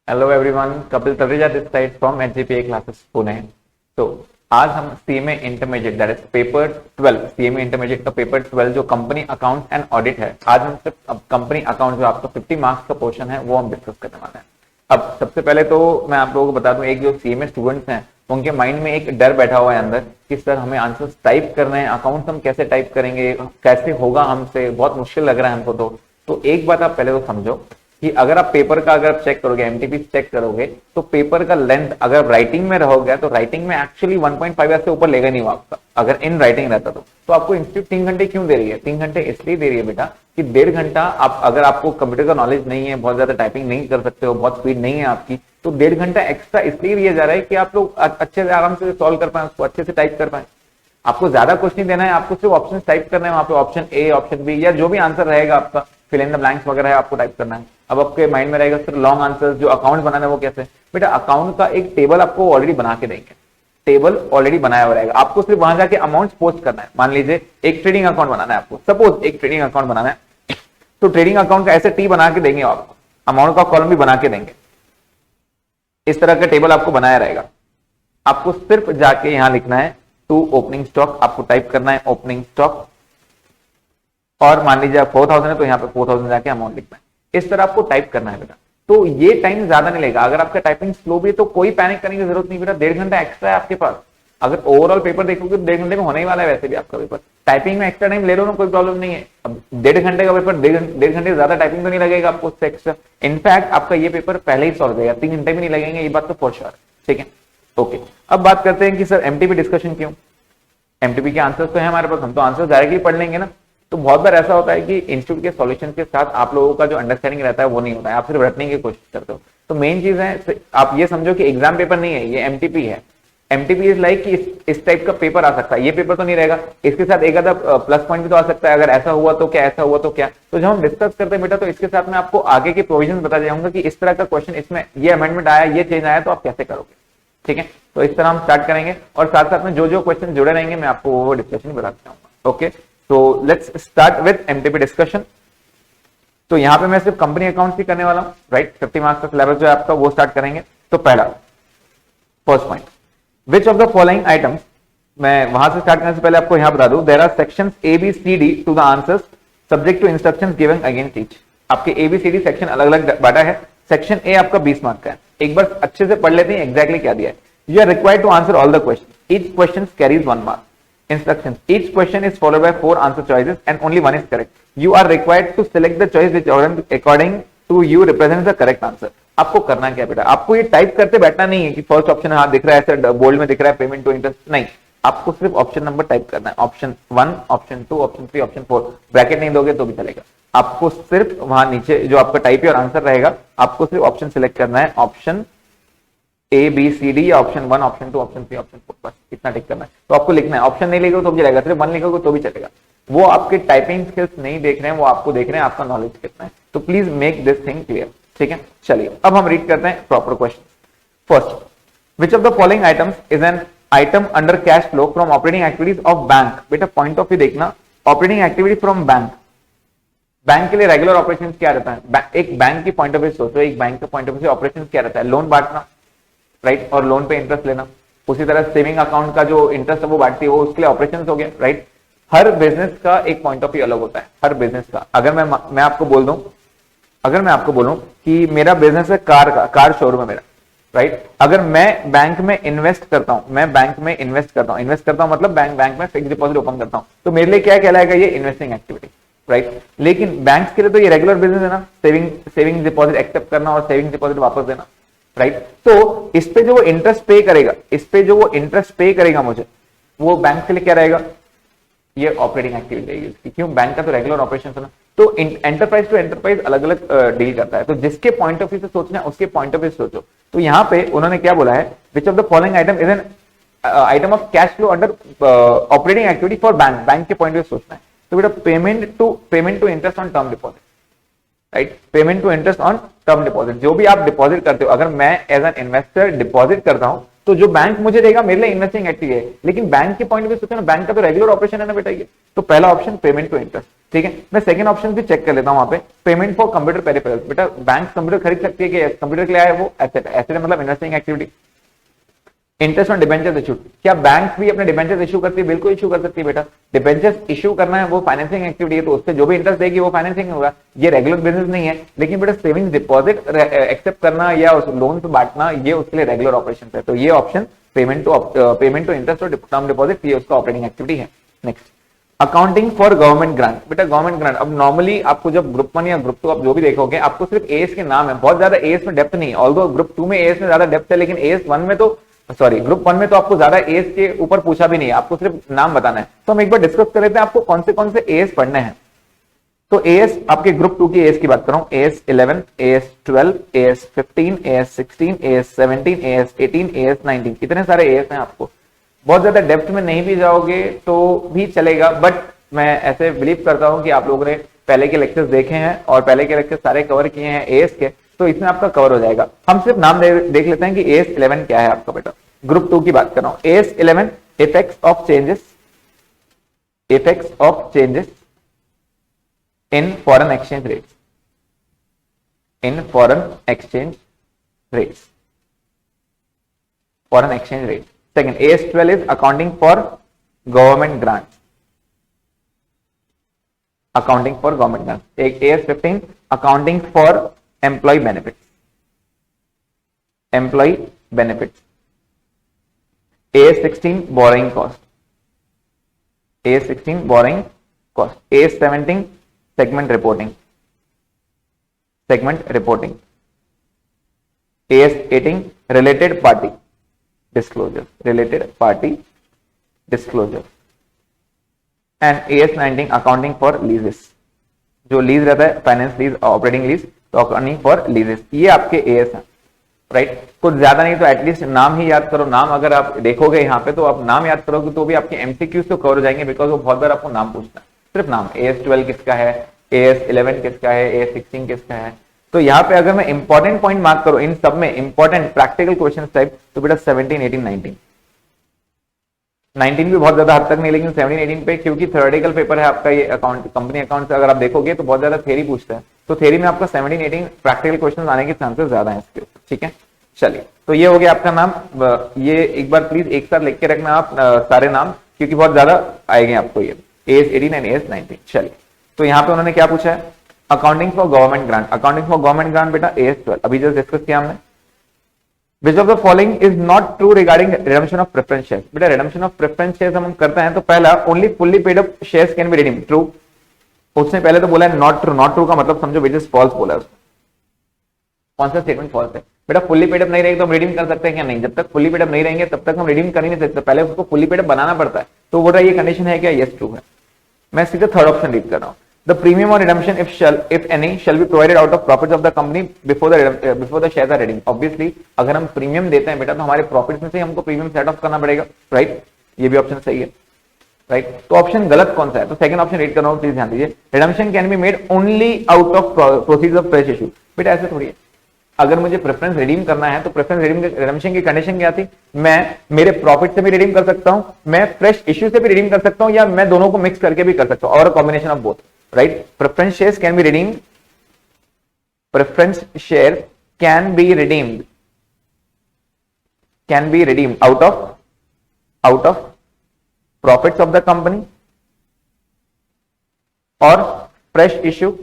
Hello everyone, Kapil Talreja this side from HGPA classes Pune. तो आज हम CMA intermediate that is paper 12 CMA intermediate का paper 12 जो कंपनी अकाउंट एंड ऑडिट है, आज हम सिर्फ कंपनी अकाउंट जो आपका 50 मार्क्स का पोर्शन है वो हम डिस्कस करने वाले हैं। अब सबसे पहले तो मैं आप लोगों को बता दूं, एक जो सीएमए स्टूडेंट्स हैं उनके माइंड में एक डर बैठा हुआ है अंदर कि सर हमें आंसर्स टाइप करना है, अकाउंट्स हम कैसे टाइप करेंगे, कैसे होगा, हमसे बहुत मुश्किल लग रहा है हमको। तो एक बात आप पहले तो समझो कि अगर आप पेपर का अगर चेक करोगे, एमटीपी चेक करोगे, तो पेपर का लेंथ अगर राइटिंग में रहोगे तो राइटिंग में एक्चुअली 1.5 से ऊपर लेगा नहीं वो आपका, अगर इन राइटिंग रहता तो आपको इंस्टीट्यूट 3 घंटे क्यों दे रही है? 3 घंटे इसलिए दे रही है बेटा कि 1.5 घंटा आप, अगर आपको कंप्यूटर का नॉलेज नहीं है, बहुत ज्यादा टाइपिंग नहीं कर सकते हो, बहुत स्पीड नहीं है आपकी, तो 1.5 घंटा एक्स्ट्रा इसलिए दिया जा रहा है कि आप लोग अच्छे से आराम से सॉल्व कर पाए, उसको अच्छे से टाइप कर पाए। आपको ज्यादा कुछ नहीं देना है, आपको सिर्फ ऑप्शन टाइप करना है, वहां पे ऑप्शन ए, ऑप्शन बी या जो भी आंसर रहेगा आपका, फिल इन द ब्लैंक्स वगैरह है, आपको टाइप करना है। अब आपके माइंड में रहेगा सिर्फ लॉन्ग आंसर, जो अकाउंट बनाना है वो कैसे? बेटा अकाउंट का एक टेबल आपको ऑलरेडी बना के देंगे, टेबल ऑलरेडी बनाया हुआ रहेगा, आपको सिर्फ वहां जाके अमाउंट पोस्ट करना है। मान लीजिए एक ट्रेडिंग अकाउंट बनाना है आपको, सपोज एक ट्रेडिंग अकाउंट बनाना है, तो ट्रेडिंग अकाउंट का ऐसे टी बना के देंगे आपको, अमाउंट का कॉलम भी बना के देंगे, इस तरह का टेबल आपको बनाया रहेगा। आपको सिर्फ जाके यहां लिखना है टू ओपनिंग स्टॉक, आपको टाइप करना है ओपनिंग स्टॉक, और मान लीजिए 4000 है तो यहाँ पे 4000 जाके अमाउंट लिखना है, इस तरह आपको टाइप करना है बेटा। तो ये टाइम ज्यादा नहीं लेगा, अगर आपका टाइपिंग स्लो भी है तो कोई पैनिक करने की जरूरत नहीं बेटा, 1.5 घंटा एक्स्ट्रा है आपके पास। अगर ओवरऑल पेपर देखोगे तो 1.5 घंटे में होने ही वाला है वैसे भी आपका पेपर, टाइपिंग में एक्स्ट्रा टाइम ले लो ना, कोई प्रॉब्लम नहीं है। अब 1.5 घंटे का पेपर, 1.5 घंटे ज्यादा टाइपिंग तो नहीं लगेगा आपको उससे एक्स्ट्रा। इनफैक्ट आपका ये पेपर पहले ही सॉल्व हो जाएगा, 3 घंटे भी नहीं लगेंगे, ये बात तो फॉर श्योर। ठीक है, ओके। अब बात करते हैं कि सर एमटीपी डिस्कशन क्यों? एमटीपी के आंसर्स तो है हमारे पास, हम तो आंसर डायरेक्टली पढ़ लेंगे ना। तो बहुत बार ऐसा होता है कि इंस्टीट्यूट के सॉल्यूशन के साथ आप लोगों का जो अंडरस्टैंडिंग रहता है वो नहीं होता है, आप सिर्फ रटने की कोशिश करते हो। तो मेन चीज है, आप ये समझो कि एग्जाम पेपर नहीं है, ये एमटीपी है। एमटीपी इज लाइक कि इस टाइप का पेपर आ सकता है, ये पेपर तो नहीं रहेगा, इसके साथ एक आधा प्लस पॉइंट भी तो आ सकता है, अगर ऐसा हुआ तो क्या, ऐसा हुआ तो क्या। तो जब हम डिस्कस करते हैं बेटा, तो इसके साथ में आपको आगे के प्रोविजन बता जाऊंगा कि इस तरह का क्वेश्चन, इसमें ये अमेंडमेंट आया, ये चेंज आया, तो आप कैसे करोगे। ठीक है, तो इस तरह हम स्टार्ट करेंगे, और साथ साथ में जो जो क्वेश्चन जुड़े रहेंगे मैं आपको वो डिस्कशन बताता हूँ। ओके, तो let's start with MTP discussion. तो यहां पे मैं सिर्फ कंपनी अकाउंट्स ही करने वाला हूं, राइट। 50 मार्क्स का सिलेबस जो है आपका वो स्टार्ट करेंगे। तो पहला first point, which of the following items, मैं वहां से स्टार्ट करने से पहले आपको यहां बता दूं, there are sections A B C D to the answers subject to instructions given against each. आपके A B C D section अलग अलग बांटा है। सेक्शन ए आपका 20 मार्क का है, एक बार अच्छे से पढ़ लेते हैं एग्जैक्टली क्या दिया है। You are required to answer all the question, each question carries 1 mark. Instructions: each question is followed by 4 answer choices and only one is correct. You are required to select the choice which according to you represents the correct answer. आपको करना क्या बेटा, आपको ये type करते बैठना नहीं है कि फर्स्ट ऑप्शन हाँ दिख रहा है, ऐसे बोल्ड में दिख रहा है पेमेंट टू इंटरेस्ट, नहीं। आपको सिर्फ ऑप्शन नंबर टाइप करना है, option 1, option 2, option 3, option 4। Bracket नहीं दोगे तो भी चलेगा, आपको सिर्फ वहां नीचे जो आपका टाइप और आंसर रहेगा, आपको सिर्फ ऑप्शन सिलेक्ट करना है, option A B C D या ऑप्शन 1, ऑप्शन 2, ऑप्शन 3, ऑप्शन 4, बस इतना टिक करना है। तो आपको लिखना है, ऑप्शन नहीं लिखोगे तो भी चलेगा, सिर्फ 1 लिखोगे तो भी चलेगा। वो आपके टाइपिंग स्किल्स नहीं देख रहे हैं, वो आपको देख रहे हैं आपका नॉलेज कितना है। तो please make this thing clear. ठीक है, चलिए अब हम रीड करते हैं proper question. First, which of the following items is an item under cash flow from operating activities of bank. बेटा पॉइंट ऑफ व्यू देखना, operating activity from bank. Bank के लिए रेगुलर ऑपरेशन क्या रहता है? एक बैंक की पॉइंट ऑफ व्यू सोचो, एक बैंक का पॉइंट ऑफ व्यू ऑपरेशन क्या रहता है? लोन बांटना, राइट, और लोन पे इंटरेस्ट लेना। उसी तरह सेविंग अकाउंट का जो इंटरेस्ट है वो बांटती है, वो उसके लिए ऑपरेशन हो गया, राइट। हर बिजनेस का एक पॉइंट ऑफ व्यू अलग होता है, हर बिजनेस का। अगर मैं आपको बोल दूं, अगर मैं आपको बोलूं कि मेरा बिजनेस है कार का, कार शोरूम है मेरा, राइट। अगर मैं बैंक में इन्वेस्ट करता हूं, मैं बैंक में इन्वेस्ट करता हूं मतलब बैंक में फिक्स डिपॉजिट ओपन करता हूं, तो मेरे लिए क्या कहलाएगा? ये इन्वेस्टिंग एक्टिविटी, राइट। लेकिन बैंक के लिए तो ये रेगुलर बिजनेस है ना, सेविंग डिपॉजिट एक्सेप्ट करना और सेविंग डिपॉजिट वापस देना, राइट। तो इस पे जो वो इंटरेस्ट पे करेगा, इस पे जो वो इंटरेस्ट पे करेगा मुझे, वो बैंक के लिए क्या रहेगा? ये ऑपरेटिंग एक्टिविटी रहेगी इसकी। क्यों? बैंक का तो रेगुलर ऑपरेशन है ना। तो एंटरप्राइज टू एंटरप्राइज अलग अलग डील करता है, तो जिसके पॉइंट ऑफ व्यू से सोचना है उसके पॉइंट ऑफ व्यू से सोचो। तो यहाँ पे उन्होंने क्या बोला है, which of the following item is an item of cash flow under operating activity for bank. Bank के पॉइंट ऑफ व्यू सोचना है। तो बेटा payment to interest on term deposit, right, payment to interest on term deposit. जो भी आप deposit करते हो, अगर मैं एज एन इन्वेस्टर डिपॉजिट करता हूं तो जो बैंक मुझे देगा मेरे लिए इन्वेस्टिंग एक्टिविटी है, लेकिन बैंक के पॉइंट में सोचो ना, बैंक का तो रेगुलर ऑपरेशन है ना बेटा ये। तो पहला ऑप्शन पेमेंट टू इंटरेस्ट, ठीक है। मैं सेकंड ऑप्शन भी चेक कर लेता हूं वहां पे, पेमेंट फॉर कंप्यूटर पेरिफेरल्स। बेटा बैंक कंप्यूटर खरीद सकती है कि कंप्यूटर के लिए आया वो एसेट, एसेट मतलब investing activity. Interest on debentures issue, क्या बैंक भी अपने डिबेंचर्स इशू करती है? बिल्कुल इशू कर सकती है बेटा। डिबेंचर्स इशू करना है वो फाइनेंसिंग एक्टिविटी है, तो उससे जो भी इंटरेस्ट देगी वो फाइनेंसिंग होगा। ये रेगुलर बिजनेस नहीं है, लेकिन बेटा सेविंग्स डिपॉजिट एक्सेप्ट करना या उस लोन से बांटना ये उसके लिए रेगुलर ऑपरेशन है। तो ये ऑप्शन पेमेंट टू इंटरेस्ट और टर्म डिपॉजिट ये उसका ऑपरेटिंग एक्टिविटी है। Next, accounting for government grant. बेटा गवर्नमेंट ग्रांट, अब नॉर्मली आपको जब ग्रुप 1 या ग्रुप 2 आप जो भी देखोगे, आपको सिर्फ एएस के नाम है, बहुत ज्यादा एएस में डेप्थ नहीं है। ऑल्दो ग्रुप 2 में एएस में ज्यादा डेप्थ है, लेकिन एएस 1 में तो ग्रुप 1 में तो आपको ज्यादा एएस के ऊपर पूछा भी नहीं है, आपको सिर्फ नाम बताना है। तो हम एक बार डिस्कस कर लेते हैं आपको कौन से एएस पढ़ने हैं। तो एएस आपके ग्रुप 2 की एएस की बात कर रहा हूं, AS 11, as 12, as 15, as 16, as 17, as 18, as 19, इतने सारे एएस हैं। आपको बहुत ज्यादा डेप्थ में नहीं भी जाओगे तो भी चलेगा, बट मैं ऐसे बिलीव करता हूं कि आप लोगों ने पहले के लेक्चर्स देखे हैं और पहले के लेक्चर सारे कवर किए हैं एएस के, तो इसमें आपका कवर हो जाएगा। हम सिर्फ नाम देख लेते हैं कि एएस 11 क्या है आपका बेटा। ग्रुप 2 की बात कर रहा हूं, AS 11 effects of changes in foreign exchange rates, foreign exchange rate. Second, AS 12 is accounting for government grants, एक AS 15 accounting for employ benefits, AS 16 borrowing cost, AS 17 segment reporting, AS 18 related party disclosure, and AS 19 accounting for leases, जो lease रहता है finance lease, operating lease, तो accounting for leases. ये आपके as हैं, right. कुछ ज्यादा नहीं तो एटलीस्ट नाम ही याद करो। नाम अगर आप देखोगे यहाँ पे तो आप नाम याद करोगे तो भी आपके एमसीक्यूज तो कवर हो जाएंगे, बिकॉज वो बहुत बार आपको नाम पूछता है, सिर्फ नाम। एएस 12 किसका है, एएस 11 किसका है, एएस 16 किसका है। तो यहाँ पे अगर मैं इंपॉर्टेंट पॉइंट मार्क करूं इन सब में, इंपॉर्टेंट प्रैक्टिकल क्वेश्चन टाइप, तो बेटा 17, 18, 19 भी बहुत ज्यादा हद तक नहीं, लेकिन 17, 18 पे, क्योंकि थ्योरेटिकल पेपर है आपका ये अकाउंट, कंपनी अकाउंट से अगर आप देखोगे तो बहुत ज्यादा थ्योरी पूछता है, तो थ्योरी में आपका 17, 18 प्रैक्टिकल क्वेश्चन आने के चांसेस ज्यादा है इसके ऊपर, ठीक है। चलिए, तो ये हो गया आपका नाम। ये एक बार प्लीज एक साथ लिख के रखना आप सारे नाम, क्योंकि बहुत ज्यादा आएंगे आपको ये एएस 18 एंड एएस 19। चलिए, तो यहाँ पे उन्होंने क्या पूछा है, अकाउंटिंग फॉर गवर्नमेंट ग्रांट, बेटा एएस 12 अभी जो डिस्कस किया हमने। Which of the following is not true regarding redemption of preference shares? बेटा redemption of preference shares हम करते हैं तो पहला only fully paid up shares can be redeemed, true। उसने पहले तो बोला है not true का मतलब समझो which is false बोला है उसने। कौन सा स्टेटमेंट false है? बेटा fully paid up नहीं रहेगी तो हम redeem कर सकते हैं क्या? नहीं, जब तक fully paid up नहीं रहेंगे तब तक हम redeem कर ही नहीं सकते, पहले उसको fully paid up बनाना पड़ता है। तो बोल रहा है ये कंडीशन है क्या? yes true है। मैं सीधे थर्ड ऑप्शन रीड कर रहा हूँ, the premium on redemption if any shall be provided out of profits of the company before the shares are redeemed। obviously अगर हम प्रीमियम देते हैं बेटा तो हमारे प्रॉफिट में से हमको प्रीमियम सेट ऑफ करना पड़ेगा, राइट। ये भी ऑप्शन सही है, राइट। तो ऑप्शन गलत कौन सा है? तो सेकंड ऑप्शन रीड कर रहा हूं, प्लीज ध्यान दीजिए। Redemption can be made only out of proceeds of fresh issue. बेटा ऐसे थोड़ी है, अगर मुझे प्रेफरेंस रिडीम करना है तो प्रेफरेंस रिडम्पशन की कंडीशन क्या थी? मैं मेरे प्रॉफिट से भी रिडीम कर सकता हूं, मैं फ्रेश इश्यू से भी रिडीम कर सकता हूं, या मैं दोनों को मिक्स करके भी कर सकता हूं, और combination of both, right। preference shares can be redeemed out of profits of the company or fresh issue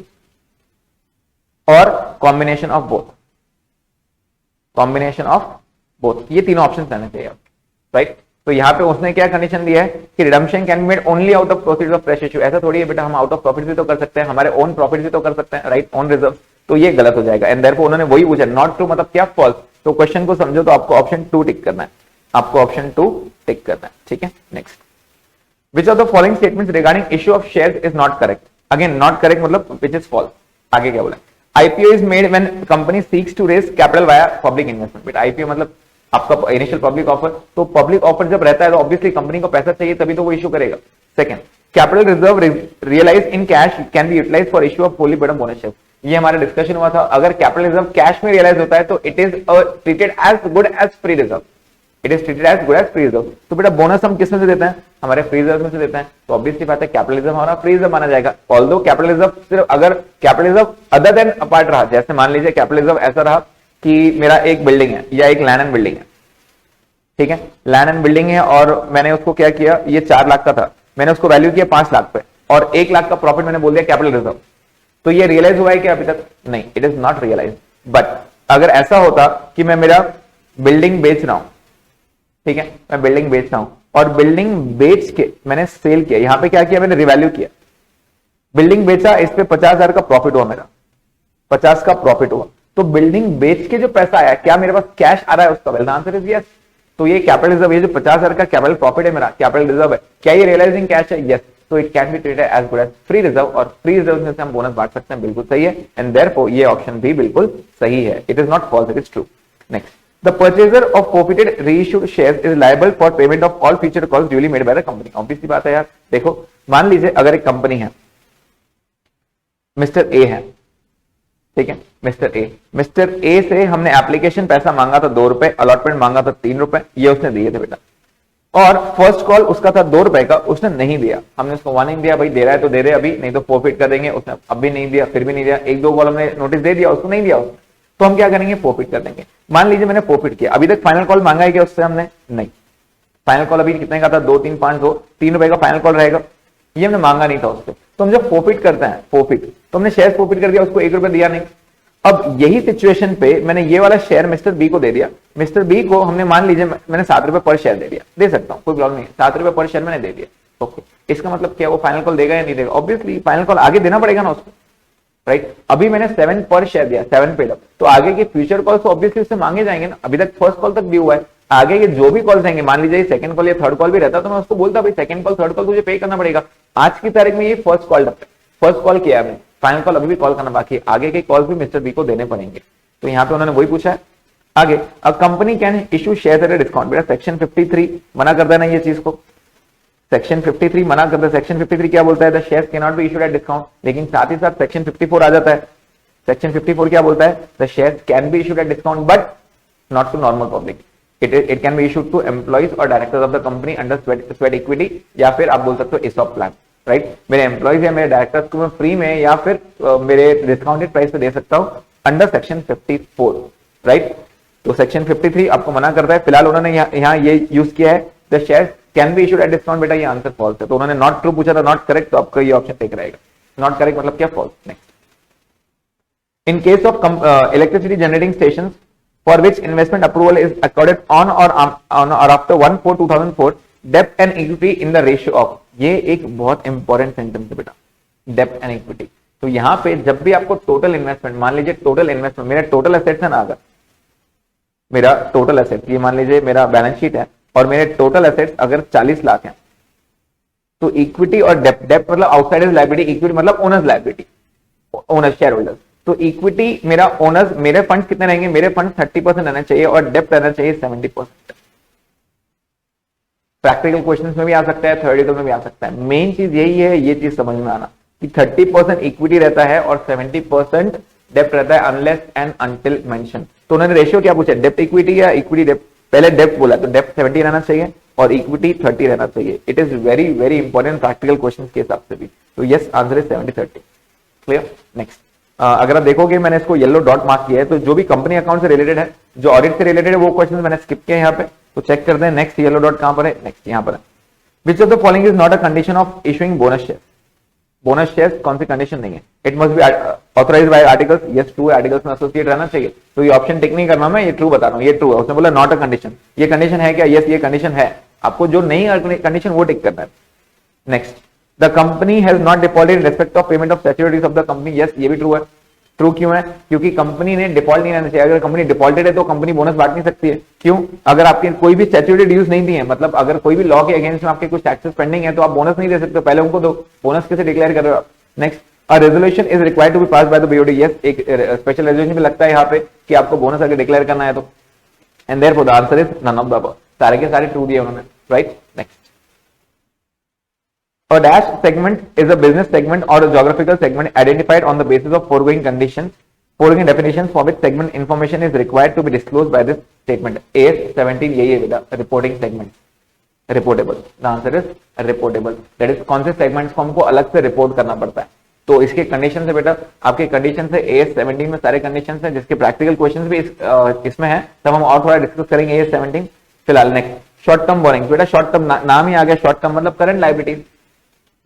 or combination of both, ये तीनों ऑप्शन आने चाहिए, राइट। तो यहाँ पे उसने क्या कंडीशन दिया है कि redemption can be made only out of proceeds of fresh issue. ऐसा थोड़ी है बेटा, हम आउट ऑफ प्रॉफिट भी तो कर सकते हैं, हमारे ओन प्रॉफिट भी तो कर सकते हैं, राइट, ओन रिजर्व। तो ये गलत हो जाएगा, एंड देयरफॉर उन्होंने वही पूछा नॉट ट्रू मतलब क्या? फॉल्स। तो क्वेश्चन को समझो तो आपको ऑप्शन 2 टिक करना है, ठीक है। Next, which of the following statements regarding issue of shares is not correct? Again not correct मतलब विच इज फॉल्स। आगे क्या बोला? IPO is made when company seeks to raise capital via public investment. बेटा IPO मतलब आपका initial public offer, तो public offer जब रहता है तो ऑब्वियसली कंपनी को पैसा चाहिए तभी तो वो इशू करेगा। Second, capital reserve realize in cash can be utilize for issue of fully paid up bonus share. ये हमारा डिस्कशन हुआ था, अगर कैपिटल रिजर्व कैश में रियलाइज होता है तो it is treated as good as free reserve. It is treated as good as free reserve. तो बेटा बोनस हम किस में से देते हैं, हमारे फ्री रिजर्व में से देते हैं, तो ऑब्वियसली बात है कैपिटल रिजर्व हमारा फ्री रिजर्व माना जाएगा। ऑल्दो कैपिटल रिजर्व सिर्फ अगर capital reserve other than apart रहा, जैसे मान लीजिए कैपिटल रिजर्व ऐसा रहा कि मेरा एक बिल्डिंग है या एक लैंड एंड बिल्डिंग है, ठीक है, लैंड एंड बिल्डिंग है और मैंने उसको क्या किया, ये 4 लाख का था, मैंने उसको वैल्यू किया 5 लाख पे और 1 लाख का प्रॉफिट मैंने बोल दिया कैपिटल रिजर्व, तो ये रियलाइज हुआ है क्या अभी तक, नहीं, it is not realize. But अगर ऐसा होता कि मैं मेरा बिल्डिंग बेच रहा हूं, ठीक है, मैं बिल्डिंग बेच रहा हूं और बिल्डिंग बेच के मैंने सेल किया, यहां पे क्या किया मैंने रिवैल्यू किया, बिल्डिंग बेचा, इस पे 50,000 का प्रॉफिट हुआ, मेरा 50 का प्रॉफिट हुआ, तो बिल्डिंग बेच के जो पैसा आया क्या मेरे पास कैश आ रहा है उसका, well the answer is yes. तो ये कैपिटल रिजर्व, ये जो 50,000 का कैपिटल प्रॉफिट है मेरा, कैपिटल रिजर्व है, क्या ये रियलाइजिंग कैश है, यस। तो it can be treated as good as free reserve और फ्री रिजर्व में से हम बोनस बांट सकते हैं, बिल्कुल सही है, एंड देयरफॉर ये ऑप्शन भी बिल्कुल सही है, it is not false, it is true. Next, the purchaser of forfeited reissued shares is liable for payment of all future cost duly made by the company. Obviously बात है यार, देखो मान लीजिए अगर एक कंपनी है, मिस्टर ए है, ठीक है, मिस्टर ए से हमने एप्लीकेशन पैसा मांगा था 2 रुपए, अलॉटमेंट मांगा था 3 रुपए, ये उसने दिए थे बेटा, और फर्स्ट कॉल उसका था 2 रुपए का, उसने नहीं दिया, हमने उसको वार्निंग दिया भाई दे रहा है तो दे दे अभी, नहीं तो फॉरफिट कर देंगे, उसने अभी नहीं दिया, फिर भी नहीं दिया, 1-2 कॉल हमने नोटिस दे दिया, उसको नहीं दिया उसने, तो हम क्या करेंगे, फॉरफिट कर देंगे। मान लीजिए मैंने फॉरफिट किया, अभी तक फाइनल कॉल मांगा है क्या उससे हमने, नहीं, फाइनल कॉल अभी कितने का था, 2, 3, 5, 2, 3 रुपए का फाइनल कॉल रहेगा, ये हमने मांगा नहीं था उससे, तो हम जब फॉरफिट करते हैं, फॉरफिट तो हमने शेयर फॉरफिट कर दिया, उसको 1 रुपए दिया नहीं। अब यही सिचुएशन पे मैंने ये वाला शेयर मिस्टर बी को दे दिया, मिस्टर बी को हमने मान लीजिए मैंने 7 रुपए पर शेयर दे दिया, दे सकता हूं कोई प्रॉब्लम नहीं, 7 रुपए पर शेयर मैंने दे दिया, ओके, इसका मतलब क्या वो फाइनल कॉल देगा या नहीं देगा, ऑब्वियसली फाइनल कॉल आगे देना पड़ेगा ना उसको, राइट। अभी मैंने 7 पर शेयर दिया, 7 पेड अप, तो आगे के फ्यूचर कॉल तो ऑब्वियसली उससे मांगे जाएंगे ना, अभी तक फर्स्ट कॉल तक भी हुआ है, आगे के जो भी कॉल्स आएंगे, मान लीजिए सेकंड कॉल या थर्ड कॉल भी रहता तो मैं उसको बोलता भाई सेकंड कॉल थर्ड कॉल तुझे पे करना पड़ेगा, आज की तारीख में ये फर्स्ट कॉल किया है, फाइनल कॉल अभी भी कॉल करना बाकी है, आगे के कॉल भी मिस्टर बी को देने पड़ेंगे, तो यहाँ पे उन्होंने वही पूछा है। आगे, a company can issue share eight a discount, बेटा सेक्शन 53 मना कर देना ये चीज को, सेक्शन 53 मना कर दे, सेक्शन 53 क्या बोलता है, the shares can not be issued at discount, लेकिन साथ ही साथ सेक्शन 54 आ जाता है, सेक्शन 54 क्या बोलता है, the shares can be issued at discount but not to normal public, it can be issued to employees और directors of the company under sweat equity, या फिर आप बोल सकते हो ESOP प्लान, राइट। मेरे एम्प्लॉइज या मेरे डायरेक्टर्स को मैं फ्री में या फिर मेरे डिस्काउंटेड प्राइस पे दे सकता हूं अंडर सेक्शन 54, राइट। तो सेक्शन 53 आपको मना करता है, फिलहाल उन्होंने यहाँ ये यूज किया है, the shares can be issued at discount, बेटा ये आंसर फॉल्स है, तो उन्होंने नॉट ट्रू पूछा था, नॉट करेक्ट, तो आपका ये ऑप्शन टिक रहेगा, नॉट करेक्ट मतलब क्या, false. Next, in case of electricity generating stations for which investment approval is accorded on or after 1/4/2004, debt and equity in the ratio of, ये एक बहुत इंपॉर्टेंट सेंटेंस है बेटा, डेप्ट एंड इक्विटी। तो यहां पे जब भी आपको टोटल इन्वेस्टमेंट, मान लीजिए टोटल इन्वेस्टमेंट, मेरा टोटल एसेट्स है ना, अगर मेरा टोटल एसेट्स, ये मान लीजिए मेरा बैलेंस शीट है और मेरे टोटल एसेट्स अगर 40 लाख है, तो इक्विटी और डेप्ट, डेप्ट मतलब आउटसाइडर्स लायबिलिटी, इक्विटी मतलब owners liability, owners share holders, तो इक्विटी मेरा ओनर्स, मेरे फंड्स कितने रहेंगे, मेरे फंड 30% रहना चाहिए और डेप्ट रहना चाहिए 70%। प्रैक्टिकल क्वेश्चंस में भी आ सकता है, थ्योरेटिकल में भी आ सकता है, मेन चीज यही है, ये चीज समझ में आना कि 30% इक्विटी रहता है और 70% डेप्ट रहता है, अनलेस एंड अनटिल मेंशन। तो उन्होंने रेशियो क्या पूछा, डेप्ट इक्विटी या इक्विटी डेप्ट, पहले डेप्ट बोला तो डेप्ट 70 रहना चाहिए और इक्विटी 30 रहना चाहिए, it is very very important practical question के हिसाब से भी, तो yes answer is 70-30, clear. Next, अगर आप देखोगे मैंने इसको येलो डॉट मार्क किया है, तो जो भी कंपनी अकाउंट से रिलेटेड है, जो ऑडिट से रिलेटेड है, वो क्वेश्चन मैंने स्किप किया यहाँ पे, तो चेक करते हैं। नेक्स्ट येलो डॉट कहां पर है, नेक्स्ट यहाँ पर है, which of the following is not a condition of issuing bonus share, bonus share कौन सी कंडीशन नहीं है, it must be authorised bye articles, yes true है, आर्टिकल्स में एसोसिएट रहना चाहिए, तो ये ऑप्शन टिक नहीं करना, मैं ये ट्रू बता रहा हूँ, ये ट्रू है, उसने बोला नॉट अ कंडीशन, ये कंडीशन है क्या, यस ये कंडीशन है, आपको जो नहीं कंडीशन वो टिक करना है। Next, the company has not defaulted in respect of payment of statutories of the company, yes ये भी ट्रू है। ट्रू क्यों है, क्योंकि कंपनी ने डिफॉल्ट नहीं रहना चाहिए, अगर कंपनी डिफॉल्टेड है तो कंपनी बोनस बांट नहीं सकती है, क्यों, अगर आपके कोई भी स्टैट्यूटरी ड्यूज नहीं दी है, मतलब अगर कोई भी लॉ के अगेंस्ट में आपके कुछ टैक्सेस पेंडिंग है तो आप बोनस नहीं दे सकते, पहले उनको दो, बोनस कैसे डिक्लेयर कर रहे हो आप। Next, a resolution is required to be pass by the BOD, yes एक स्पेशल रेजोल्यूशन भी लगता है यहाँ पे कि आपको बोनस अगर डिक्लेयर करना है तो, and therefore the answer is none of the above, सारे के सारे ट्रू दिए उन्होंने, right. Next, a dash segment is a business segment or a geographical segment identified on the basis of foregoing conditions Following definitions for which segment information is required to be disclosed by this statement. AS17 यही है बेटा, reporting segment, reportable. The answer is reportable. That is कौन से segments को हमको अलग से report करना पड़ता है. तो इसके कंडीशन से बेटा, आपके कंडीशन से AS17 में सारे कंडीशन है जिसके प्रैक्टिकल क्वेश्चन भी इसमें है, तब हम और थोड़ा डिस्कस करेंगे AS17. फिलहाल नेक्स्ट शॉर्ट टर्म बोरिंग. बेटा शॉर्ट टर्म नाम ही आ गया, शॉर्ट टर्म मतलब करंट लायबिलिटीज.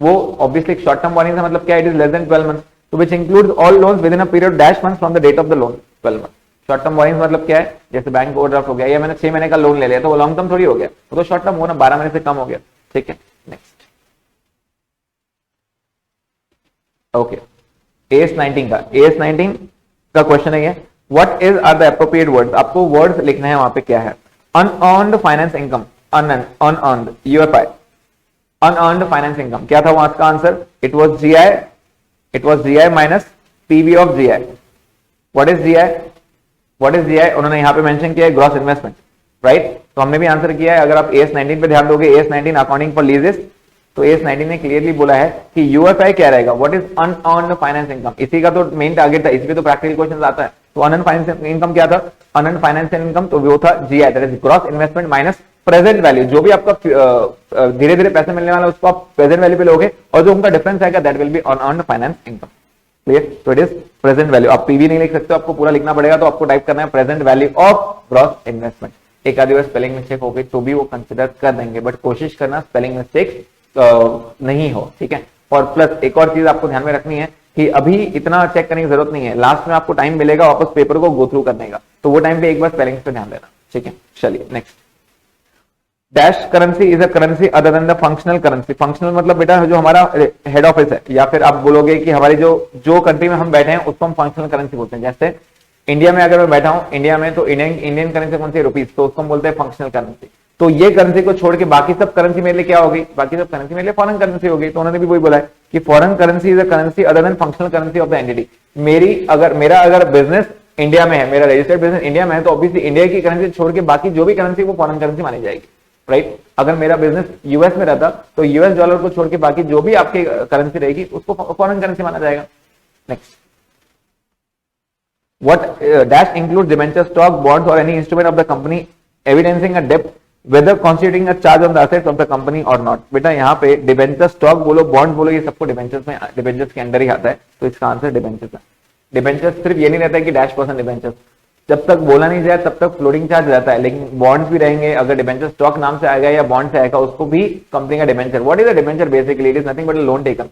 वो ऑब्वियसली शॉर्ट टर्म बोरिंग का मतलब क्या है, it is less than 12 months. तो which includes all loans within a period dash months from the date of the loan. 12 month. Short term borrowing मतलब क्या है, जैसे बैंक ओवरड्राफ्ट हो गया, या मैंने 6 महीने का लोन ले लिया तो वो लॉन्ग टर्म थोड़ी हो गया, वो तो शॉर्ट टर्म हो ना, 12 महीने से कम हो गया. ठीक है, नेक्स्ट. ओके, AS19 का, AS19 का क्वेश्चन है ये, what is are the appropriate words. आपको वर्ड्स लिखना है, वहां पे क्या है. Unearned finance income, unearned UFI, unearned finance income. क्या था वहां का answer, it was GI minus PV of GI. What is GI, what is GI, उन्होंने यहां पे मेंशन किया है ग्रॉस इन्वेस्टमेंट, राइट. तो हमने भी आंसर किया है. अगर आप AS19 पे ध्यान दोगे, AS19 अकाउंटिंग फॉर लीजेस, तो AS19 ने क्लियरली बोला है कि UFI क्या रहेगा, what is unearned finance income. इसी का तो मेन टारगेट था, इसमें तो प्रैक्टिकल क्वेश्चन आता है. तो अनअर्न्ड फाइनेंस इनकम क्या था, अनअर्न्ड फाइनेंस इनकम, तो वो था GI, that is gross investment minus present value. जो भी आपका धीरे धीरे पैसे मिलने वाला है उसको आप प्रेजेंट वैल्यू पे लोगे, और जो उनका डिफरेंस आएगा that will be unearned finance income. Clear. तो इट इज प्रेजेंट वैल्यू. आप PV नहीं लिख सकते, आपको पूरा लिखना पड़ेगा. तो आपको टाइप करना है present value of gross investment. एक आधी बार स्पेलिंग मिस्टेक हो गई तो भी वो कंसिडर कर देंगे, बट कोशिश करना स्पेलिंग मिस्टेक नहीं हो. ठीक है. और प्लस एक और चीज आपको ध्यान में रखनी है कि अभी इतना चेक करने की जरूरत नहीं है, लास्ट में आपको टाइम मिलेगा वापस पेपर को गो थ्रू करने का, तो वो टाइम पे एक बार स्पेलिंग पे ध्यान देना. ठीक है, चलिए next. Dash currency is a currency other than the functional currency. Functional मतलब बेटा जो हमारा हेड ऑफिस है, या फिर आप बोलोगे कि हमारी जो कंट्री में हम बैठे हैं उसको हम फंक्शनल करेंसी बोलते हैं. जैसे इंडिया में अगर मैं बैठा हूं, इंडिया में तो इंडियन करेंसी कौन सी, रुपीज, तो उसको हम बोलते हैं फंक्शनल करेंसी. तो ये करेंसी को छोड़ के बाकी सब करेंसी मेरे लिए क्या होगी, बाकी सब करेंसी मेरे लिए फॉरेन करेंसी होगी. तो उन्होंने भी वही बोला है कि foreign currency is a currency other than functional currency of the entity. मेरा अगर बिजनेस इंडिया में है, मेरा रजिस्टर्ड बिजनेस इंडिया में है, तो ऑब्वियसली इंडिया की करेंसी छोड़ के बाकी जो भी करेंसी वो फॉरेन करेंसी मानी जाएगी, राइट. अगर मेरा बिजनेस US में रहता तो US डॉलर को छोड़ के बाकी जो भी आपकी करेंसी रहेगी उसको फॉरेन करेंसी माना जाएगा. Next. What dash includes debenture, stock, bonds or any instrument of the company evidencing a debt whether constituting a charge on the assets of the company or not. बेटा यहाँ पे debenture, stock बोलो, bond बोलो, ये सबको debentures में, debentures के अंदर ही आता है. तो इसका आंसर डिबेंचर्स है. डिबेंचर्स सिर्फ ये नहीं रहता है कि डैश % डिबेंचर्स, जब तक बोला नहीं जाए तब तक फ्लोटिंग चार्ज रहता है. लेकिन बॉन्ड्स भी रहेंगे. अगर डिबेंचर स्टॉक नाम से आएगा या बॉन्ड से आएगा उसको भी कंपनी का debenture. What is a debenture, basically it is nothing but a loan taken.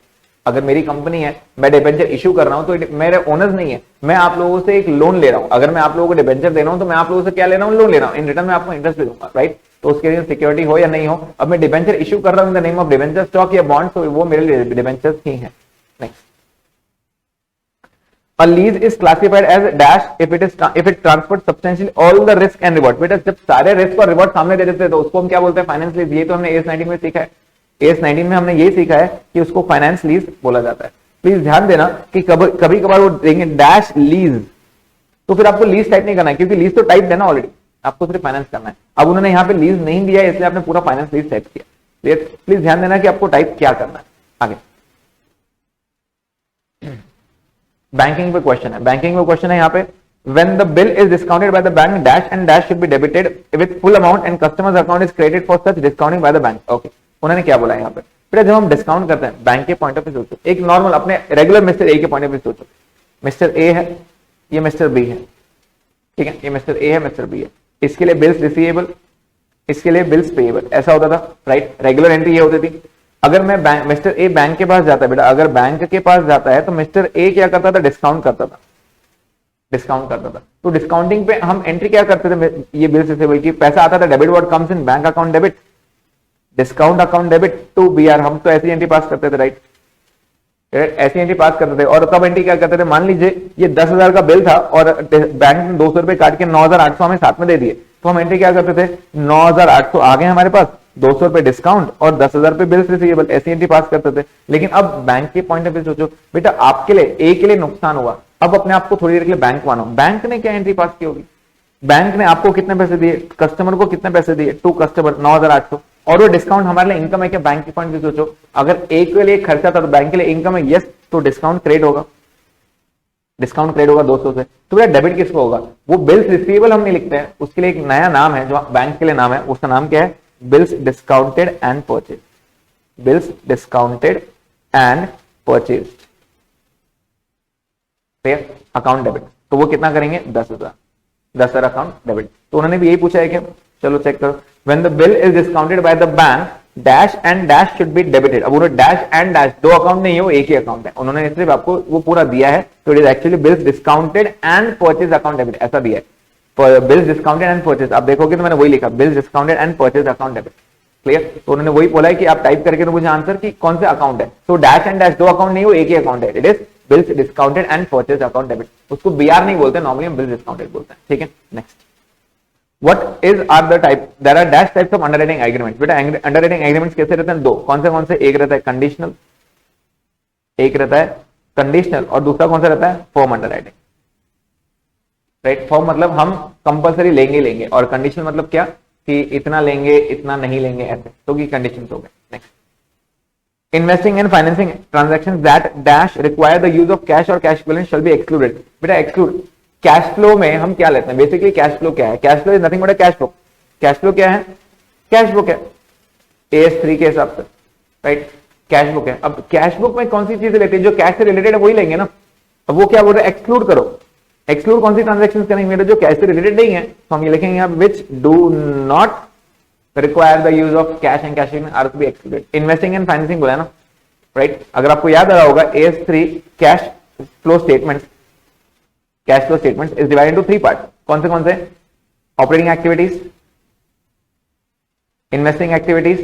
अगर मेरी कंपनी है, मैं डिबेंचर इशू कर रहा हूं, तो मेरे ओनर्स नहीं है, मैं आप लोगों से एक लोन ले रहा हूं. अगर मैं आप लोगों को डिबेंचर दे रहा हूं तो मैं आप लोगों से क्या ले रहा हूं, लोन ले रहा हूं. इन रिटर्न में आपको इंटरेस्ट भी दूंगा, राइट. तो उसके लिए सिक्योरिटी हो या नहीं हो, अब मैं डिबेंचर इशू कर रहा हूं in the name of debenture, stock या बॉन्ड, तो वो मेरे लिए डिबेंचर्स ही है. Next. A lease is classified as dash if it transfers substantially all the risk and reward. बेटा जब सारे रिस्क और रिवॉर्ड सामने दे देते हैं तो उसको हम क्या बोलते हैं, फाइनेंस लीज. ये तो हमने AS19 में सीखा है. AS19 में हमने ये सीखा है कि उसको फाइनेंस लीज बोला जाता है. प्लीज ध्यान देना कि कभी कभार वो देंगे डैश लीज, तो फिर आपको लीज टाइप नहीं करना है, क्योंकि लीज तो टाइप है ना ऑलरेडी, आपको सिर्फ फाइनेंस करना है. अब उन्होंने यहाँ पे लीज नहीं दिया है, इसलिए आपने पूरा फाइनेंस लीज टाइप किया. प्लीज ध्यान देना कि आपको टाइप क्या करना है. आगे बैंकिंग पे क्वेश्चन है. बैंकिंग में क्वेश्चन है यहाँ पे, when the bill is discounted by the bank dash and dash should be debited with full amount and customer's account is credited for such discounting by the bank. Okay, उन्होंने क्या बोला है यहाँ पे. फिर जब हम डिस्काउंट करते हैं बैंक के पॉइंट ऑफ व्यू सोचो, एक नॉर्मल अपने रेगुलर मिस्टर ए के पॉइंट ऑफ व्यू सोचो. मिस्टर ए है, ये मिस्टर बी है, ठीक है, ये मिस्टर ए है, मिस्टर बी है. इसके लिए बिल्स रिसीवेबल, इसके लिए बिल्स पेएबल, ऐसा होता था, राइट. रेगुलर एंट्री ये होती थी. अगर मैं मिस्टर ए बैंक के पास जाता है, बेटा अगर बैंक के पास जाता है तो मिस्टर ए क्या करता था, डिस्काउंट करता था. डिस्काउंट करता था. तो डिस्काउंटिंग पे हम एंट्री क्या करते थे, ये बिल्स रिसीवेबल की पैसा आता था, debit what comes in bank account debit, discount account debit to BR. हम तो ऐसी एंट्री पास करते थे, राइट. ऐसी एंट्री पास करते थे. और तब एंट्री क्या करते थे, मान लीजिए ये 10,000 का बिल था और बैंक ने 200 रुपए काट के 9,800 हमें साथ में दे दिए, तो हम एंट्री क्या करते थे, 9,800 आ गए हमारे पास, 200 रुपए डिस्काउंट और 10,000 रुपए बिल्स रिसीवेबल, ऐसी एंट्री पास करते थे. लेकिन अब बैंक के पॉइंट ऑफ व्यू सोचो, बेटा आपके लिए ए के लिए नुकसान हुआ, अब अपने आप को थोड़ी देर के लिए बैंक मानो. बैंक ने क्या एंट्री पास की होगी, बैंक ने आपको कितने पैसे दिए, कस्टमर को कितने पैसे दिए, टू कस्टमर 9,800, और वो डिस्काउंट हमारे लिए इनकम है क्या, बैंक के पॉइंट से सोचो. अगर एक के लिए खर्चा था तो बैंक के लिए इनकम है, यस, तो डिस्काउंट क्रेडिट होगा. डिस्काउंट क्रेडिट होगा 200 से, तो बेटा डेबिट किसको होगा? वो बिल्स रिसीवेबल हम नहीं लिखते हैं, उसके लिए एक नया नाम है जो बैंक के लिए नाम है, उसका नाम क्या है? Bills discounted and purchase, bills discounted and purchase, account debit. तो वो कितना करेंगे? 10,000, 10,000 अकाउंट डेबिट। तो उन्होंने भी यही पूछा है क्या? चलो चेक करो, when the bill is discounted by the bank dash and dash should be debited. अब उन्होंने डैश एंड डैश दो अकाउंट नहीं है, वो एक ही अकाउंट है, उन्होंने सिर्फ आपको वो पूरा दिया है, तो it is actually bills discounted and purchase account debit, ऐसा दिया है, बिल्स डिस्काउंटेड एंड परचेज। आप देखोगे तो मैंने वही लिखा, bills discounted and purchase account debit, clear. तो उन्होंने वही बोला है कि आप टाइप करके तो मुझे आंसर कि कौन से अकाउंट है, तो डैश एंड डैश दो अकाउंट नहीं, वो एक ही अकाउंट है, it is bills discounted and purchase account debit. उसको बीआर नहीं बोलते, नॉर्मली हम बिल्स डिस्काउंटेड बोलते हैं, ठीक है। Next, What is are the type? There are dash types of underwriting agreements. बेटा अंडरराइटिंग एग्रीमेंट्स कैसे रहते हैं? दो। कौन से? एक रहता है कंडीशनल, एक रहता है कंडीशनल, और दूसरा कौन सा रहता है? Form underwriting, right. फॉर्म मतलब हम कंपलसरी लेंगे, और कंडीशन मतलब क्या कि इतना लेंगे, इतना नहीं लेंगे, ऐसे, तो ये कंडीशन हो गए। Next, investing and financing transactions that dash require the use of cash और cash equivalent shall be excluded. बेटा एक्सक्लूड, कैश फ्लो में हम क्या लेते हैं? बेसिकली कैश फ्लो क्या है? Cash flow is nothing but cash flow. Cash flow क्या है? कैश बुक है AS3 के हिसाब से, राइट। कैश बुक है। अब कैश बुक में कौन सी चीजें लेते हैं? जो कैश से रिलेटेड है वही लेंगे ना। अब वो क्या बोल रहे हैं? एक्सक्लूड करो। एक्सक्लूड कौन सी ट्रांजेक्शन करेंगे? मेरे जो कैश से रिलेटेड नहीं है, तो हम ये लिखेंगे यहाँ which do not require the use of cash and cash are to be excluded. Investing and financing बोला ना, राइट। अगर आपको याद आ रहा होगा AS3 cash flow statement, cash flow statement is divided into 3 part. कौन से? Operating activities, investing activities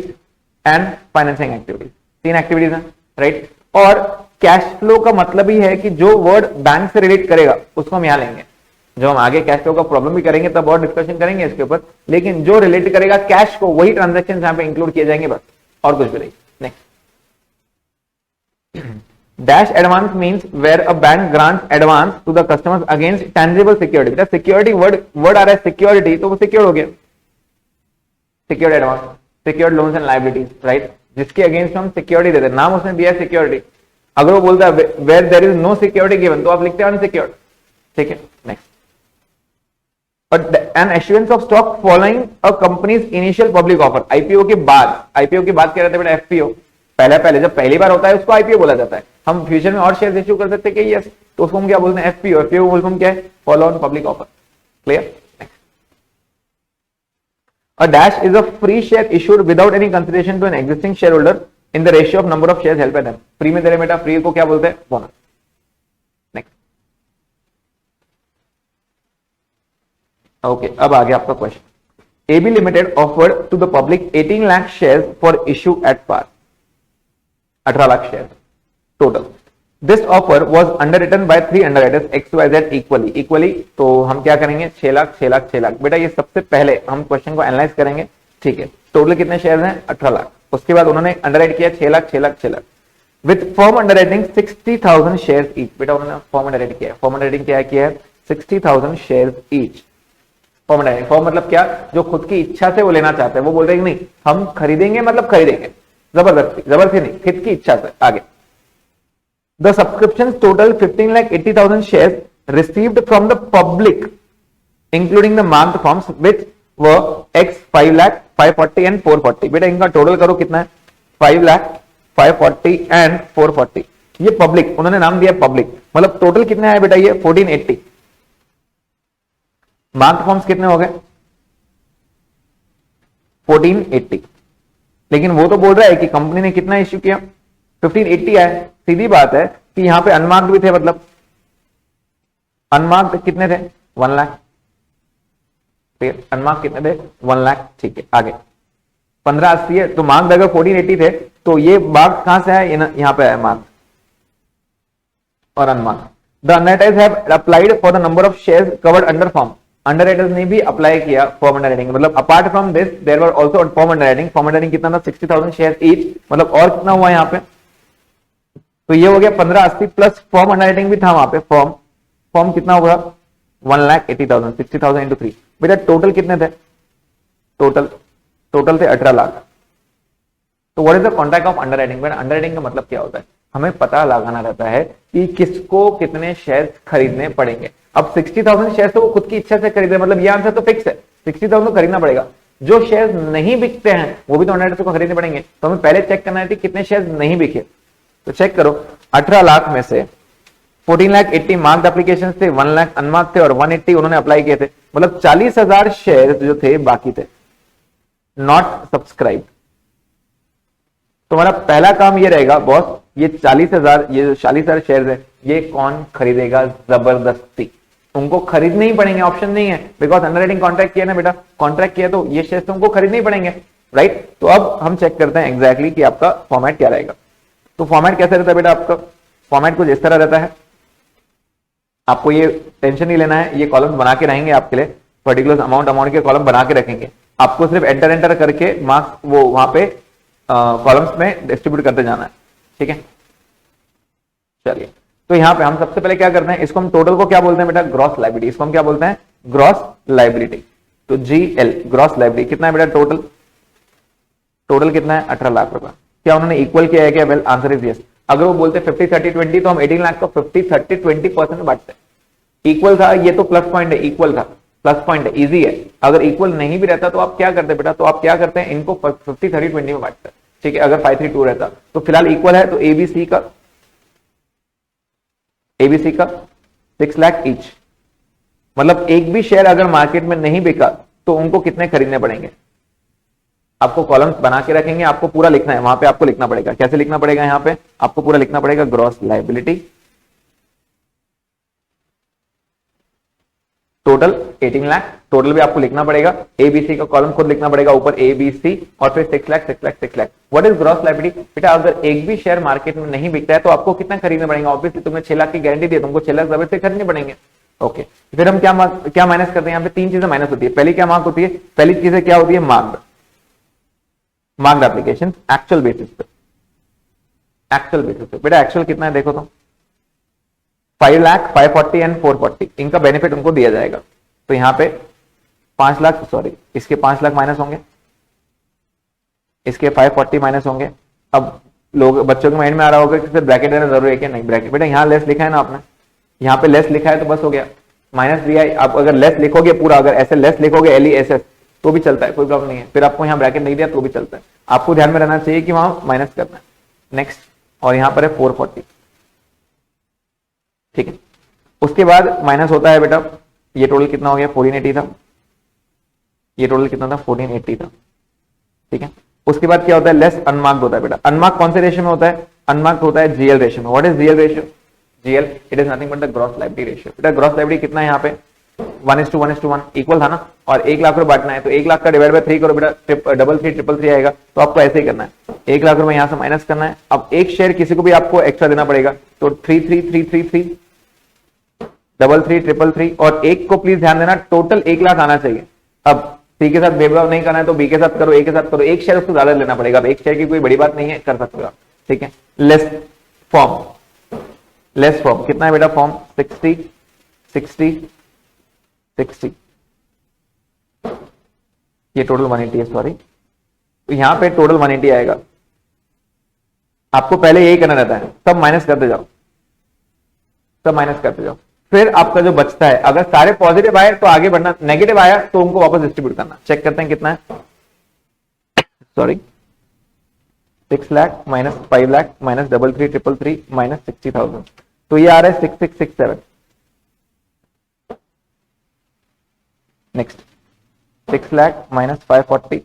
and financing activities, 3 activities हैं, राइट। और कैश फ्लो का मतलब ही है कि जो वर्ड बैंक से रिलेट करेगा उसको हम यहां लेंगे। जब हम आगे कैश फ्लो का प्रॉब्लम भी करेंगे तब और डिस्कशन करेंगे इसके ऊपर, लेकिन जो रिलेट करेगा कैश को वही ट्रांजेक्शन यहां पे इंक्लूड किए जाएंगे, बस, और कुछ भी नहीं। Next, Dash advance means where a bank grants advance to the customers against tangible security. बेटा सिक्योरिटी वर्ड आ रहा है, सिक्योरिटी, तो वो सिक्योर हो गया, secured advance, secured loans and liabilities, right. जिसके अगेंस्ट हम सिक्योरिटी देते हैं, नाम उसने दिया है सिक्योरिटी। अगर वो बोलता है where there is no security given, तो आप लिखते हैं अनसिक्योर्ड, ठीक है। Next, an issuance of stock following a company's initial public offer. IPO के बाद, आईपीओ की बात कर रहे थे बेटा, एफपीओ पहले जब पहली बार होता है उसको आईपीओ बोला जाता है। हम फ्यूचर में और शेयर इश्यू कर सकते हैं कि यस, तो उसको हम क्या बोलते हैं? एफपीओ। एफपीओ बोलते हम क्या है? Follow on public offer, clear. A dash is a free share issued without any consideration to an existing share holder in the ratio of number of shares held by them. Free में दे रहे बेटा, free को क्या बोलते हैं? Bonus. Next, okay, अब आगे आपका question. AB limited offered to the public 18 lakh shares for issue at par, 18 lakh share total. This offer was underwritten by 3 underwriters XYZ इक्वली। तो हम क्या करेंगे? 6 लाख 6 लाख 6 लाख। बेटा ये सबसे पहले हम क्वेश्चन को एनालाइज करेंगे, ठीक है। टोटल कितने शेयर हैं? 18 लाख। उसके बाद उन्होंने अंडरराइट किया 6 lakh 6 lakh 6 lakh with form underwriting 60,000 share each. बेटा उन्होंने फॉर्म अंडरराइटिंग किया है, फॉर्म अंडरराइटिंग क्या किया है? 60,000 share each. Form underwriting, form मतलब क्या? जो खुद की इच्छा से वो लेना चाहते हैं, वो बोलते हैं कि नहीं हम खरीदेंगे, मतलब खरीदेंगे जबरदस्ती नहीं, खुद की इच्छा से। आगे, the subscription total 15,80,000 shares received from the public including the marked forms which व X 5 लाख 540 एंड 440। बेटा इनका टोटल करो कितना है? 5 लाख 540 एंड 440। ये पब्लिक, उन्होंने नाम दिया पब्लिक, मतलब टोटल कितने आए बेटा? ये 1480। मार्क्ड फॉर्म्स कितने हो गए? 1480। लेकिन वो तो बोल रहा है कि कंपनी ने कितना इश्यू किया? 1580 है। सीधी बात है कि यहां पे अनमार्क्ड भी थे, मतलब अनमार्क्ड कितने थे? 1 लाख। अनमार्क्ड कितने थे? 1 लाख, ठीक है। आगे 1580 है, तो मार्क्ड अगर 1480 थे तो ये मार्क्ड कहां से है? यहां पे है मार्क्ड और unmarked. The underwriters have applied for the number of shares covered under form. Underwriters ने भी अप्लाई किया फॉर्म अंडरराइटिंग, मतलब apart from this there were also form underwriting. Form underwriting कितना था? 60,000 शेयर ईच, मतलब और कितना हुआ यहाँ पे? तो ये हो गया 1580 प्लस फॉर्म अंडरराइटिंग भी था वहां पे। फॉर्म कितना होगा? 1,80,000, 60,000 इंटू 3। बेटा टोटल कितने थे? टोटल थे 18 लाख। तो what is the contract of underwriting? बेटा अंडरराइटिंग का मतलब क्या होता है? हमें पता लगाना रहता है कि किसको कितने शेयर खरीदने पड़ेंगे। अब 60,000 शेयर तो वो खुद की इच्छा से खरीदे, मतलब ये आंसर तो फिक्स है, 60,000 तो खरीदना पड़ेगा। जो शेयर नहीं बिकते हैं वो भी तो 100 को खरीदने पड़ेंगे। तो हमें पहले चेक करना है कि कितने शेयर नहीं बिके। तो चेक करो, 18 लाख में से 14,80,000 मार्क्ड एप्लीकेशन थे, 1 लाख अनमार्क्ड थे और 180 उन्होंने अप्लाई किए थे, मतलब 40,000 शेयर जो थे बाकी थे, नॉट सब्सक्राइब। तो हमारा पहला काम ये रहेगा, बॉस ये 40,000, ये जो 40,000 शेयर है ये कौन खरीदेगा? जबरदस्ती उनको खरीदने ही पड़ेंगे, ऑप्शन नहीं है, बिकॉज अंडरराइटिंग कॉन्ट्रैक्ट किया ना बेटा, कॉन्ट्रैक्ट किया तो ये शेयर तुमको खरीदने ही पड़ेंगे, राइट। तो अब हम चेक करते हैं एग्जैक्टली कि आपका फॉर्मेट क्या रहेगा। तो फॉर्मेट कैसा रहता है बेटा? आपका फॉर्मेट कुछ इस तरह रहता है, आपको ये टेंशन नहीं लेना है, ये कॉलम बना के रहेंगे आपके लिए, पर्टिकुलर अमाउंट के कॉलम बना के रखेंगे, आपको सिर्फ एंटर करके मार्क्स वो वहां पे कॉलम्स में डिस्ट्रीब्यूट करते जाना है, ठीक है। चलिए, तो यहां पे हम सबसे पहले क्या करते हैं, इसको हम टोटल को क्या बोलते हैं बेटा? Gross liability. इसको हम क्या बोलते हैं? Gross liability. तो GL ग्रॉस लायबिलिटी कितना है बेटा? टोटल टोटल कितना है? 18 लाख रुपए। क्या उन्होंने इक्वल किया है क्या? Well answer is yes. अगर वो बोलते 50-30-20 तो हम 18 लाख को 50-30-20% में बांटते हैं। इक्वल था ये तो प्लस पॉइंट है, इक्वल था प्लस पॉइंट है, इजी है। अगर इक्वल नहीं भी रहता तो आप क्या करते बेटा? तो आप क्या करते हैं, इनको 50-30-20 में बांटते हैं, ठीक है। अगर 5-3-2 रहता तो फिलहाल इक्वल है, तो एबीसी का 6 लाख ईच, मतलब एक भी शेयर अगर मार्केट में नहीं बिका तो उनको कितने खरीदने पड़ेंगे? आपको कॉलम्स बना के रखेंगे, आपको पूरा लिखना है, वहां पे आपको लिखना पड़ेगा। कैसे लिखना पड़ेगा? यहां पे आपको पूरा लिखना पड़ेगा, gross liability total 18 lakh, total भी आपको लिखना पड़ेगा, एबीसी का कॉलम खुद लिखना पड़ेगा ऊपर, एबीसी, और फिर 6 lakh 6 lakh 6 lakh. What is gross liability बेटा? अगर एक भी शेयर मार्केट में नहीं बिकता है तो आपको कितना खरीदना पड़ेगा? ऑब्वियसली तुमने 6 लाख की गारंटी दी, तुमको 6 लाख जबरदस्ती खरीदने पड़ेंगे। ओके, फिर हम क्या माइनस करते हैं? यहाँ पे 3 चीजें माइनस होती है। पहली क्या मार्क होती है? पहली चीज क्या होती है? मार्क्ड एप्लीकेशन एक्चुअल बेसिस पे, एक्चुअल बेसिस पे। बेटा एक्चुअल कितना है देखो तो, 5 लाख 540 एंड 440, इनका बेनिफिट उनको दिया जाएगा। तो यहां पे 5 लाख, सॉरी इसके 5 लाख माइनस होंगे, इसके 540 माइनस होंगे। अब लोग बच्चों के माइंड में आ रहा होगा कि सिर्फ ब्रैकेट देना जरूरी है क्या? नहीं, ब्रैकेट बेटा यहाँ लेस लिखा है ना आपने, यहाँ पे लेस लिखा है तो बस हो गया, माइनस दिया है। आप अगर लेस लिखोगे पूरा, अगर ऐसे लेस लिखोगे LESS तो भी चलता है, कोई प्रॉब्लम नहीं है। फिर आपको यहाँ ब्रैकेट नहीं दिया तो भी चलता है, आपको ध्यान में रहना चाहिए कि वहां माइनस करना है। नेक्स्ट, और यहां पर है 440, ठीक है। उसके बाद माइनस होता है बेटा, ये टोटल कितना हो गया? 1480 था, ये टोटल कितना था? 1480 था, ठीक है। उसके बाद क्या होता है? लेस अनमार्क्ड होता है बेटा। अनमार्क कौन से रेशियो में होता है? अनमार्क्ड होता है GL रेशियो में। What is GL ratio? GL it is nothing but the gross liability ratio. बेटा ग्रॉस लायबिलिटी कितना है यहाँ पे? 1:1:1 इक्वल था ना, और 1 लाख रुपए बांटना है, तो 1 लाख का डिवाइड बाय 3 करो बेटा, 333 आएगा। तो आपको ऐसे ही करना है, 1 लाख रुपए यहां से माइनस करना है। अब एक शेयर किसी को भी आपको एक्स्ट्रा देना पड़ेगा, तो 33333 33333, और एक को प्लीज ध्यान देना, टोटल 1 लाख आना चाहिए। अब सी के साथ भेदभाव नहीं करना है तो बी के साथ करो, ए के साथ करो, एक शेयर उसको ज्यादा लेना पड़ेगा। अब एक शेयर की कोई बड़ी बात नहीं है, कर सकते हो आप, ठीक है। लेस फॉर्म कितना है बेटा? फॉर्म 60 60 60, ये टोटल 180 है, सॉरी। तो यहां पे टोटल 180 आएगा। आपको पहले यही करना रहता है, सब माइनस करते जाओ, सब माइनस करते जाओ। फिर आपका जो बचता है, अगर सारे पॉजिटिव आए तो आगे बढ़ना, नेगेटिव आया तो उनको वापस डिस्ट्रीब्यूट करना। चेक करते हैं कितना है, sorry 6 lakh minus 5 lakh minus 3333 minus 60,000, तो ये आ रहा है 6667। Next 6 lakh minus 540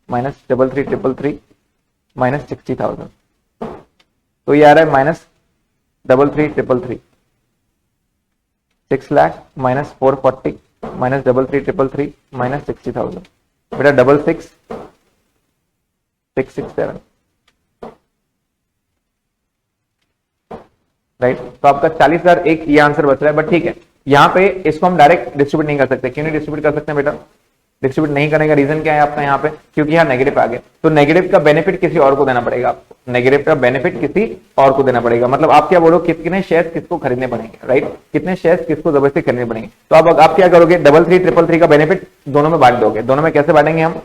minus 3333 minus 60,000, तो ये आ रहा है minus 3333। 6 lakh minus 440 minus 3333 minus 60,000, बेटा 66667, राइट। तो आपका 40,000 एक ये आंसर बच रहा है, बट ठीक है, यहाँ पे इसको हम डायरेक्ट डिस्ट्रीब्यूट नहीं कर सकते। क्यों नहीं डिस्ट्रीब्यूट कर सकते बेटा? डिस्ट्रीब्यूट नहीं करने का रीजन क्या है आपका? यहाँ पे क्योंकि यहाँ नेगेटिव आ गया, तो नेगेटिव का बेनिफिट किसी और को देना पड़ेगा आपको, नेगेटिव का बेनिफिट किसी और को देना पड़ेगा। मतलब आप क्या बोलो, कितने शेयर्स किसको खरीदने पड़ेंगे, राइट? कितने शेयर्स किसको जबरदस्ती खरीदने पड़ेंगे। तो अब आप क्या करोगे? 3333 का बेनिफिट दोनों में बांट दोगे। दोनों में कैसे बांटेंगे हम?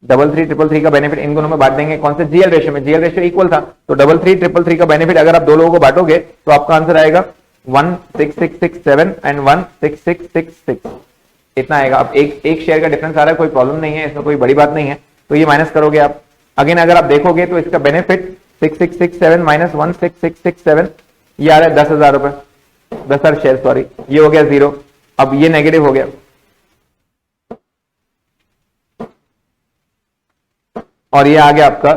3333 का बेनिफिट इन दोनों में बांट देंगे, कौन से जीएल रेशियो में, जीएल रेशियो इक्वल था तो 3333 का बेनिफिट अगर आप दो लोगों को बांटोगे तो आपका आंसर आएगा 16667 एंड 16666 इतना आएगा। अब एक शेयर का डिफरेंस आ रहा है, कोई प्रॉब्लम नहीं है, इसमें कोई बड़ी बात नहीं है, तो ये माइनस करोगे आप। अगेन अगर आप देखोगे तो इसका बेनिफिट 6667 माइनस 16667 ये आ रहा है 10,000 रुपए, 10,000 शेयर, सॉरी ये हो गया जीरो। अब ये नेगेटिव हो गया, और ये आ गया आपका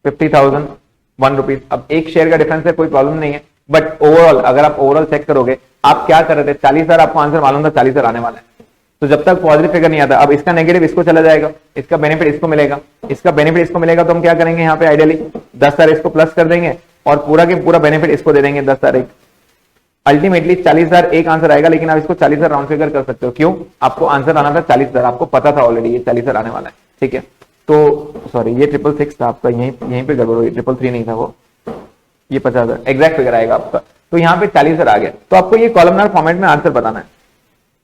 50,001 रुपीज। अब एक शेयर का डिफरेंस है, कोई प्रॉब्लम नहीं है, बट ओवरऑल अगर आप ओवरऑल चेक करोगे, आप क्या कर रहे थे, 40,000 आपको आंसर मालूम था 40,000 आने वाला है, तो जब तक पॉजिटिव फिगर नहीं आता, अब इसका नेगेटिव इसको चला जाएगा, इसका बेनिफिट इसको मिलेगा, इसका बेनिफिट इसको मिलेगा, तो हम क्या करेंगे यहाँ पे आइडियली 10,000 इसको प्लस कर देंगे और पूरा के पूरा बेनिफिट इसको दे देंगे 10,000 एक। अल्टीमेटली 40,000 एक आंसर आएगा, लेकिन आप इसको 40,000 राउंड फिगर कर सकते हो, क्यों, आपको आंसर आना था 40,000, आपको पता था ऑलरेडी ये 40,000 आने वाला है, ठीक है। तो सॉरी ये 666 था आपका, यहीं पे गड़बड़ हुई, 333 नहीं था वो, ये 50,000 एग्जैक्ट फिगर आएगा आपका, तो यहाँ पे 40,000 आ गया। तो आपको ये कॉलमनार फॉर्मेट में आंसर बताना है।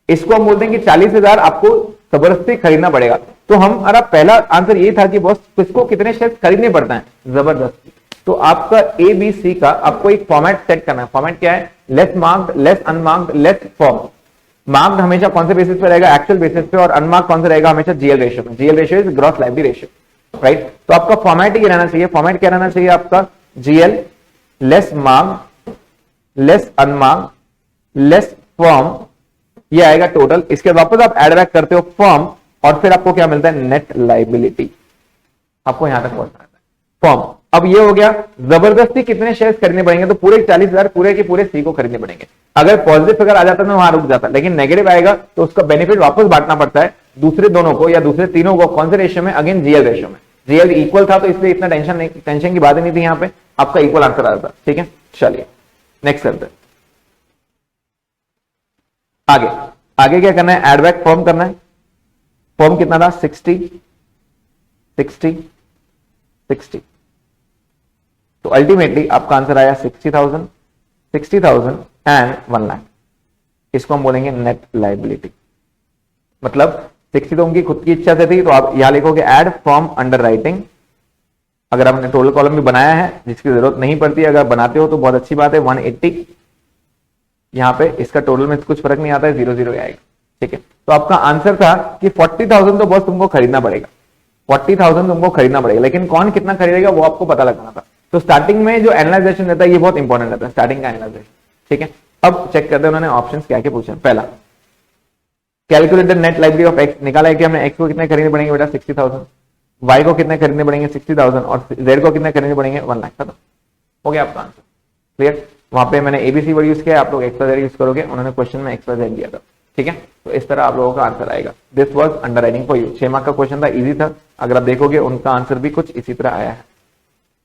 इसको हम बोलते हैं कि 40,000 आपको जबरदस्ती खरीदना पड़ेगा। तो हमारा पहला आंसर ये था कि बॉस किसको कितने शेयर खरीदने पड़ता है जबरदस्ती। तो आपका ए बी सी का आपको एक फॉर्मेट सेट करना है। फॉर्मेट क्या है, less marked, less unmarked, less form. Marked हमेशा कौन से बेसिस पे रहेगा, एक्चुअल बेसिस पे, और अनमार्क्ड कौन सा रहेगा, हमेशा जीएल रेशियो में। GL ratio is gross liability ratio, right. तो आपका फॉर्मेट ही रहना चाहिए, फॉर्मेट क्या रहना चाहिए आपका, GL less marked, less unmarked, less form, ये आएगा टोटल। इसके वापस आप एड बैक करते हो फॉर्म, और फिर आपको क्या मिलता है, नेट लाइबिलिटी। आपको यहां तक पहुंचना है फॉर्म। अब ये हो गया, जबरदस्ती कितने शेयर्स खरीदने पड़ेंगे, तो पूरे 40,000 पूरे के पूरे सी को खरीदने पड़ेंगे। अगर पॉजिटिव फिगर आ जाता तो वहां रुक जाता, लेकिन नेगेटिव आएगा तो उसका बेनिफिट वापस बांटना पड़ता है दूसरे दोनों को या दूसरे तीनों को, कौन से रेशियो में, अगेन जीएल रेशियो में। जीएल इक्वल था तो इसलिए इतना टेंशन की बात ही नहीं थी, यहां पे आपका इक्वल आंसर आ जाता, ठीक है। चलिए नेक्स्ट करते हैं आगे। आगे क्या करना है, एड बैक फॉर्म करना है। फॉर्म कितना था, 60 60 60, तो अल्टीमेटली आपका आंसर आया 60,000 60,000 एंड 1 लाख। इसको हम बोलेंगे नेट लाइबिलिटी। मतलब 60 तो उनकी खुद की इच्छा से थी, तो आप यहां लिखोगे एड फ्रॉम अंडर राइटिंग। अगर आपने टोटल कॉलम भी बनाया है, जिसकी जरूरत नहीं पड़ती, अगर बनाते हो तो बहुत अच्छी बात है, 180 यहां पे इसका टोटल में कुछ फर्क नहीं आता है, 0 आएगा, ठीक है। तो आपका आंसर था कि 40,000 तो बस तुमको खरीदना पड़ेगा, 40,000 तुमको खरीदना पड़ेगा, लेकिन कौन कितना खरीदेगा वो आपको पता लगाना था। तो स्टार्टिंग में जो एनालाइजेशन रहता है ये बहुत इंपॉर्टेंट रहता है, स्टार्टिंग का एनालाइजेशन, ठीक है। अब चेक करते हैं उन्होंने ऑप्शंस क्या क्या पूछे। पहला, calculate the net liability of x. निकाला है कि हमने एक्स को कितने खरीदने पड़ेंगे बेटा, 60,000, वाई को कितने खरीदने पड़ेंगे 60,000, और जेड को कितने खरीदने पड़ेंगे 1 लाख। खत्म हो गया आपका आंसर, क्लियर। वहां पे मैंने एबीसी वर्ड यूज किया, आप लोग एक्स वाई जेड यूज करोगे, उन्होंने क्वेश्चन में एक्स वाई जेड दिया था, ठीक है। तो इस तरह आप लोगों का आंसर आएगा। This was under writing for you. 6 mark का क्वेश्चन था, इजी था। अगर आप देखोगे उनका आंसर भी कुछ इसी तरह आया है,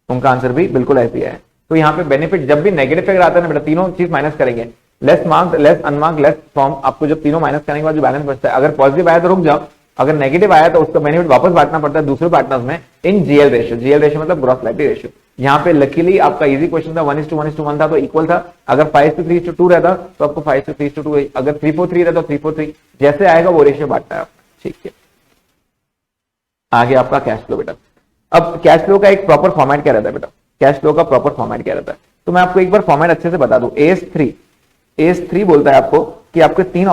उनका आंसर भी बिल्कुल ऐसे ही आया है। तो यहाँ पे बेनिफिट जब भी नेगेटिव फिगर आता है ना बेटा, तीनों चीज माइनस करेंगे, less marked, less unmarked, less form. आपको जब तीनों माइनस करने के बाद जो बैलेंस बचता है, अगर पॉजिटिव आया तो रुक जाओ, अगर नेगेटिव आया तो उसका बेनिफिट वापस बांटना पड़ता है दूसरे पार्टनर्स में इन जीएल रेशियो। जीएल रेशियो मतलब ग्रॉस लाइबिलिटी रेशियो। यहाँ पे लकीली आपका इजी क्वेश्चन था, 1:1:1 था तो इक्वल था। अगर 5:3:2 रहता तो आपको 5:3:2, अगर 3:4:3 रहता तो 3:4:3, जैसे आएगा वो रेशियो बांटता है, ठीक है। आगे आपका कैश फ्लो बेटा। अब कैश फ्लो का एक प्रॉपर फॉर्मेट क्या रहता है बेटा, कैश फ्लो का प्रॉपर फॉर्मेट क्या रहता है, तो मैं आपको एक बार फॉर्मेट अच्छे से बता दूं। AS3 बोलता है आपको कि आपके तीन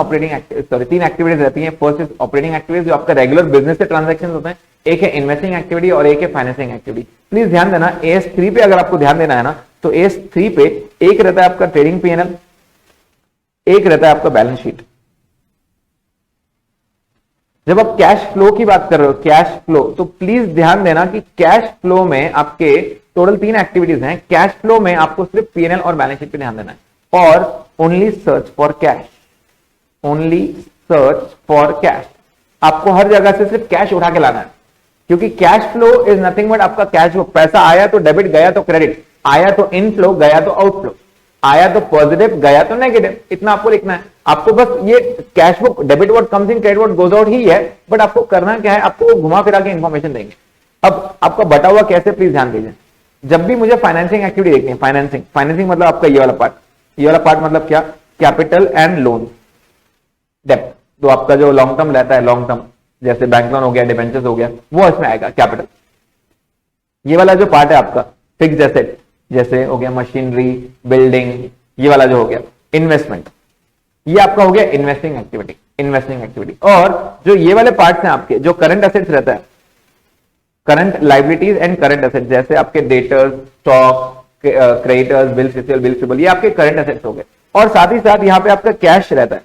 एक्टिविटीज रहती हैं। फर्स्ट इज ऑपरेटिंग एक्टिविटीज, जो आपका रेगुलर बिजनेस से ट्रांजैक्शन होते हैं, एक है इन्वेस्टिंग एक्टिविटी और एक है फाइनेंसिंग एक्टिविटी। प्लीज ध्यान देना, AS3 पे अगर आपको ध्यान देना है ना, तो AS3 पे एक रहता है आपका ट्रेडिंग पीएनएल, एक रहता है आपका बैलेंस शीट। जब आप कैश फ्लो की बात कर रहे हो, कैश फ्लो, तो प्लीज ध्यान देना कि कैश फ्लो में आपके टोटल 3 एक्टिविटीज हैं। कैश फ्लो में आपको सिर्फ पीएनएल और बैलेंस शीट पे ध्यान देना है, और only search for cash, only search for cash. आपको हर जगह से सिर्फ कैश उठा के लाना है, क्योंकि cash flow is nothing but आपका कैश फ्लो। पैसा आया तो डेबिट, गया तो क्रेडिट, आया तो इनफ्लो, गया तो आउटफ्लो, आया तो पॉजिटिव, गया तो नेगेटिव, इतना आपको लिखना है। आपको बस ये cash flow, debit what comes in, credit what goes out ही है, बट आपको करना क्या है, आपको घुमा फिरा के इंफॉर्मेशन देंगे। अब आपका बटा हुआ कैसे, प्लीज ध्यान दीजिए। जब भी मुझे फाइनेंसिंग एक्टिविटी देखनी है, फाइनेंसिंग मतलब आपका ये वाला पार्ट मतलब क्या, कैपिटल एंड लोन, डेप्ट, तो आपका जो लॉन्ग टर्म रहता है, लॉन्ग टर्म जैसे बैंक लोन हो गया, डिबेंचर्स हो गया, वो इसमें आएगा कैपिटल। ये वाला जो पार्ट है आपका फिक्स्ड एसेट, जैसे हो गया मशीनरी, बिल्डिंग, ये वाला जो हो गया इन्वेस्टमेंट, ये आपका हो गया इन्वेस्टिंग एक्टिविटी, इन्वेस्टिंग एक्टिविटी। और जो ये वाले पार्ट्स हैं आपके, जो करंट एसेट्स रहता है, current liabilities and current assets, जैसे आपके debtors, stock, creditors, bills receivable, bills payable, ये आपके करंट एसेट्स हो गए। और साथ ही साथ यहाँ पे आपका कैश रहता है।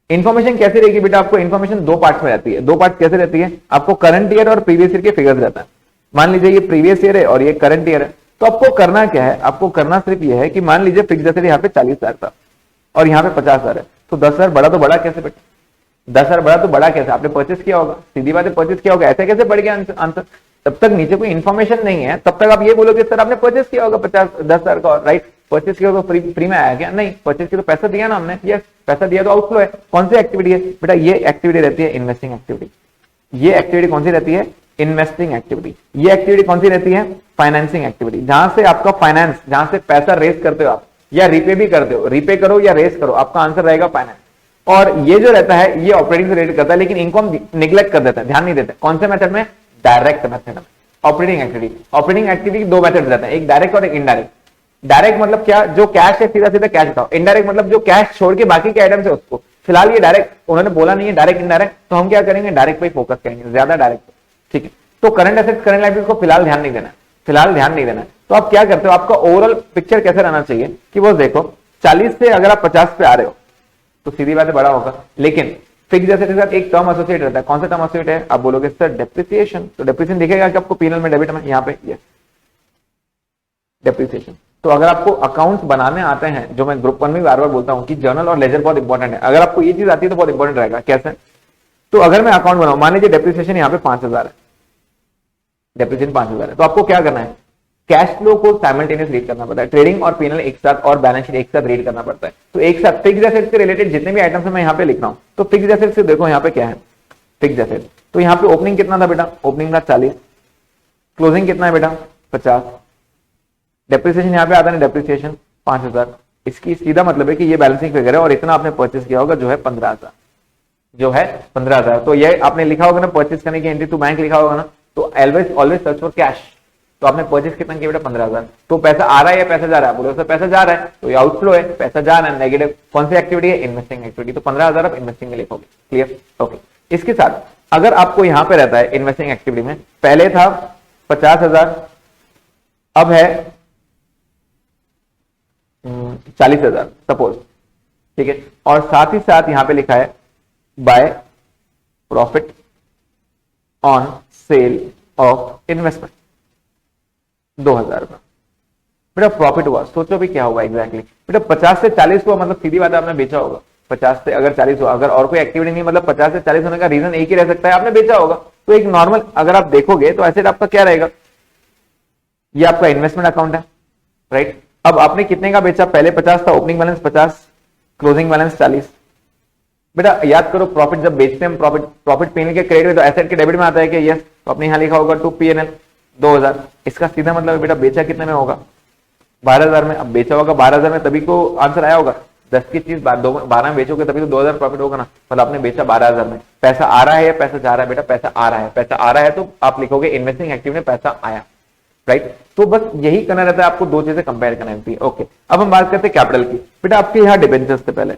इन्फॉर्मेशन कैसे रहेगी बेटा, आपको इन्फॉर्मेशन दो पार्ट्स में रहती है। दो पार्ट कैसे रहती है, आपको करंट ईयर और प्रीवियस ईयर के फिगर्स रहता है। मान लीजिए ये प्रीवियस ईयर है और ये करंट ईयर है, तो आपको करना क्या है, आपको करना सिर्फ ये है कि मान लीजिए फिक्स्ड एसेट यहाँ पे 40,000 था और यहाँ पे 50,000 है, तो 10,000 बड़ा तो बड़ा कैसे बेटा, 10,000 बड़ा तो बड़ा कैसे, आपने परचेस किया होगा, सीधी बात है परचेस किया होगा, ऐसे कैसे बढ़ गया आंसर। तब तक नीचे कोई इन्फॉर्मेशन नहीं है, तब तक आप ये बोलोगे सर आपने परचेस किया होगा 10,000 का, राइट, परचेस किया होगा, फ्री में आया क्या, नहीं, परचेस किया तो पैसा दिया ना हमने, यस, पैसा दिया तो आउटफ्लो है। कौन सी एक्टिविटी है बेटा, ये एक्टिविटी रहती है इन्वेस्टिंग एक्टिविटी। ये एक्टिविटी कौन सी रहती है, इन्वेस्टिंग एक्टिविटी। ये एक्टिविटी कौन सी रहती है, फाइनेंसिंग एक्टिविटी, जहां से आपका फाइनेंस, जहां से पैसा रेस करते हो आप, या रिपे भी करते हो, रिपे करो या रेस करो, आपका आंसर रहेगा फाइनेंस। और ये जो रहता है ये ऑपरेटिंग से रिलेटेड करता है, लेकिन इनको हम निग्लेक्ट कर देते हैं, ध्यान नहीं देते। कौन से मेथड में, डायरेक्ट मेथड में। ऑपरेटिंग एक्टिविटी, ऑपरेटिंग एक्टिविटी दो मेथड रहते हैं, एक डायरेक्ट और एक इनडायरेक्ट। डायरेक्ट मतलब क्या, जो कैश है सीधा सीधा कैश उठाओ। इनडायरेक्ट मतलब जो कैश छोड़ के बाकी के आइटम्स है उसको। फिलहाल ये डायरेक्ट उन्होंने बोला नहीं है, डायरेक्ट इनडायरेक्ट, तो हम क्या करेंगे, डायरेक्ट पे फोकस करेंगे, ज्यादा डायरेक्ट, ठीक है। तो करंट एसेट्स, करंट लायबिलिटीज को फिलहाल ध्यान नहीं देना, फिलहाल ध्यान नहीं देना। तो आप क्या करते हो, आपका ओवरऑल पिक्चर कैसे रहना चाहिए कि वो देखो 40 से अगर आप 50 पे आ रहे हो तो सीधी बात है बड़ा होगा, लेकिन फिक्स्ड एसेट के साथ एक टर्म एसोसिएट रहता है। कौन सा टर्म एसोसिएट है, आप बोलोगे सर डेप्रिसिएशन, तो डेप्रिसिएशन दिखेगा कि आपको पीएनएल में, डेबिट में, यहाँ पे यस डेप्रिसिएशन। तो अगर आपको अकाउंट्स बनाने आते हैं, जो मैं ग्रुप 1 में बार बार बोलता हूं कि जर्नल और लेजर बहुत इंपॉर्टेंट है, अगर आपको ये चीज आती है तो बहुत इंपॉर्टेंट रहेगा। कैसे, तो अगर मैं अकाउंट बनाऊं, मान लीजिए डेप्रिसिएशन यहाँ पे 5,000 है, डेप्रिसिएशन 5,000 है, तो आपको क्या करना है, कैश फ्लो को साइमल्टेनियस रीड करना पड़ता है, ट्रेडिंग और पीएनएल एक साथ और बैलेंस शीट एक साथ रीड करना पड़ता है। तो एक साथ फिक्स्ड एसेट से रिलेटेड जितने भी आइटम्स मैं यहाँ पे लिख रहा हूँ, तो फिक्स्ड एसेट से देखो यहाँ पे क्या है, फिक्स्ड एसेट, तो यहाँ पे ओपनिंग कितना था बेटा, ओपनिंग था 40, क्लोजिंग कितना है बेटा 50, डेप्रिसिएशन यहाँ पे आता है डेप्रिसिएशन 5,000। इसकी सीधा मतलब है कि ये बैलेंसिंग फिगर है और इतना आपने परचेस किया होगा जो है 15,000, जो है 15,000। तो ये आपने लिखा होगा ना परचेस करने की एंट्री टू बैंक लिखा होगा ना, तो ऑलवेज सर्च फॉर कैश। तो आपने परचेस कितना किया बेटा 15,000, तो पैसा आ रहा है या पैसा जा रहा है, बोलो सर पैसा जा रहा है, तो ये आउटफ्लो है, पैसा जा रहा है, नेगेटिव। कौन सी एक्टिविटी है, इन्वेस्टिंग एक्टिविटी, तो 15,000 आप इन्वेस्टिंग में लिखोगे, क्लियर, ओके। इसके साथ अगर आपको यहां पे रहता है इन्वेस्टिंग एक्टिविटी में, पहले था 50,000, अब है 40,000 सपोज, ठीक है, और साथ ही साथ यहां पे लिखा है by profit on sale of investment 2,000 का बेटा प्रॉफिट हुआ। सोचो भी क्या होगा एग्जैक्टली बेटा, 50 से 40 हुआ, मतलब सीधी बात है आपने बेचा होगा। 50 से अगर 40 हुआ, अगर और कोई एक्टिविटी नहीं, मतलब 50 से 40 होने का रीजन एक ही रह सकता है, आपने बेचा होगा। तो एक नॉर्मल अगर आप देखोगे तो एसेट आपका क्या रहेगा, ये आपका इन्वेस्टमेंट अकाउंट है, राइट। अब आपने कितने का बेचा, पहले 50 था, ओपनिंग बैलेंस 50, क्लोजिंग बैलेंस 40। बेटा याद करो, प्रॉफिट जब बेचते हैं, प्रॉफिट पीएनएल के क्रेडिट में, तो एसेट के डेबिट में आता है कि यस, तो आपने यहां लिखा होगा टू पीएनएल 2,000। इसका सीधा मतलब है बेटा बेचा कितने में होगा, 12,000 में। अब बेचा होगा 12,000 में, तभी को आंसर आया होगा। 10 की चीज 12 में बेचोगे तभी तो 2,000 प्रॉफिट होगा ना, मतलब आपने बेचा 12,000 में। पैसा आ रहा है या पैसा जा रहा है बेटा, पैसा आ रहा है, पैसा आ रहा है, तो आप लिखोगे इन्वेस्टिंग एक्टिविटी में पैसा आया, राइट। तो बस यही करना रहता है आपको, दो चीजें कंपेयर करना रहती है, ओके। अब हम बात करते हैं कैपिटल की। बेटा आपके यहाँ डिबेंचर्स थे, पहले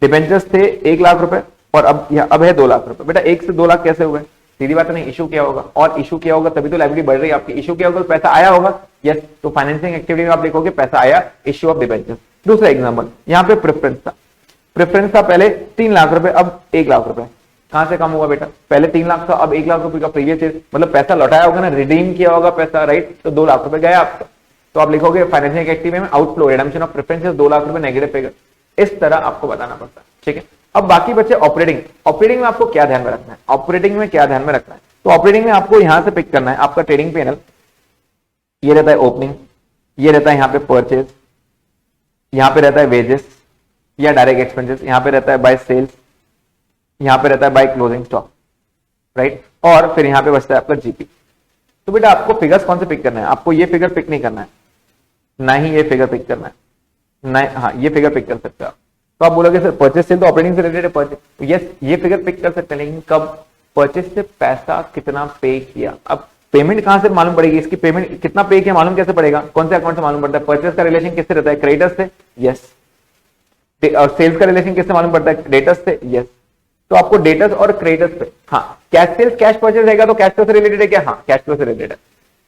डिबेंचर्स थे 1 लाख रुपए और अब है 2 लाख रुपए। बेटा 1 से 2 लाख कैसे हुए, सीधी बात नहीं, इशू किया होगा, और इशू किया होगा तभी तो लायबिलिटी बढ़ रही है आपकी। इशू किया होगा तो पैसा आया होगा, यस, तो फाइनेंसिंग एक्टिविटी में आप लिखोगे पैसा आया, इशू ऑफ डिबेंचर्स। दूसरा एग्जांपल, यहाँ पे प्रेफरेंस था पहले 3 लाख रुपए, अब 1 लाख रुपए। कहां से कम हुआ बेटा, पहले 3 लाख था, अब 1 लाख रुपए का प्रीवियस ईयर, मतलब पैसा लौटाया होगा ना, रिडीम किया होगा पैसा, राइट, तो 2 लाख रुपए गया आपका। तो आप लिखोगे फाइनेंसिंग एक्टिविटी में outflow, redemption of preferences 2 lakh रुपए नेगेटिव फिगर। इस तरह आपको बताना पड़ता है, ठीक है। अब बाकी बचे ऑपरेटिंग। ऑपरेटिंग में आपको क्या ध्यान में रखना है, ऑपरेटिंग में क्या ध्यान में रखना है, तो ऑपरेटिंग में आपको यहां से पिक करना है आपका ट्रेडिंग पीएनएल, ये रहता है ओपनिंग, ये रहता है यहाँ पे परचेज, यहाँ पे रहता है वेजेस या डायरेक्ट एक्सपेंसेस, यहाँ पे रहता है बाय सेल्स, यहाँ पे रहता है बाय क्लोजिंग स्टॉक, राइट, और फिर यहाँ पे बचता है आपका जीपी। तो बेटा आपको फिगर्स कौन से पिक करना है, आपको ये फिगर पिक नहीं करना है, ना ही ये फिगर पिक करना है, ना, हाँ ये फिगर पिक कर सकते हो आप। तो आप बोलोगे सर परचेज सेल तो ऑपरेटिंग से रिलेटेड परचेज, तो यस ये फिगर पिक कर सकते हैं, लेकिन कब, परचेज से पैसा कितना पे किया। अब पेमेंट कहां से मालूम पड़ेगी, इसकी पेमेंट कितना पे किया मालूम कैसे पड़ेगा, कौन से अकाउंट से मालूम पड़ता है, परचेज का रिलेशन किससे रहता है, क्रेडिटर्स से, यस। और सेल्स का रिलेशन किससे मालूम पड़ता है, डेटर्स से, यस। तो आपको डेटर्स और क्रेडिटर्स पे, हाँ कैश सेल्स कैश परचेज रहेगा तो कैश फ्लो से रिलेटेड है क्या, हाँ कैश फ्लो से रिलेटेड है।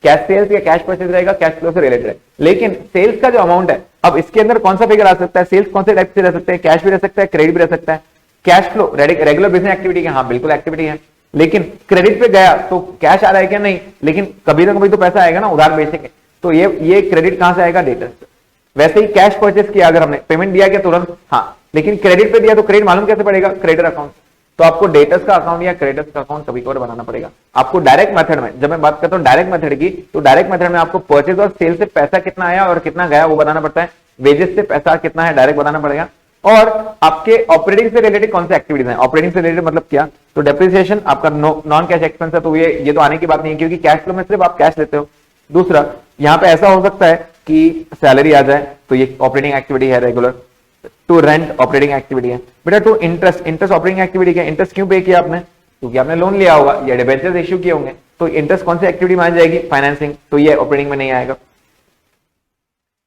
कैश सेल्स या कैश परचेज रहेगा कैश फ्लो से रिलेटेड है। लेकिन सेल्स का जो अमाउंट है, अब इसके अंदर कौन सा फिगर आ सकता है, सेल्स कौन से टाइप से रह सकते हैं, कैश भी रह सकता है, क्रेडिट भी रह सकता है। Cash flow regular business activity है, हाँ बिल्कुल एक्टिविटी है। लेकिन क्रेडिट पे गया तो कैश आ रहा है क्या, नहीं, लेकिन कभी ना कभी तो पैसा आएगा ना उधार बेचेंगे, तो ये क्रेडिट कहां से आएगा, डेटर्स से। वैसे ही कैश परचेज किया, अगर हमने पेमेंट दिया क्या तुरंत, हाँ, लेकिन क्रेडिट पे दिया तो क्रेडिट मालूम कैसे पड़ेगा, क्रेडिटर अकाउंट। तो आपको डेटर्स का अकाउंट या क्रेडिटर्स का अकाउंट कभी कभार बनाना पड़ेगा। आपको डायरेक्ट मेथड में, जब मैं बात करता हूं डायरेक्ट मेथड की, तो डायरेक्ट मेथड में आपको परचेज और सेल से पैसा कितना आया और कितना गया वो बताना पड़ता है। वेजेस से पैसा कितना है डायरेक्ट बताना पड़ेगा। और आपके ऑपरेटिंग से रिलेटेड कौन से एक्टिविटीज हैं, ऑपरेटिंग से रिलेटेड मतलब क्या, तो डेप्रिसिएशन आपका नॉन कैश एक्सपेंस है, तो ये तो आने की बात नहीं है, क्योंकि कैश फ्लो में सिर्फ आप कैश लेते हो। दूसरा, यहां पे ऐसा हो सकता है कि सैलरी आ जाए, तो ये ऑपरेटिंग एक्टिविटी है regular. To rent operating activity है बेटा। टू इंटरेस्ट ऑपरेटिंग एक्टिविटी है। इंटरेस्ट क्यों पे किया आपने, क्योंकि आपने लोन लिया होगा या डिबेंचर्स इश्यू किए होंगे, तो इंटरेस्ट कौन सी एक्टिविटी मानी जाएगी, फाइनेंसिंग, तो ये ऑपरेटिंग में नहीं आएगा।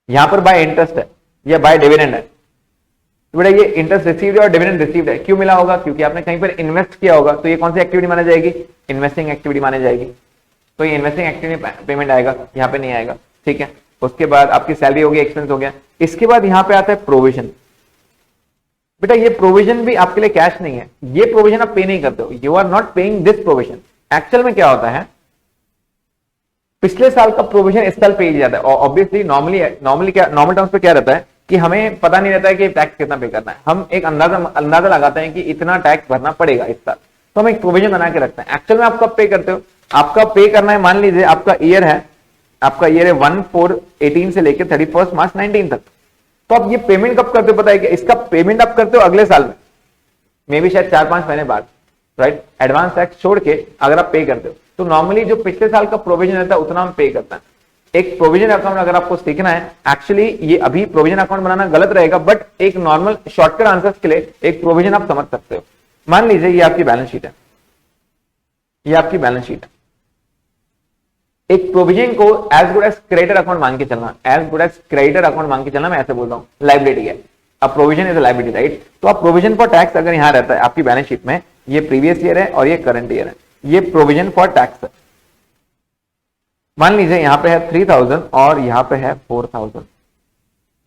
यहां पर बाय इंटरेस्ट है या बाय डिविडेंड है, तो बेटा ये इंटरेस्ट रिसीव्ड और डिविडेंड रिसीव्ड है, क्यों मिला होगा, क्योंकि आपने कहीं पर इन्वेस्ट किया होगा, तो ये कौन सी एक्टिविटी मानी जाएगी, इन्वेस्टिंग एक्टिविटी मानी जाएगी। तो ये इन्वेस्टिंग एक्टिविटी पेमेंट आएगा, यहाँ पे नहीं आएगा, ठीक है। उसके बाद आपकी सैलरी हो गई, एक्सपेंस हो गया। इसके बाद यहाँ पे आता है प्रोविजन। बेटा ये प्रोविजन भी आपके लिए कैश नहीं है, ये प्रोविजन आप पे नहीं करते हो, you are not paying this provision. Actual में क्या होता है, पिछले साल का प्रोविजन इस साल पे जाता है। और ऑब्वियसली नॉर्मल टर्म्स पे क्या रहता है कि हमें पता नहीं रहता है कि टैक्स कितना पे करना है, हम एक अंदाजा लगाते हैं कि इतना टैक्स भरना पड़ेगा इस साल, तो हम एक प्रोविजन बना के रखते हैं। एक्चुअल में आप कब पे करते हो, आपका पे करना है, मान लीजिए आपका ईयर है 1/4/18 से लेकर 31 मार्च 19 तक, तो आप ये पेमेंट कब करते हो पता है कि इसका पेमेंट आप करते हो अगले साल में, मे भी शायद 4-5 महीने बाद, राइट। एडवांस टैक्स छोड़ के अगर आप पे करते हो, तो नॉर्मली जो पिछले साल का प्रोविजन रहता है उतना हम पे करते हैं। एक प्रोविजन अकाउंट अगर आपको सीखना है, एक्चुअली ये अभी प्रोविजन अकाउंट बनाना गलत रहेगा, बट एक नॉर्मल शॉर्टकट आंसर्स के लिए एक प्रोविजन आप समझ सकते हो। मान लीजिए ये आपकी बैलेंस शीट है, ये आपकी बैलेंस शीट है। एक प्रोविजन को as good as creditor account मान के चलना, as good as creditor account मान के चलना, मैं ऐसे बोल रहा हूं, लाइबिलिटी है। अब provision is a liability, right. तो आप प्रोविजन फॉर टैक्स अगर यहां रहता है आपकी बैलेंस शीट में, ये प्रीवियस ईयर है और ये करंट ईयर है, ये प्रोविजन फॉर टैक्स है। मान लीजिए यहां पे है 3000 और यहां पे है 4000,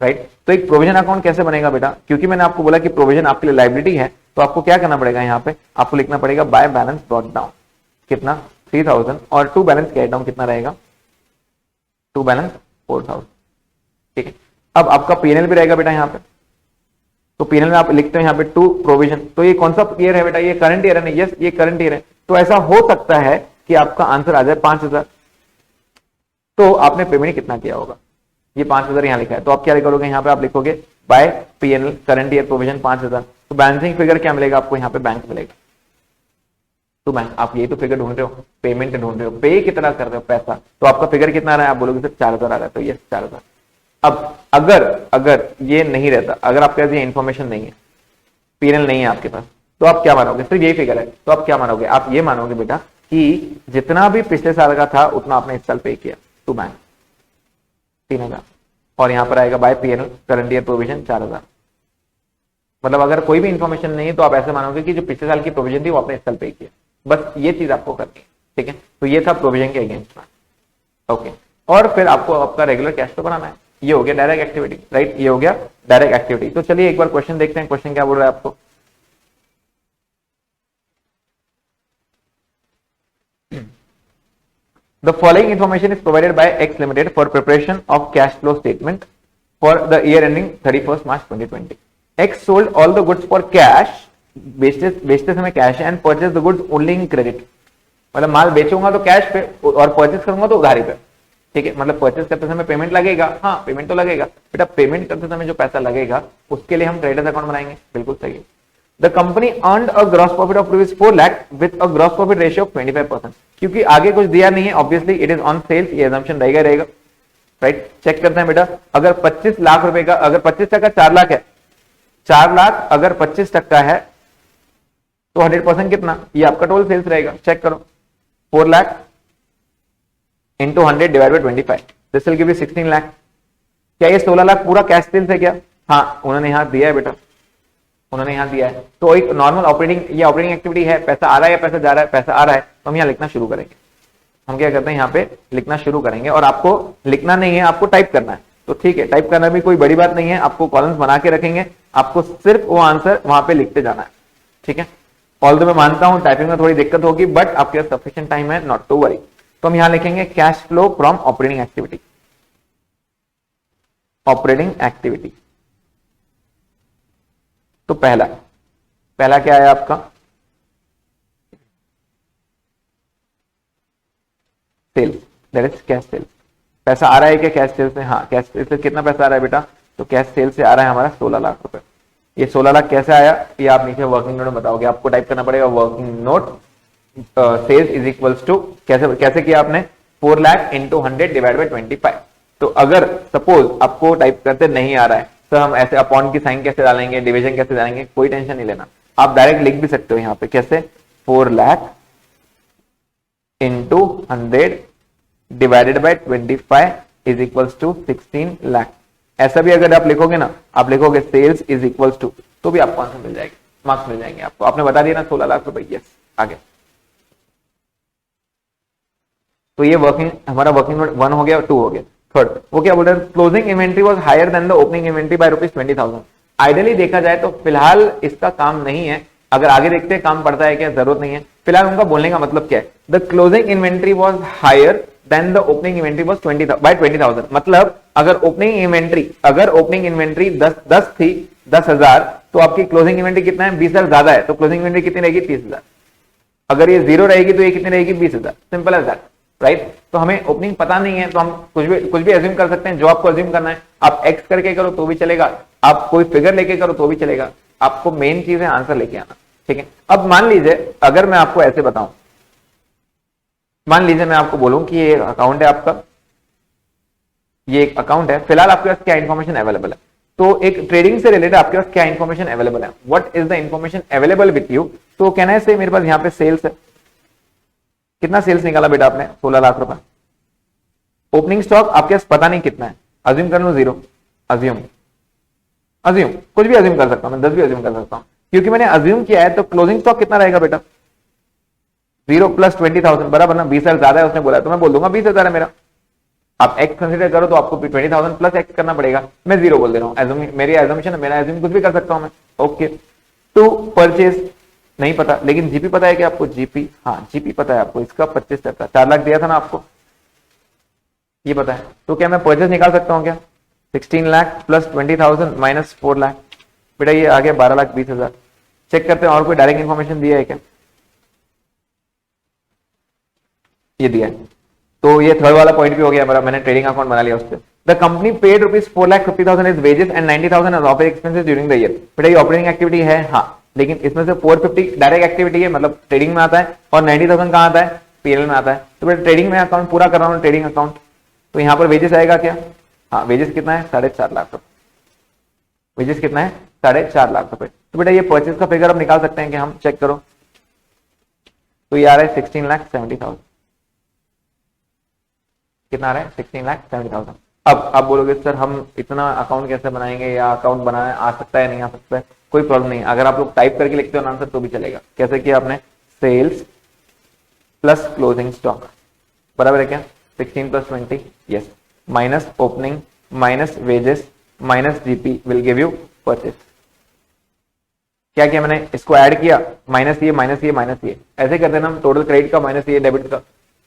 राइट। तो एक प्रोविजन अकाउंट कैसे बनेगा बेटा, क्योंकि मैंने आपको बोला कि प्रोविजन आपके लिए लाइबिलिटी है, तो आपको क्या करना पड़ेगा, यहां पे आपको लिखना पड़ेगा बाय बैलेंस ब्रॉट डाउन, कितना 3000, और टू बैलेंस कैट डाउन कितना रहेगा, टू बैलेंस 4000, ठीक है। अब आपका पीएनएल भी रहेगा बेटा यहाँ पे, तो पीएनएल में आप लिखते हो यहाँ पे टू प्रोविजन, तो ये कौन सा ईयर है बेटा, ये करंट ईयर है ना, यस ये करंट ईयर है। तो ऐसा हो सकता है कि आपका आंसर आ जाए 5000, तो आपने पेमेंट कितना किया होगा, ये 5000 यहां लिखा है, तो आप क्या करोगे, यहाँ पे आप लिखोगे by PNL current year provision 5000, तो बैलेंसिंग फिगर क्या मिलेगा आपको, यहाँ पे बैंक मिलेगा। तो बैंक, आप ये तो फिगर ढूंढ रहे हो, पेमेंट ढूंढ रहे हो, पे कितना कर रहे हो पैसा, तो आपका फिगर कितना आ रहा है, आप बोलोगे सर 4000 आ रहा है, तो ये 4000। अब अगर ये नहीं रहता, अगर आपके पास ये इन्फॉर्मेशन नहीं है, पीएनएल नहीं है आपके पास, तो आप क्या मानोगे, सिर्फ यही फिगर है, तो आप क्या मानोगे, आप ये मानोगे बेटा कि जितना भी पिछले साल का था उतना आपने इस साल पे किया टू बैंक 3000, और यहां पर आएगा by PNL current year provision 4000। मतलब अगर कोई भी इंफॉर्मेशन नहीं है तो आप ऐसे मानोगे कि जो पिछले साल की प्रोविजन थी वो आपने इस साल पे किया, बस ये चीज आपको करनी है, ठीक है। तो ये था प्रोविजन के अगेंस्ट में, ओके। और फिर आपको आपका रेगुलर कैश फ्लो बनाना है, ये हो गया डायरेक्ट एक्टिविटी, राइट, ये हो गया डायरेक्ट एक्टिविटी। तो चलिए एक बार क्वेश्चन देखते हैं, क्वेश्चन क्या बोल रहा है आपको। The following information is provided by X Limited for preparation of cash flow statement for the year ending 31st March 2020. X sold all the goods for cash, बेचते समय कैश है, and purchase the goods only in credit, मतलब माल बेचूंगा तो cash पे और purchase करूंगा तो उधारी पे, ठीक है। मतलब परचेज करते समय पेमेंट लगेगा, हाँ पेमेंट तो लगेगा बेटा, पेमेंट करते समय जो पैसा लगेगा उसके लिए हम क्रेडिट अकाउंट बनाएंगे, बिल्कुल सही है। The company earned a gross profit of rupees 4 lakh with a gross profit ratio of 25%. क्योंकि आगे कुछ दिया नहीं है, obviously it is on sales, ये assumption रहेगा, राइट। चेक करते हैं बेटा, अगर 25 लाख रुपए का, अगर 25 टका 4 लाख है, 4 लाख अगर 25 टका है तो 100% कितना, ये आपका टोटल सेल्स रहेगा, चेक करो 4 lakh into 100 divide by 25, this will give you 16 lakh. क्या ये 16 लाख पूरा कैश सेल्स है क्या? हाँ, उन्होंने यहाँ दिया है बेटा, उन्होंने यहाँ दिया है। तो एक नॉर्मल ऑपरेटिंग, ये ऑपरेटिंग एक्टिविटी है, पैसा आ रहा है या पैसा जा रहा है? पैसा आ रहा है, तो हम यहाँ लिखना शुरू करेंगे। हम क्या करते हैं, यहाँ पे लिखना शुरू करेंगे, और आपको लिखना नहीं है, आपको टाइप करना है। तो ठीक है, टाइप करना भी कोई बड़ी बात नहीं है, आपको कॉलम्स बना के रखेंगे, आपको सिर्फ वो आंसर वहां पे लिखते जाना है, ठीक है। ऑल्दो मैं मानता हूं टाइपिंग में थोड़ी दिक्कत होगी, बट आपके पास सफिशिएंट टाइम है, नॉट टू वरी। तो हम यहां लिखेंगे cash flow from operating activity, operating activity. तो पहला क्या है आपका, sales, that is cash sales. पैसा आ रहा है क्या कैश सेल्स से? हाँ, कैश सेल्स से कितना पैसा आ रहा है बेटा? तो कैश सेल्स से आ रहा है हमारा 16 लाख रुपए। ये 16 लाख कैसे आया, ये आप नीचे वर्किंग नोट में बताओगे, आपको टाइप करना पड़ेगा working note sales is equals to, कैसे किया आपने, 4 लाख इंटू 100 डिवाइड बाई 25। तो अगर सपोज आपको टाइप करते नहीं आ रहा है, तो हम ऐसे अपॉन की साइन कैसे डालेंगे, डिवीजन कैसे डालेंगे, कोई टेंशन नहीं लेना, आप डायरेक्ट लिख भी सकते हो यहाँ पे, कैसे, 4 lakh into 100 divided by 25 is equals to 16 lakh. ऐसा भी अगर आप लिखोगे ना, आप लिखोगे सेल्स इज इक्वल्स टू, तो भी आपको आंसर मिल जाएगा, मार्क्स मिल जाएंगे आपको। आपने बता दिया ना 16 लाख रुपए, यस। आगे तो ये वर्किंग, हमारा वर्किंग नोट 1 हो गया, 2 हो गया। थर्ड, वो क्या बोल रहे हैं, closing inventory was higher than the opening inventory by ₹20,000। Ideally देखा जाए तो फिलहाल इसका काम नहीं है, अगर आगे देखते हैं काम पड़ता है क्या, जरूरत नहीं है। फिलहाल उनका बोलने का मतलब क्या है, the closing inventory was higher than the opening inventory was 20,000। मतलब अगर ओपनिंग इन्वेंट्री 10 थी, 10,000, तो आपकी क्लोजिंग इन्वेंट्री कितना है, 20,000 ज्यादा है, तो क्लोजिंग इन्वेंट्री कितनी रहेगी, 30,000। अगर ये 0 रहेगी तो ये कितनी रहेगी, 20,000। Simple as that, right. तो हमें ओपनिंग पता नहीं है, तो हम कुछ भी अज्यूम कर सकते हैं, जो आपको अज्यूम करना है। आप एक्स करके करो तो भी चलेगा, आप कोई फिगर लेके करो तो भी चलेगा, आपको मेन चीज है आंसर लेके आना, ठीक है। अब मान लीजिए अगर मैं आपको ऐसे बताऊं, मान लीजिए मैं आपको बोलूं कि ये अकाउंट है आपका, ये एक अकाउंट है, फिलहाल आपके पास क्या इन्फॉर्मेशन अवेलेबल है, तो एक ट्रेडिंग से रिलेटेड आपके पास क्या इन्फॉर्मेशन अवेलेबल है, what is the information available with you. तो कहना है से मेरे पास यहाँ पे सेल्स है, कितना सेल्स निकाला बेटा आपने, 16 लाख रुपए। ओपनिंग स्टॉक आपके पास पता नहीं कितना है, अज्यूम कर लो 0, अज्यूम कुछ भी अज्यूम कर सकता हूं मैं, 10 भी अज्यूम कर सकता हूं, क्योंकि मैंने अज्यूम किया है। तो क्लोजिंग स्टॉक कितना रहेगा बेटा, 0 प्लस 20,000 बराबर ना, 20,000 ज्यादा है उसने बोला, तो मैं बोल दूंगा 20,000 है मेरा। आप एक्स कंसीडर करो तो आपको 20,000 प्लस एक्स करना पड़ेगा, मैं 0 बोल दे रहा हूँ, मेरी एजम्पशन है, मेरा एज्यूम कुछ भी कर सकता हूं मैं, ओके। टू परचेज नहीं पता, लेकिन जीपी पता है कि आपको, जीपी, हाँ जीपी पता है आपको, इसका 25 था, 4 लाख दिया था ना आपको, ये पता है। तो क्या मैं परचेज निकाल सकता हूँ क्या, 16 लाख प्लस 20,000 माइनस 4 लाख, बेटा ये आ गया 12,20,000। चेक करते हैं और कोई डायरेक्ट इन्फॉर्मेशन दिया है क्या, ये दिया है। तो ये थर्ड वाला पॉइंट भी हो गया, मैंने ट्रेडिंग अकाउंट बना लिया उससे। The company paid ₹4,50,000 is wages and 90,000 as operating expenses during the year. बेटा ये ऑपरेटिंग एक्टिविटी है, हाँ, लेकिन इसमें से 450 डायरेक्ट एक्टिविटी है, मतलब ट्रेडिंग में आता है, और 90,000 कहां आता है, पीएल में आता है। तो बेटा ट्रेडिंग में अकाउंट पूरा कर रहा हूँ, ट्रेडिंग अकाउंट, तो यहाँ पर वेजेस आएगा क्या, हाँ वेजेस कितना है, 4.5 लाख रुपए, वेजेस कितना है, 4.5 लाख रुपए। तो बेटा ये परचेज का फिगर अब निकाल सकते हैं कि हम, चेक करो, तो ये आ रहा है 16,70,000, कितना आ रहा है, 16,70,000। अब आप बोलोगे सर हम इतना अकाउंट कैसे बनाएंगे, या अकाउंट बनाना आ सकता है नहीं आ सकता है, कोई प्रॉब्लम नहीं। अगर आप लोग टाइप करके लिखते हो आंसर तो भी चलेगा। कैसे किया आपने, सेल्स प्लस क्लोजिंग स्टॉक बराबर है क्या, 16 plus 20, yes, minus opening minus wages minus GP will give you purchase. क्या किया मैंने, इसको ऐड किया, माइनस ये माइनस ये माइनस ये, ऐसे करते ना हम, टोटल क्रेडिट का माइनस ये डेबिट का,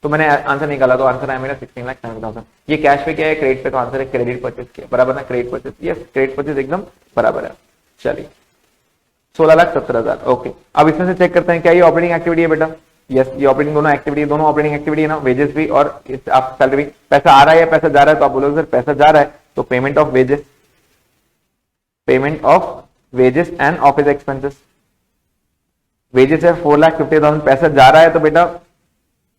तो मैंने आंसर निकाला, तो आंसर है मेरा 16,70,000। ये कैश पे क्या है, क्रेडिट पे, तो आंसर है क्रेडिट परचेज किया, बराबर ना, credit purchase, yes credit purchase एकदम बराबर है। चलिए 16,70,000, ओके। अब इसमें से चेक करते हैं क्या ये ऑपरेटिंग एक्टिविटी है बेटा, यस ये ऑपरेटिंग, दोनों ऑपरेटिंग एक्टिविटी है ना, वेजेस भी और आप सैलरी भी। पैसा आ रहा है या पैसा जा रहा है, तो आप बोलोगे सर पैसा जा रहा है, तो payment of wages and office expenses. Wages है 4,50,000, पैसा जा रहा है तो बेटा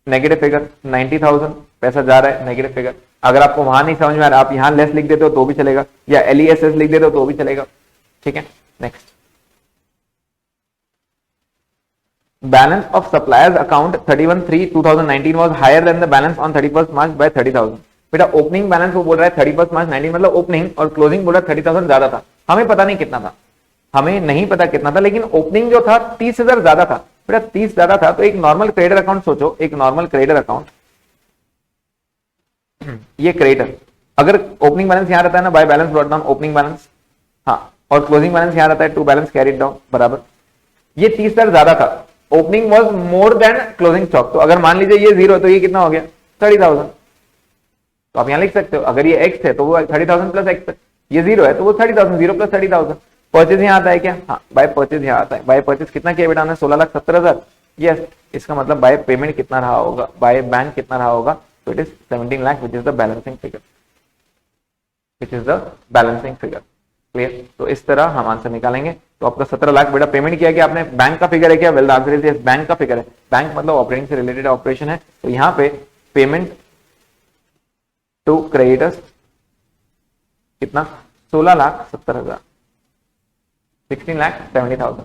नेगेटिव फिगर, 90,000 पैसा जा रहा है, नेगेटिव फिगर। अगर आपको वहां नहीं समझ में आ रहा, आप यहां लेस लिख देते हो तो भी चलेगा, या LESS लिख देते हो तो भी चलेगा, ठीक है। Next, balance of suppliers account 31/3/2019 was higher than the balance on 31st March by 30,000। बेटा ओपनिंग बैलेंस वो बोल रहा है 31st मार्च 19 मतलब ओपनिंग, और क्लोजिंग बोल रहा है 30,000 ज्यादा था। हमें पता नहीं कितना था, हमें नहीं पता कितना था, लेकिन ओपनिंग जो था 30,000 ज्यादा था। बेटा 30 ज्यादा था तो एक नॉर्मल क्रेडिटर अकाउंट सोचो, एक नॉर्मल क्रेडिटर अकाउंट, ये क्रेडिटर, अगर ओपनिंग बैलेंस यहां रहता है ना, by balance brought down opening balance, हाँ, और क्लोजिंग बैलेंस यहां रहता है टू बैलेंस कैरिड डाउन बराबर, ये 30,000 ज्यादा था, opening was more than closing stock. तो अगर मान लीजिए ये जीरो है तो ये कितना हो गया 30,000। तो आप यहां लिख सकते हो, अगर ये एक्स है तो वो 30,000 प्लस एक्स, ये जीरो है तो वो 30,000, जीरो प्लस 30,000। परचेज यहां आता है क्या? हाँ, बाय परचेज यहां आता है। बाय परचेज कितना किया बेटा हमने? 16,70,000। यस, इसका मतलब बाय पेमेंट कितना रहा होगा, बाय बैंक कितना रहा होगा? तो it is 17 lakh which is the balancing figure, which is the balancing figure. Clear? तो इस तरह हम आंसर निकालेंगे। तो आपका 17 लाख बेटा पेमेंट किया कि आपने, बैंक का फिगर है क्या? Well the answer is yes, bank का फिगर है। बैंक मतलब ऑपरेटिंग से रिलेटेड ऑपरेशन है, तो यहाँ पे पेमेंट टू क्रेडिटर्स कितना? 16,70,000, 16,70,000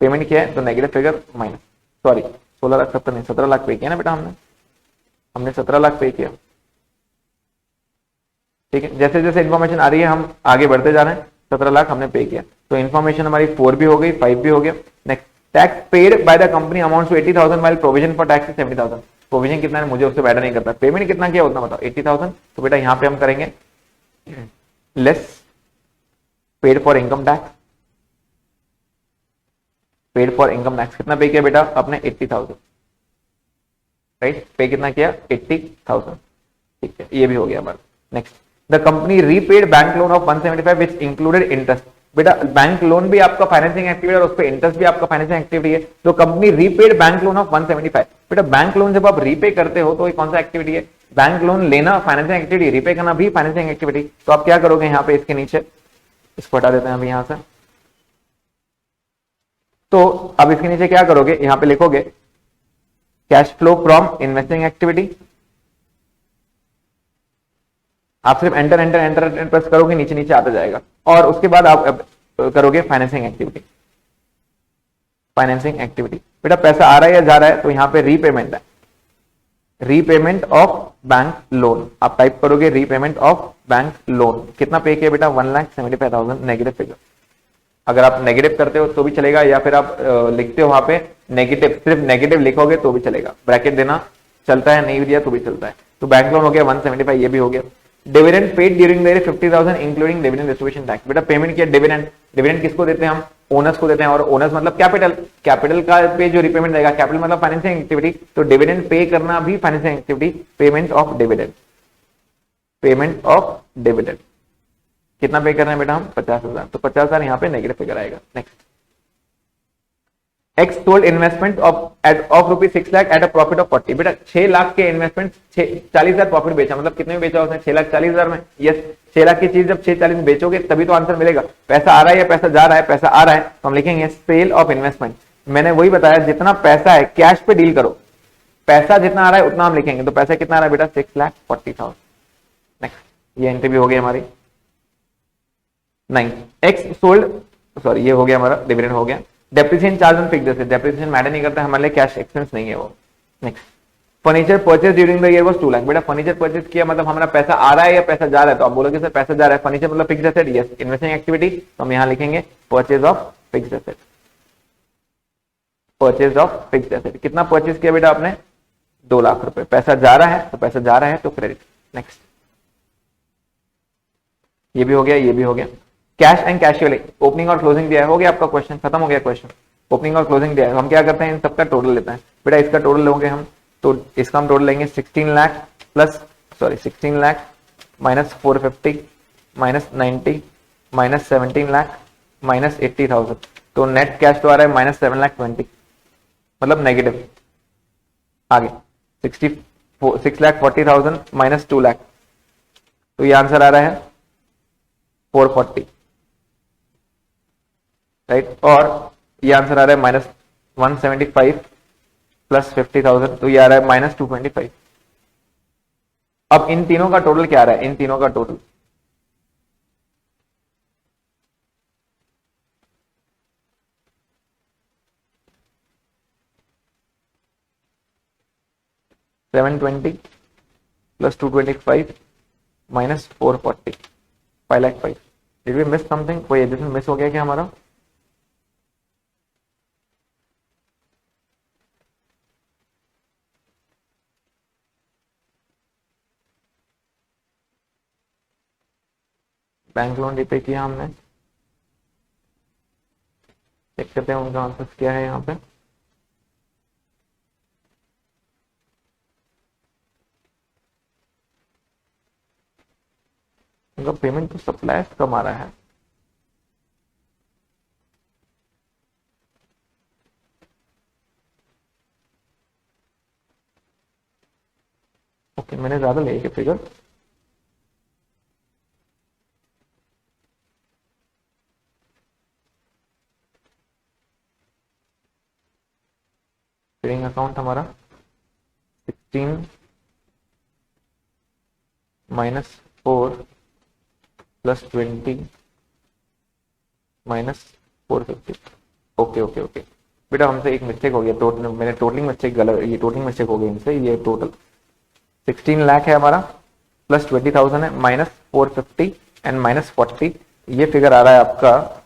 पेमेंट किया है, तो नेगेटिव फिगर माइनस, सॉरी 16,70,000 नहीं, 17 लाख पे किया ना बेटा हमने 17 लाख पे किया। ठीक है, जैसे जैसे इन्फॉर्मेशन आ रही है हम आगे बढ़ते जा रहे हैं। 17 लाख हमने पे किया, तो इन्फॉर्मेशन हमारी 4 भी हो गई, 5 भी हो गया। Next, tax paid by the company amount to 80,000 while provision for tax 70,000। Provision कितना है मुझे उससे मैटर नहीं करता, पेमेंट कितना किया उतना बताओ, 80,000। तो बेटा यहाँ पे हम करेंगे less paid for income tax, paid for income tax कितना पे किया बेटा आपने? 80,000, राइट? पे कितना किया? 80,000। ठीक है, ये भी हो गया हमारा। Next, the company repaid bank loan of 175 which included interest. बेटा बैंक लोन भी आपका फाइनेंसिंग एक्टिविटी और उस पर इंटरेस्ट भी आपका फाइनेंसिंग एक्टिविटी है। तो company repaid bank loan of 175। बेटा बैंक लोन जब आप रीपे करते हो तो ये कौन सा एक्टिविटी है? बैंक लोन लेना फाइनेंसिंग एक्टिविटी, रीपे करना भी फाइनेंसिंग एक्टिविटी। तो आप क्या करोगे यहाँ पे, इसके नीचे इसको हटा देते हैं अभी यहां से। तो अब इसके नीचे क्या करोगे, यहां पे लिखोगे cash flow from investing activity. आप सिर्फ enter enter enter enter press करोगे, नीचे नीचे आता जाएगा, और उसके बाद आप करोगे फाइनेंसिंग एक्टिविटी। फाइनेंसिंग एक्टिविटी बेटा पैसा आ रहा है या जा रहा है? तो यहां पे रीपेमेंट है, रीपेमेंट ऑफ बैंक लोन। आप टाइप करोगे रीपेमेंट ऑफ बैंक लोन, कितना पे किया बेटा? 1,75,000 नेगेटिव फिगर। अगर आप नेगेटिव करते हो तो भी चलेगा, या फिर आप लिखते हो वहां पे नेगेटिव, सिर्फ नेगेटिव लिखोगे तो भी चलेगा, ब्रैकेट देना चलता है, नहीं दिया तो भी चलता है। तो बैंक लोन हो गया 175, ये भी हो गया। Dividend paid during the year 50,000 including dividend distribution tax. बेटा पेमेंट किया डिविडेंड, डिविडेंड किसको देते हैं हम? ओनर्स को देते हैं, और ओनर्स मतलब कैपिटल, कैपिटल का पे जो रिपेमेंट देगा, कैपिटल मतलब फाइनेंसिंग एक्टिविटी, तो डिविडेंड पे करना भी financing activity. Payment of dividend, payment of dividend कितना पे कर रहे हैं बेटा हम? 50,000। तो 50,000 यहाँ पे नेगेटिव फिगर आएगा। Next, x sold investment of rupees 6 lakh at a profit of 40। बेटा 6 लाख के इन्वेस्टमेंट 40,000 प्रॉफिट बेचा, मतलब कितने में बेचा उसने? 6,40,000 में। यस, 6 लाख की चीज जब 6,40 में बेचोगे तभी तो आंसर मिलेगा। पैसा आ रहा है या पैसा जा रहा है? पैसा आ रहा है, तो हम लिखेंगे सेल ऑफ इन्वेस्टमेंट। मैंने वही बताया, जितना पैसा है कैश पे डील करो, पैसा जितना आ रहा है उतना हम लिखेंगे। तो पैसा कितना आ रहा है बेटा? 6,40,000। नेक्स्ट, ये इंटरव्यू हो गई हमारी। नहीं, एक्स सोल्ड, सॉरी ये हो गया हमारा, डिविडेंड हो गया। Depreciation charge on fixed asset, depreciation matter नहीं करता, हमारे लिए कैश एक्सपेंस नहीं है वो। Next, furniture purchase during the year was 2 lakh. बेटा फर्नीचर परचेज किया मतलब हमारा पैसा आ रहा है या पैसा जा रहा है? तो आप बोलोगे सर पैसा जा रहा है। फर्नीचर मतलब fixed asset, yes, investing activity, तो हम यहां लिखेंगे purchase of fixed asset. Purchase of fixed asset कितना परचेज किया बेटा आपने? 2 लाख रुपए। पैसा जा रहा है तो पैसा जा रहा है तो क्रेडिट। नेक्स्ट, ये भी हो गया, ये भी हो गया। कैश एंड कैशुअली ओपनिंग और क्लोजिंग दिया है, हो गया आपका क्वेश्चन, खत्म हो गया क्वेश्चन। ओपनिंग और क्लोजिंग दिया है, हम क्या करते हैं इन सबका टोटल लेते हैं। बेटा इसका टोटल लोगे हम, तो इसका हम टोटल लेंगे 16 lakh plus, sorry 16 lakh minus 450 minus 90 minus 17 lakh minus 80,000। तो नेट कैश तो आ रहा है माइनस 7,20,000, मतलब नेगेटिव। आगे 6,40,000 माइनस 2 लाख, तो ये आंसर आ रहा है 440, राइट। और ये आंसर आ रहा है माइनस 175 प्लस 50,000, तो ये आ रहा है माइनस 225। अब इन तीनों का टोटल क्या आ रहा है? इन तीनों का total 720 plus 225 minus 440, 5,05,000। Did we miss something? कोई एडिशन मिस हो गया क्या हमारा? बैंक लोन रिपे किया हमने, चेक करते हैं उनका आंसर क्या है यहाँ पे। उनका पेमेंट तो सप्लायर्स कम आ रहा है। ओके, मैंने ज्यादा ले फिगर। ट्रेडिंग अकाउंट हमारा 16 minus 4 plus 20 minus 450। Okay okay okay बेटा, हमसे एक मिस्टेक हो गया, टोटल मैंने टोटलिंग मिस्टेक गलत, ये टोटलिंग मिस्टेक हो गई इनसे। ये टोटल 16 लाख है हमारा, प्लस 20,000 है, माइनस 450 एंड माइनस 40। ये फिगर आ रहा है आपका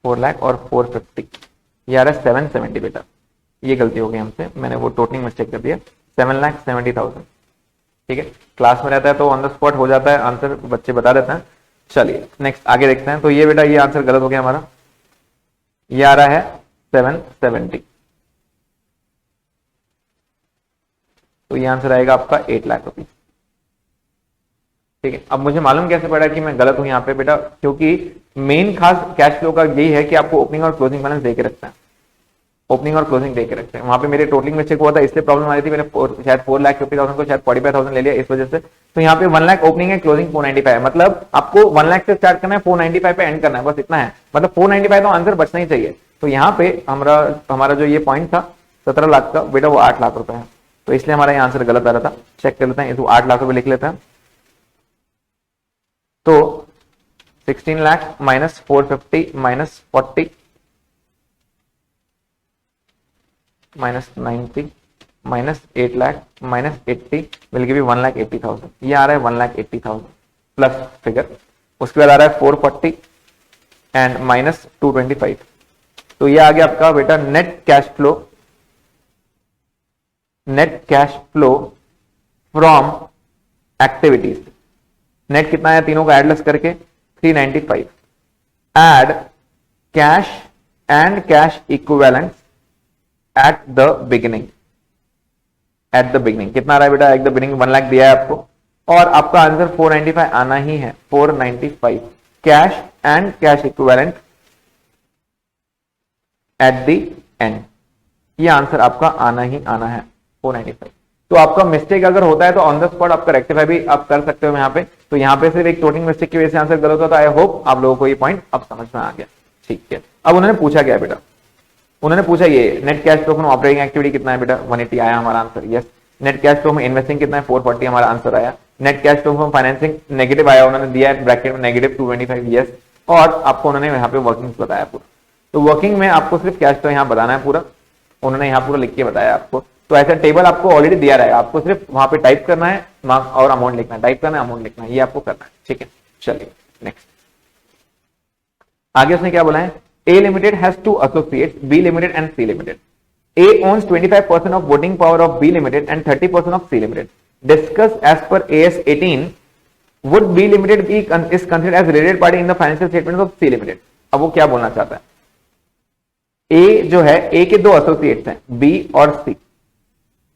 4 लाख और 450, ये आ रहा है 770 बेटा। ये गलती हो गई हमसे, मैंने वो टोटलिंग मिस्टेक कर दिया। 7,70,000, ठीक है। क्लास में रहता है तो ऑन द स्पॉट हो जाता है आंसर, बच्चे बता देते हैं। चलिए नेक्स्ट आगे देखते हैं। तो ये बेटा ये आंसर गलत हो गया हमारा, ये आ रहा है 770, तो ये आंसर आएगा आपका 8 लाख रुपीज, ठीक है। अब मुझे मालूम कैसे पड़ा कि मैं गलत हूं यहाँ पे बेटा, क्योंकि मेन खास कैश फ्लो का यही है कि आपको ओपनिंग और क्लोजिंग बैलेंस देके रखना है, ओपनिंग और क्लोजिंग देके रखते हैं। वहां पे मेरे टोटलिंग मिस्टेक हुआ था, इसलिए प्रॉब्लम आ रही थी। मैंने शायद 4,50,000 को शायद 45,000 ले लिया इस वजह से। तो यहाँ पे 1 लाख ओपनिंग है, क्लोजिंग 495 है, मतलब आपको 1 लाख से स्टार्ट करना है, 495 पे एंड करना है, बस इतना है। मतलब 495 तो आंसर बचना ही चाहिए। तो यहाँ पे हमारा जो ये पॉइंट था 17 लाख का बेटा, वो 8 लाख रुपए है, तो इसलिए हमारा ये आंसर गलत आ रहा था। चेक कर लेते हैं, 8 लाख रुपए लिख लेते हैं। तो 16 lakh minus 450 minus 40 minus 90 minus 8 lakh minus 80 will give you 1,80,000। ये आ रहा है 1,80,000 प्लस फिगर। उसके बाद आ रहा है 440 एंड माइनस 225। तो ये आ गया आपका बेटा net cash flow, net cash flow from activities. Net कितना है तीनों का एडलेस करके 395। Add cash and cash equivalent at the beginning. At the beginning कितना आ रहा है बेटा? एट द बिगिनिंग 1 लाख दिया है आपको, और आपका आंसर 495 आना ही है। 495 cash and cash equivalent at the end, ये आंसर आपका आना ही आना है 495। तो आपका मिस्टेक अगर होता है तो ऑन द स्पॉट आपका रेक्टिफाई भी आप कर सकते हो यहाँ पे। तो यहाँ पे सिर्फ एक टोटलिंग मिस्टेक की वजह से आंसर गलत होता है। आई होप आप लोगों को ये पॉइंट अब समझ में आ गया, ठीक है। अब उन्होंने पूछा क्या बेटा? उन्होंने पूछा ये net cash flow from operating activity कितना है बेटा? 180 आया हमारा answer, yes. Net cash flow में इन्वेस्टिंग कितना है? 440 हमारा आंसर आया। Net cash flow from financing negative आया, उन्होंने दिया है ब्रैकेट में नेगेटिव 225, यस। और आपको उन्होंने यहाँ पे वर्किंग बताया पूरा। तो वर्किंग में आपको सिर्फ कैश फ्लो यहाँ बताना है पूरा, उन्होंने यहाँ पूरा लिख के बताया आपको। तो ऐसा टेबल आपको ऑलरेडी दिया रहेगा, आपको सिर्फ वहां पे टाइप करना है और अमाउंट लिखना है, टाइप करना है अमाउंट लिखना है, ये आपको करना है, ठीक है। चलिए नेक्स्ट आगे उसने क्या बोला है? A Limited has two associates, B Limited and C Limited. A owns 25% of voting power of B Limited and 30% of C Limited. Discuss as per AS 18, would B Limited is considered as related party in the financial statements of C Limited? अब वो क्या बोलना चाहता है? A जो है, A के दो एसोसिएट्स हैं, B और C।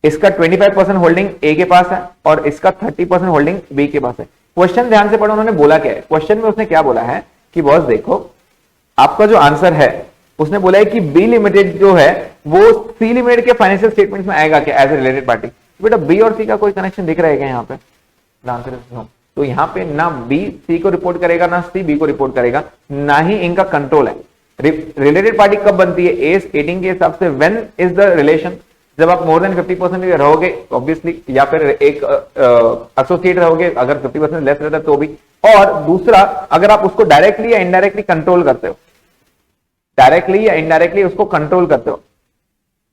इसका 25% होल्डिंग A के पास है और इसका 30% होल्डिंग B के पास है। क्वेश्चन ध्यान से पढ़ो, उन्होंने बोला क्या है क्वेश्चन में। उसने क्या बोला है कि बॉस देखो, आपका जो आंसर है उसने बोला है कि बी लिमिटेड जो है वो सी लिमिटेड के फाइनेंशियल स्टेटमेंट्स में आएगा क्या एज ए रिलेटेड पार्टी? बेटा बी और सी का कोई कनेक्शन दिख रहा है क्या यहाँ पे? Answer is no. तो यहाँ पे ना बी सी को रिपोर्ट करेगा ना सी बी को रिपोर्ट करेगा, ना ही इनका कंट्रोल है। रिलेटेड पार्टी कब बनती है? एस 18 के हिसाब से व्हेन इज द रिलेशन? जब आप मोर देन 50% रहोगे ऑब्वियसली, या फिर एक एसोसिएट रहोगे अगर 50% लेस रहता है तो भी। और दूसरा, अगर आप उसको डायरेक्टली या इनडायरेक्टली कंट्रोल करते हो, डायरेक्टली या इनडायरेक्टली उसको कंट्रोल करते हो,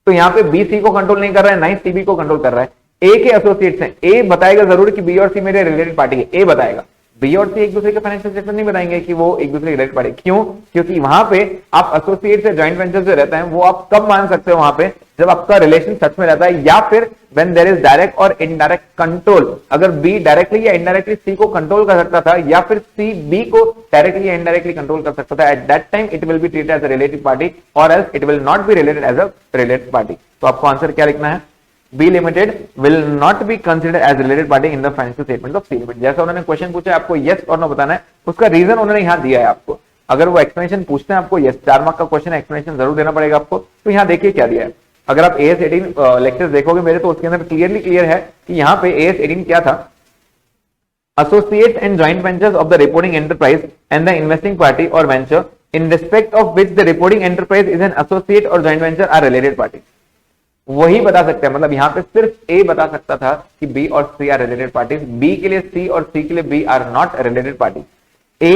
तो यहाँ पे बी सी को कंट्रोल नहीं कर रहा है, ना ही सी बी को कंट्रोल कर रहा है। ए के एसोसिएट्स हैं, ए बताएगा जरूर कि बी और सी मेरे रिलेटेड पार्टी है, ए बताएगा। बी और सी एक दूसरे के फाइनेंशियल स्टेटमेंट नहीं बताएंगे कि वो एक दूसरे के रिलेटेड पार्टी। क्यों? क्योंकि वहां पे आप एसोसिएट से जॉइंट वेंचर से रहता है, वो आप कब मान सकते हो? वहां पे जब आपका रिलेशन सच में रहता है, या फिर व्हेन देयर इज डायरेक्ट और इनडायरेक्ट कंट्रोल। अगर बी डायरेक्टली या इनडायरेक्टली सी को कंट्रोल कर सकता था, या फिर सी बी को डायरेक्टली या इनडायरेक्टली कंट्रोल कर सकता था, at that time it will be treated as a related party, और else it will not be related as a related party. तो आपको आंसर क्या लिखना है? B Limited will not be considered as related party in the financial statements of C Limited। जैसा उन्होंने question पूछा, आपको yes और no बताना है, उसका रीजन उन्होंने यहाँ दिया है आपको। अगर वो एक्सप्लेनेशन पूछते हैं आपको, yes 4 मार्क का क्वेश्चन, एक्सप्लेनेशन जरूर देना पड़ेगा आपको। तो यहाँ देखिए क्या दिया है। अगर आप AS 18 लेक्चर्स देखोगे मेरे, तो उसके अंदर क्लियर है कि यहाँ पे AS 18 क्या था? Associates and joint ventures of the reporting enterprise and the investing party or venture in respect of which the reporting enterprise is an associate or joint venture are related parties। वही बता सकते हैं, मतलब यहाँ पे सिर्फ ए बता सकता था कि बी और C are related parties, B के लिए सी और सी के लिए B are not related party. A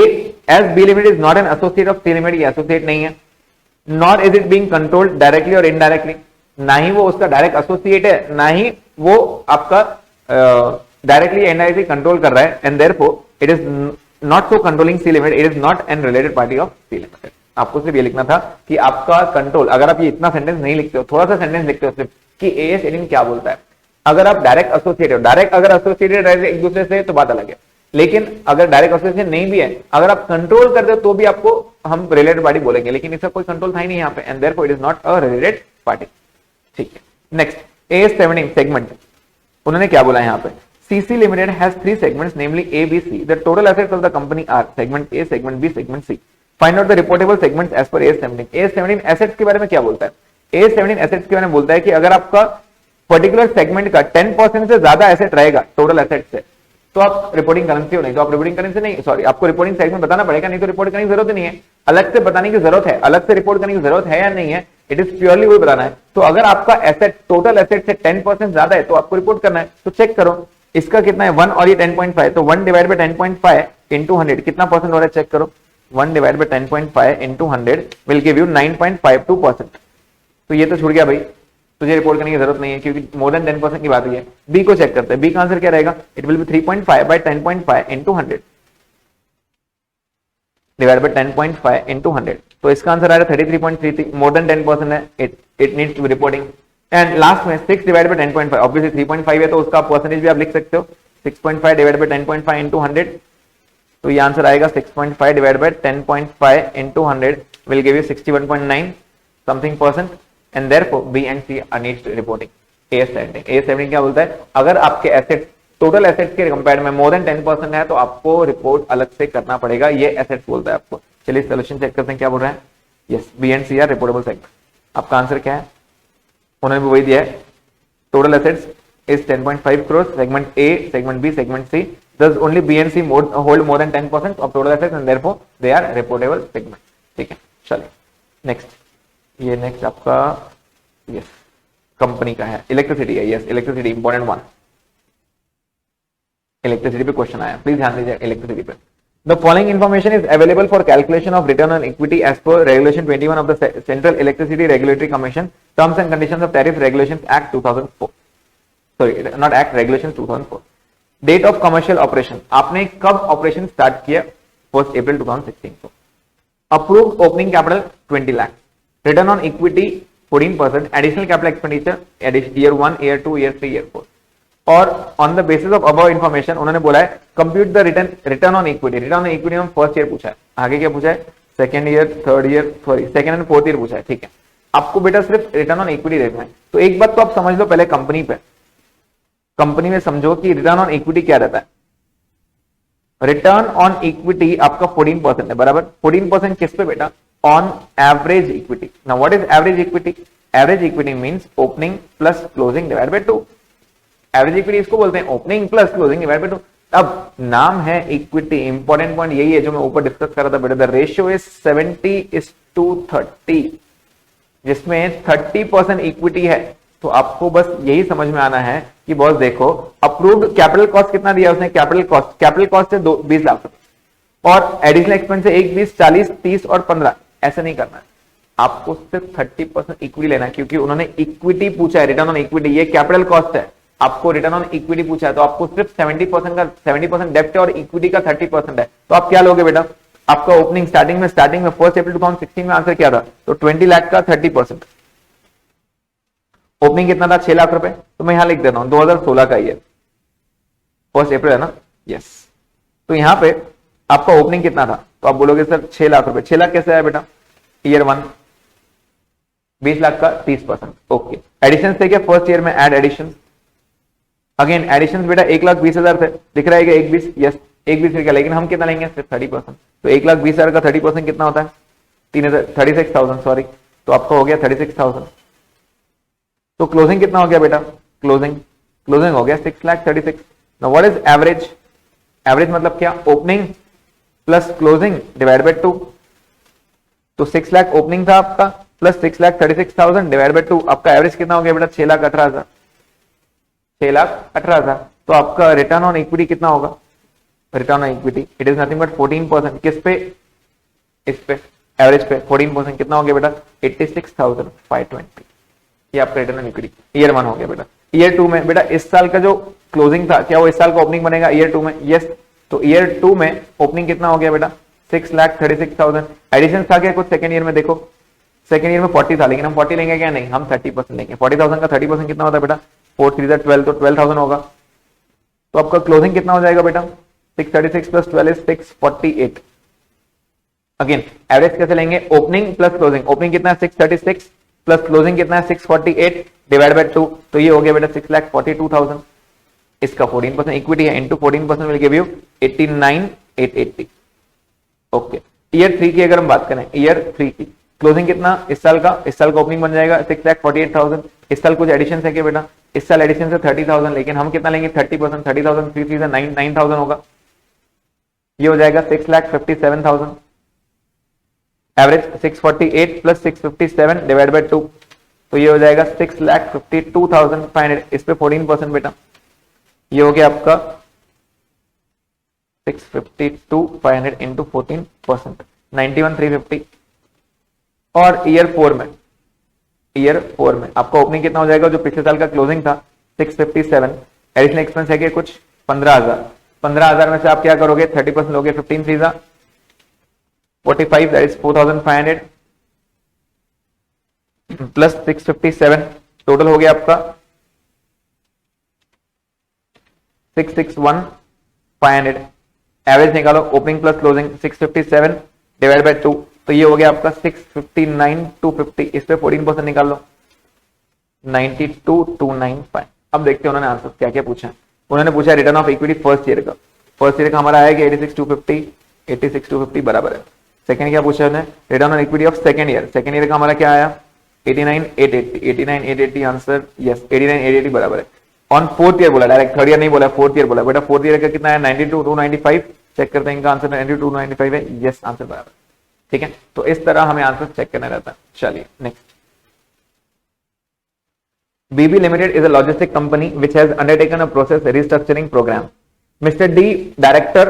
as B limited is not an associate of C limited, ये एसोसिएट नहीं है। Not is it being controlled directly और इनडायरेक्टली, ना ही वो उसका डायरेक्ट एसोसिएट है, ना ही वो आपका डायरेक्टली इनडायरेक्टली कंट्रोल कर रहा है, and therefore it is not so controlling C limited, it is not an related party of C limited. आपको सिर्फ ये लिखना था कि आपका कंट्रोल, अगर आप ये इतना सेंटेंस नहीं लिखते हो, थोड़ा सा सेंटेंस लिखते हो सिर्फ कि AS 18 क्या बोलता है। अगर आप डायरेक्ट एसोसिएट हो, डायरेक्ट अगर एसोसिएटेड एक दूसरे से तो बात अलग है, लेकिन अगर डायरेक्ट एसोसिएशन नहीं भी है, अगर आप कंट्रोल करते हो तो भी आपको हम रिलेटेड पार्टी बोलेंगे, लेकिन इसका कोई कंट्रोल था ही नहीं यहाँ पे, and therefore it is not a related party. ठीक है, नेक्स्ट AS 17 सेगमेंट, उन्होंने क्या बोला यहाँ पे? CC Limited has 3 segments, namely A, B, C. The total assets of the company are segment A, segment B, segment C. Find out the reportable segments as per AS 17। AS 17 assets के बारे में क्या बोलता है? AS 17 assets के बारे में बोलता है कि अगर आपका पर्टिकुलर सेगमेंट का 10% से ज्यादा एसेट रहेगा टोटल एसेट से, तो आप रिपोर्टिंग करेंसी हो, नहीं तो आप रिपोर्टिंग करेंसी नहीं, सॉरी, आपको रिपोर्टिंग सेगमेंट बताना पड़ेगा, नहीं तो रिपोर्ट करने की जरूरत नहीं है। अलग से बताने की जरूरत है, अलग से रिपोर्ट करने की जरूरत है या नहीं है, इट इज प्योरली वही बताना है। तो अगर आपका एसेट टोटल एसेट से 10% ज्यादा है तो आपको रिपोर्ट करना है। तो चेक करो इसका कितना है 1 और ये 10.5, तो 1 डिवाइड बाय 10.5 इंटू 100 कितना परसेंट हो रहा है चेक करो। 1 divide by 10.5 into 100 will give you 9.52%। तो ये तो छूट गया भाई, तुझे रिपोर्ट करने की जरूरत नहीं है क्योंकि मोर देन 10% की बात ही है। बी को चेक करते हैं, बी का आंसर क्या रहेगा? It will be 3.5 by 10.5 into 100 divide by 10.5 into 100, तो इसका आंसर आ रहा है 33.33, मोर देन 10% है, it needs to be reporting. And last में 6 डिवाइड बाय 10.5, ऑब्वियसली 3.5 है तो उसका परसेंटेज भी आप लिख सकते हो, 6.5 डिवाइड बाय 10.5 इंटू 100, तो ये आंसर आएगा 6.5 divide by 10.5 into 100 will give you 61.9 something percent, and therefore B and C are needs reporting. AS17 क्या बोलता है? अगर आपके एसेट्स टोटल एसेट्स के कंपेयर में मोर देन 10% है तो आपको रिपोर्ट अलग से करना पड़ेगा, ये एसेट्स बोलता है आपको। चलिए सोल्यूशन चेक करते हैं क्या बोल रहे हैं। Yes, B and C are reportable segment. आपका आंसर क्या है? उन्होंने भी वही दिया है, total assets is 10.5 crores, segment A, segment B, segment C. Thus only B and C hold more than 10% of total assets and therefore they are reportable segment. ठीक है, चलिए नेक्स्ट, ये नेक्स्ट आपका यस कंपनी का है, electricity है। Yes, electricity important one, electricity पे question आया, प्लीज ध्यान दीजिए इलेक्ट्रिसिटी पे। The following information is available for calculation of return on equity as per Regulation 21 of the Central Electricity Regulatory Commission, Terms and Conditions of Tariff Regulations Act 2004. Sorry, not Act, Regulations 2004. Date of commercial operation. आपने कब operation start किया? 1 अप्रैल 2016 को। Approved opening capital 20 lakh, return on equity 14%, additional capital expenditure year 1, year 2, year 3, year 4। और on the basis of above information उन्होंने बोला है compute the return on equity. Return on equity में first year पूछा है, आगे क्या पूछा है? Second year, third year, sorry second and fourth year पूछा है। ठीक है, आपको बेटा सिर्फ रिटर्न ऑन इक्विटी देखना है। तो एक बात तो आप समझ लो पहले कंपनी पे, कंपनी में समझो कि रिटर्न ऑन इक्विटी क्या रहता है। रिटर्न ऑन इक्विटी आपका 14% है, बराबर। 14% किस पे बेटा? On average equity. Now what is average equity? Average equity means opening plus closing divide by 2। Average equity इसको बोलते हैं opening plus closing divide by 2। अब नाम है इक्विटी, इंपॉर्टेंट पॉइंट यही है जो मैं ऊपर डिस्कस कर रहा था बेटा। द रेशियो इज 70:30, जिसमें 30% इक्विटी है। तो आपको बस यही समझ में आना है कि बॉस देखो अप्रूव्ड कैपिटल कॉस्ट कितना दिया उसने? कैपिटल कॉस्ट से 20 लाख रुपए, और एडिशनल एक्सपेंस से 1, 20, 40, 30 और 15, ऐसे नहीं करना है। आपको सिर्फ 30% इक्विटी लेना है, क्योंकि उन्होंने इक्विटी पूछा है, रिटर्न ऑन इक्विटी, ये कैपिटल कॉस्ट है, आपको रिटर्न ऑन इक्विटी पूछा है, तो आपको सिर्फ 70% का 70% डेप्ट है और इक्विटी का 30% है, तो आप क्या लोगे बेटा? आपका ओपनिंग स्टार्टिंग में 1 अप्रैल 2016 में आंसर क्या था? तो 20 लाख का 30%। ओपनिंग कितना था? 6 लाख रुपए। तो मैं यहां लिख देता हूं 2016 का ईयर, 1 अप्रैल है ना? यस। तो यहां पे आपका ओपनिंग कितना था? तो आप बोलोगे सर 6 लाख रुपए। 6 लाख कैसे आया बेटा? ईयर 1 20 लाख का 30%। ओके, एडिशन थे क्या फर्स्ट ईयर में? ऐड एडिशन, अगेन एडिशन बेटा 1,20,000 थे, दिख रहा है क्या? 1,20,000, यस 1,20,000 का, लेकिन हम कितना लेंगे? सिर्फ 30%। तो 1,20,000 का 30% कितना होता है? 36,000 सॉरी, तो आपका हो गया 36,000। तो क्लोजिंग कितना हो गया बेटा? क्लोजिंग हो गया 6,36,000। Now what is average? Average मतलब क्या? Opening plus closing divide by 2। तो 6 लाख ओपनिंग था आपका प्लस 6,36,000 डिवाइड बाय 2, आपका एवरेज कितना हो गया बेटा? 6,18,000। 6,18,000। तो आपका रिटर्न ऑन इक्विटी कितना होगा? Return on equity it is nothing but 14%। किस पे? इस पे एवरेज पे 14%। कितना हो गया बेटा? 86,520। ये आपका रिटर्न ऑन इक्विटी ईयर 1 हो गया बेटा। ईयर 2 में बेटा इस साल का जो क्लोजिंग था, क्या वो इस साल का ओपनिंग बनेगा ईयर 2 में? यस। तो ईयर 2 में ओपनिंग कितना हो गया बेटा? 6,36,000। एडिशन था क्या कुछ सेकंड ईयर में? देखो सेकंड ईयर में 40 था, लेकिन हम 40 लेंगे क्या? नहीं, हम 30% लेंगे। 40,000 का 30% कितना होता है बेटा? 4 3 12, तो 12,000 होगा। तो आपका क्लोजिंग कितना हो जाएगा बेटा? 636 प्लस 12 इज 648। अगेन एवरेज कैसे लेंगे? Opening plus closing. ओपनिंग कितना है? 636 प्लस क्लोजिंग कितना है? 648 डिवाइड बाय 2, तो ये हो गया बेटा 6,42,000। इसका 14% इक्विटी है, into 14% will give you 89,880। Okay, year 3 की अगर हम बात करें, ईयर 3 की क्लोजिंग कितना इस साल का? इस साल का ओपनिंग बन जाएगा 6,48,000। इस साल कुछ एडिशन है क्या बेटा? इस साल एडिशन से 30,000, लेकिन हम कितना लेंगे? 30%। 30,000 3 3 9,000 होगा, ये हो जाएगा 6,57,000। एवरेज 648 प्लस 657 डिवाइड बाय 2, तो ये हो जाएगा 6,52,500। इस पे 14% बेटा, ये हो गया आपका 652,500 इंटू 14%, 91,350। और ईयर 4 में, ईयर 4 में आपका ओपनिंग कितना हो जाएगा? जो पिछले साल का क्लोजिंग था 657, एडिशनल एक्सपेंस है कि कुछ 15,000। 15,000 में से आप क्या करोगे? 30% लोगे, 15 3 45, दैट इज 4,500 प्लस 657, टोटल हो गया आपका 661,500। एवरेज निकालो, opening plus closing 657 divide by 2, तो ये हो गया आपका 659,250। इस पे 14% निकाल लो, 92,295। अब देखते हैं उन्होंने आंसर क्या क्या पूछा है। उन्होंने पूछा return of equity first year का। फर्स्ट ईयर का हमारा आया कि 86,250, 86,250 बराबर है। सेकंड क्या पूछा उन्होंने? Return on equity of second year. Second year का हमारा क्या आया? 89,880। 89,880 आंसर, यस 89,880 बराबर है। ऑन फोर्थ ईयर बोला, डायरेक्ट थर्ड ईयर नहीं बोला, फोर्थ ईयर बोला। बेटा फोर्थ ईयर का कितना है? 92,295। चेक करते हैं इनका आंसर 92,295 है, यस आंसर बराबर। ठीक है, तो इस तरह हमें आंसर चेक करना रहता है। चलिए next. BB Limited is a logistic company which has undertaken a process restructuring program. Mr. D, Director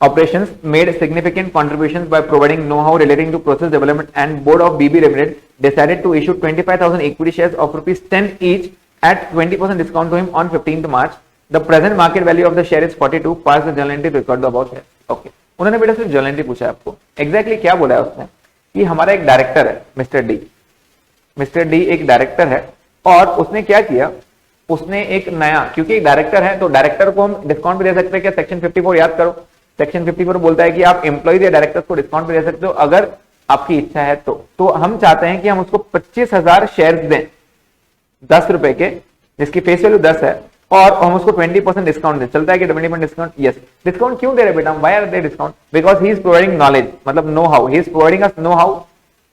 Operations, made significant contributions by providing know-how relating to process development, and Board of BB Limited decided to issue 25,000 equity shares of rupees 10 each at 20% discount to him on 15th March. The present market value of the share is 42. Pass the journal entry to record the above share. Okay. उन्होंने बेटा सिर्फ journal entry पूछा है आपको। Exactly क्या बोला है उसने कि हमारा एक डायरेक्टर है मिस्टर डी। मिस्टर डी एक डायरेक्टर है और उसने क्या किया? उसने एक नया, क्योंकि एक डायरेक्टर है तो डायरेक्टर को हम डिस्काउंट भी दे सकते हैं क्या? सेक्शन 54 याद करो। सेक्शन 54 बोलता है कि आप एम्प्लॉइज या डायरेक्टर्स को डिस्काउंट भी दे सकते हो अगर आपकी इच्छा है तो हम चाहते हैं कि हम उसको 25,000 शेयर दें 10 रुपए के, जिसकी फेस वैल्यू 10 है, और हम उसको 20% डिस्काउंट दे। चलता है कि 20% डिस्काउंट? यस। डिस्काउंट क्यों दे रहे बेटा? Why are they discount? Because he is providing knowledge, मतलब know how, he is providing us know how,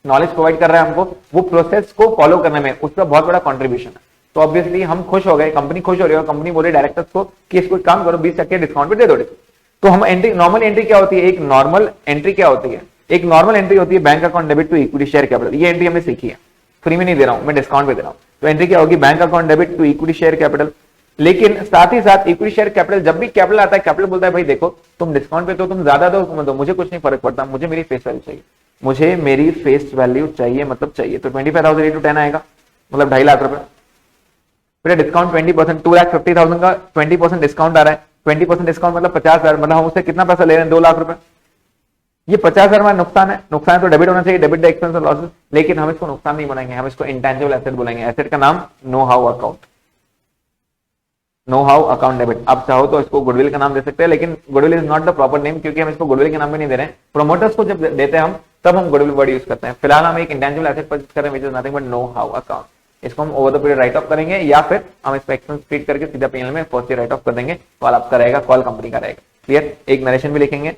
knowledge provide कर रहा है हमको, वो प्रोसेस को फॉलो करने में उसका बहुत बड़ा कंट्रीब्यूशन है। तो ऑब्वियसली हम खुश हो गए, कंपनी खुश हो रही है, कंपनी बोले डायरेक्टर्स को कि इसको काम करो 20% डिस्काउंट भी दे दो। तो हम एंट्री, नॉर्मल एंट्री क्या होती है? एक नॉर्मल एंट्री क्या होती है? एक नॉर्मल एंट्री होती है bank account debit to equity share capital. ये एंट्री हमने सीखी है, फ्री में नहीं दे रहा हूं मैं, डिस्काउंट पे दे रहा हूं। तो एंट्री क्या होगी? Bank account debit to equity share capital. लेकिन साथ ही साथ इक्विटी शेयर कैपिटल, जब भी कैपिटल आता है, कैपिटल बोलता है भाई देखो तुम डिस्काउंट पे तो तुम ज्यादा दो, मुझे कुछ नहीं फर्क पड़ता, मुझे मेरी फेस वैल्यू चाहिए। मुझे मेरी फेस वैल्यू चाहिए, मतलब चाहिए, तो 25,000 इंटू 10 आएगा, मतलब 2.5 लाख रुपए। फिर डिस्काउंट 20%, 2,50,000 का 20% डिस्काउंट आ रहा है, 20% डिस्काउंट मतलब 50,000, मतलब हम उससे कितना पैसा ले रहे हैं, 2 लाख रुपए। ये 50,000 हमारा नुकसान है, नुकसान तो डेबिट होना चाहिए, डेबिट द एक्सपेंस और लॉसेस, लेकिन हम इसको नुकसान नहीं बनाएंगे, हम इसको इंटेंजिबल एसेट बोलेंगे। एसेट का नाम know how account, know how account debit. आप चाहो तो इसको गुडविल का नाम दे सकते हैं, लेकिन goodwill is not the proper name, क्योंकि हम इसको गुडविल के नाम में नहीं दे रहे हैं। प्रोमोटर्स को जब देते हैं हम, तब हम गुडविल वर्ड यूज करते हैं। फिलहाल हम एक इंटेंजिबल एसेट परचेज कर रहे हैं, which is nothing but know how account. इसको हम over the period right of करेंगे, या फिर हम इसको एक्सपेंस ट्रीट करके सीधा पीएनएल में फर्स्ट ईयर राइट ऑफ कर देंगे। कॉल आपका रहेगा, कॉल कंपनी का रहेगा। क्लियर? एक नरेशन भी लिखेंगे।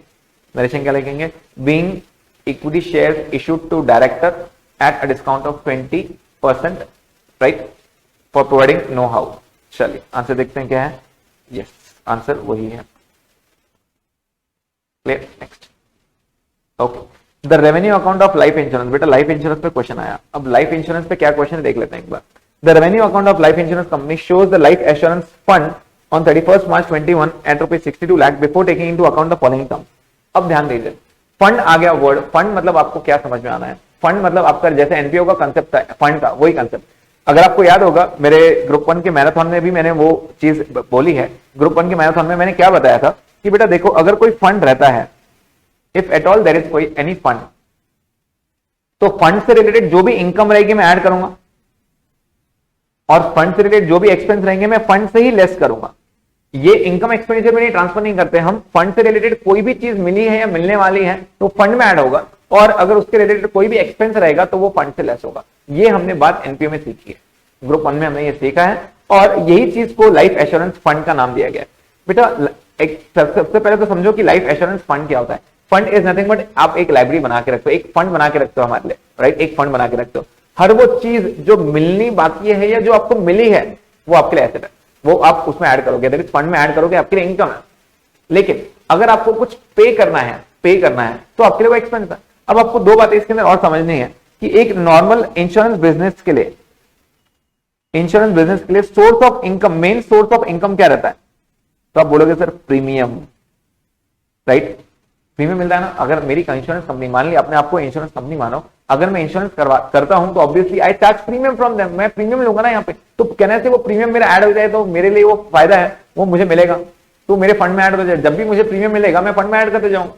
नरेशन क्या लिखेंगे? Being equity share issued to director at a discount of 20%, right, for providing know how. चलिए आंसर देखते हैं क्या है। यस, आंसर वही है। Clear? Next. Okay, the revenue account of life insurance. बेटा लाइफ इंश्योरेंस पे क्वेश्चन आया, अब लाइफ इंश्योरेंस पे क्या क्वेश्चन देख लेते हैं एक बार। The revenue account of life insurance company shows the life assurance fund on 31st March 21 at ₹62 lakh before taking into account the following terms. अब ध्यान दीजिए, फंड आ गया वर्ड। फंड मतलब आपको क्या समझ में आना है? फंड मतलब आपका जैसे एनपीओ का कंसेप्ट है, फंड का वही कंसेप्ट। अगर आपको याद होगा, मेरे ग्रुप 1 के मैराथन में भी मैंने वो चीज बोली है। ग्रुप 1 के मैराथन में मैंने क्या बताया था कि बेटा देखो, अगर कोई फंड रहता है, if at all there is कोई एनी फंड, तो फंड से रिलेटेड जो भी इनकम रहेगी मैं ऐड करूंगा, और फंड से रिलेटेड जो भी एक्सपेंस रहेंगे मैं फंड से ही लेस करूंगा। ये इनकम एक्सपेंडिचर में नहीं ट्रांसफर नहीं करते हम। फंड से रिलेटेड कोई भी चीज मिली है या मिलने वाली है तो फंड में ऐड होगा, और अगर उसके रिलेटेड कोई भी एक्सपेंस रहेगा तो वो फंड से लेस होगा। ये हमने बात एनपीओ में सीखी है, ग्रुप 1 में हमने ये सीखा है, और यही चीज को लाइफ एश्योरेंस फंड का नाम दिया गया है। बेटा सबसे पहले तो समझो कि लाइफ एश्योरेंस फंड क्या होता है। फंड इज नथिंग बट, आप एक लाइब्रेरी बना के रखते हो, एक फंड बना के रखते हो हमारे लिए, राइट। एक फंड बना के रखते हो, हर वो चीज जो मिलनी बाकी है या जो आपको मिली है वो आपके लिए एसेट है, वो आप उसमें ऐड करोगे, फंड में ऐड करोगे, आपके लिए इनकम है। लेकिन अगर आपको कुछ पे करना है तो आपके लिए वो एक्सपेंस है। अब आपको दो बातें इसके अंदर और समझनी है कि एक नॉर्मल इंश्योरेंस बिजनेस के लिए source of income, main source of income क्या रहता है? तो आप बोलोगे सर प्रीमियम, राइट। प्रीमियम मिलता है ना। अगर मेरी इंश्योरेंस कंपनी, मान ली अपने आपको इंश्योरेंस कंपनी मानो, अगर मैं इंश्योरेंस करता हूं तो obviously I charge premium from them, मैं प्रीमियम लूंगा ना यहाँ पे। तो कहने से वो प्रीमियम मेरा ऐड हो जाए तो मेरे लिए वो फायदा है, वो मुझे मिलेगा, तो मेरे फंड में ऐड हो जाए। जब भी मुझे प्रीमियम मिलेगा मैं फंड में ऐड करते जाऊंगा,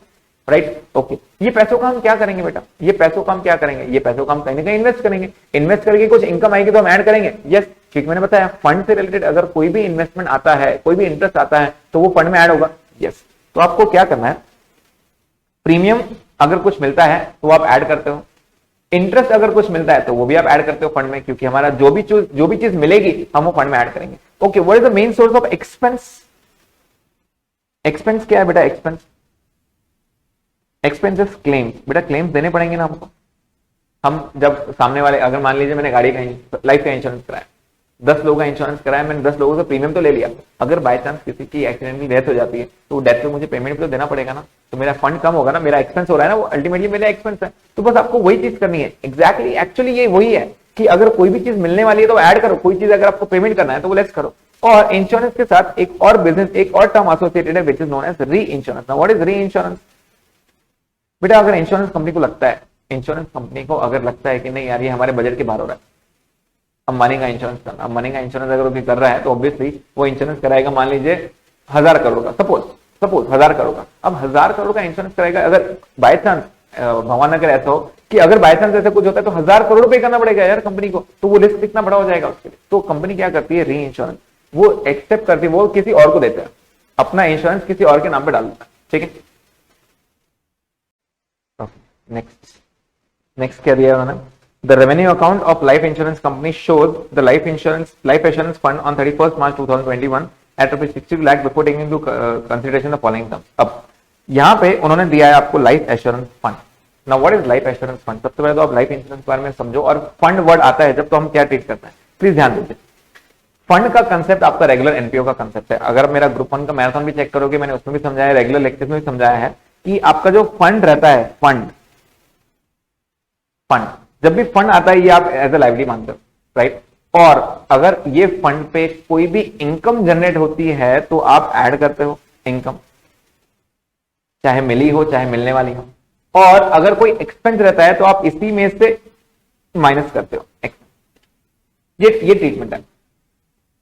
राइट। ओके, ये पैसों का हम क्या करेंगे बेटा? ये पैसों का हम क्या करेंगे? ये पैसों का हम कहीं ना कहीं इन्वेस्ट करेंगे। इन्वेस्ट करके कुछ इनकम आएगी तो हम ऐड करेंगे। यस, ठीक, मैंने बताया फंड से रिलेटेड अगर कोई भी इन्वेस्टमेंट आता है, कोई भी इंटरेस्ट आता है तो वो फंड में ऐड होगा। यस, तो आपको क्या करना है, प्रीमियम अगर कुछ मिलता है तो आप ऐड करते हो, इंटरेस्ट अगर कुछ मिलता है तो वो भी आप ऐड करते हो फंड में, क्योंकि हमारा जो भी चीज मिलेगी हम वो फंड में ऐड करेंगे। Okay, what is the main source of expense? Expense क्या है बेटा? Expenses claims. बेटा क्लेम्स देने पड़ेंगे ना हमको। हम जब सामने वाले, अगर मान लीजिए मैंने गाड़ी का लाइफ का इंश्योरेंस कराया, 10 लोगों का इंश्योरेंस कराया, मैंने 10 लोगों से प्रीमियम तो ले लिया, अगर बाय चांस किसी की एक्सीडेंटली डेथ हो जाती है तो डेथ पे मुझे पेमेंट भी तो देना पड़ेगा ना, तो मेरा फंड कम होगा ना, मेरा एक्सपेंस हो रहा है ना, वो अल्टीमेटली मेरा एक्सपेंस है। तो बस आपको वही चीज करनी है। एग्जैक्टली, एक्चुअली ये वही है कि अगर कोई भी चीज मिलने वाली है तो ऐड करो, कोई चीज अगर आपको पेमेंट करना है तो वो लेस करो। और इंश्योरेंस के साथ एक और बिजनेस, एक और टर्म एसोसिएटेड है विच इज नोन एज री इंश्योरेंस। नाउ व्हाट इज री इंश्योरेंस? बेटा अगर इंश्योरेंस कंपनी को लगता है, इंश्योरेंस कंपनी को अगर लगता है कि नहीं यार ये हमारे बजट के बाहर हो रहा है, अंबानी का इंश्योरेंस करना, अंबानी का इंश्योरेंस अगर कोई कर रहा है तो ऑब्वियसली वो इंश्योरेंस कराएगा, मान लीजिए 1000 करोड़ का, सपोज 1000 करोड़ का। अब 1000 करोड़ का इंश्योरेंस कराएगा, अगर बाय चांस भगवान अगर ऐसा हो कि अगर बाय चांस ऐसा कुछ होता है तो 1000 करोड़ पे करना पड़ेगा यार कंपनी को, तो वो रिस्क कितना बड़ा हो जाएगा उसके लिए। तो कंपनी क्या करती है, री इंश्योरेंस, वो एक्सेप्ट करती है, वो किसी और को देता है, अपना इंश्योरेंस किसी और के नाम पे डाल देता है, ठीक है। नेक्स्ट क्या दिया उन्होंने? The revenue account of life insurance company shows the life assurance fund on 31st March 2021 at ₹60 lakh before taking into consideration the following terms. अब यहाँ पे उन्होंने दिया है आपको life assurance fund. Now what is life assurance fund? सबसे पहले तो आप लाइफ इंश्योरेंस के बारे में समझो, और फंड वर्ड आता है जब तो हम क्या ट्रीट करते हैं, प्लीज ध्यान दीजिए। फंड का कंसेप्ट आपका रेगुलर एनपीओ का कंसेप्ट है। अगर मेरा ग्रुप 1 का मैराथन भी चेक करोगे, मैंने उसमें भी समझाया, रेगुलर लेक्चर में भी समझाया है कि आपका जो फंड रहता है, फंड जब भी फंड आता है ये आप एज ए लाइबिलिटी मानते हो, राइट। और अगर ये फंड पे कोई भी इनकम जनरेट होती है तो आप ऐड करते हो इनकम, चाहे मिली हो चाहे मिलने वाली हो, और अगर कोई एक्सपेंस रहता है तो आप इसी में से माइनस करते हो एक्सपेंस। ये ट्रीटमेंट है।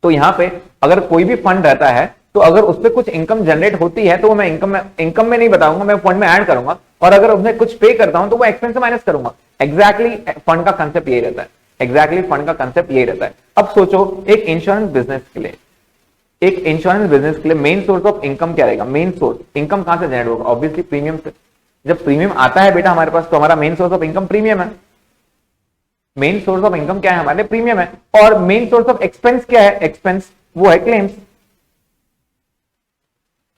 तो यहां पे अगर कोई भी फंड रहता है तो अगर उससे कुछ इनकम जनरेट होती है तो वो मैं इनकम में नहीं बताऊंगा, मैं फंड में ऐड करूंगा, और अगर उसमें कुछ पे करता हूं तो वो एक्सपेंस से माइनस करूंगा। एग्जैक्टली फंड का कंसेप्ट यही रहता है, एग्जैक्टली फंड का कंसेप्ट यही रहता है। अब सोचो एक इंश्योरेंस बिजनेस के लिए, एक इंश्योरेंस बिजनेस के लिए मेन सोर्स ऑफ इनकम क्या रहेगा? मेन सोर्स इनकम कहां से जनरेट होगा? ऑब्वियसली प्रीमियम से। जब प्रीमियम आता है बेटा हमारे पास तो हमारा main source of income premium है। मेन सोर्स ऑफ इनकम क्या है? हमारे प्रीमियम है। और मेन सोर्स ऑफ एक्सपेंस क्या है? एक्सपेंस वो है क्लेम्स।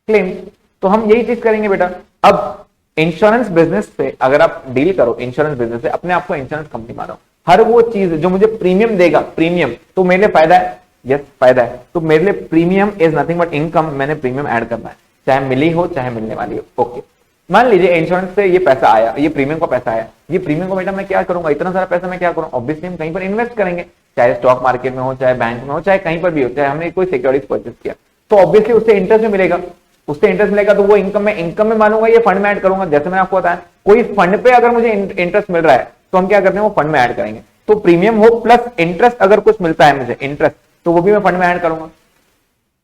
क्लेम्स तो हम यही चीज करेंगे बेटा। अब इंश्योरेंस बिजनेस से अगर आप डील करो, इंश्योरेंस बिजनेस से अपने आप को इंश्योरेंस कंपनी मानो, हर वो चीज जो मुझे प्रीमियम देगा, प्रीमियम तो मेरे लिए फायदा है। यस फायदा है। तो मेरे लिए premium is nothing but income. मैंने प्रीमियम ऐड करना है, चाहे मिली हो चाहे मिलने वाली हो। ओके, मान लीजिए इंश्योरेंस से ये पैसा आया, ये प्रीमियम का पैसा आया, ये प्रीमियम को बेटा मैं क्या करूंगा? इतना सारा पैसा मैं क्या करूं? ऑब्वियसली हम कहीं पर इन्वेस्ट करेंगे, चाहे स्टॉक मार्केट में हो, चाहे बैंक में हो, चाहे कहीं पर भी हो, चाहे हमने कोई सिक्योरिटीज परचेस किया तो ऑब्वियसली उससे इंटरेस्ट मिलेगा। उससे इंटरेस्ट मिलेगा तो वो इनकम में मानूंगा, ये फंड में ऐड करूंगा। जैसे मैंने आपको बताया कोई फंड पे अगर मुझे इंटरेस्ट मिल रहा है तो हम क्या करते हैं? वो फंड में ऐड करेंगे। तो प्रीमियम हो प्लस इंटरेस्ट अगर कुछ मिलता है मुझे इंटरेस्ट, तो वो भी मैं फंड में ऐड करूंगा।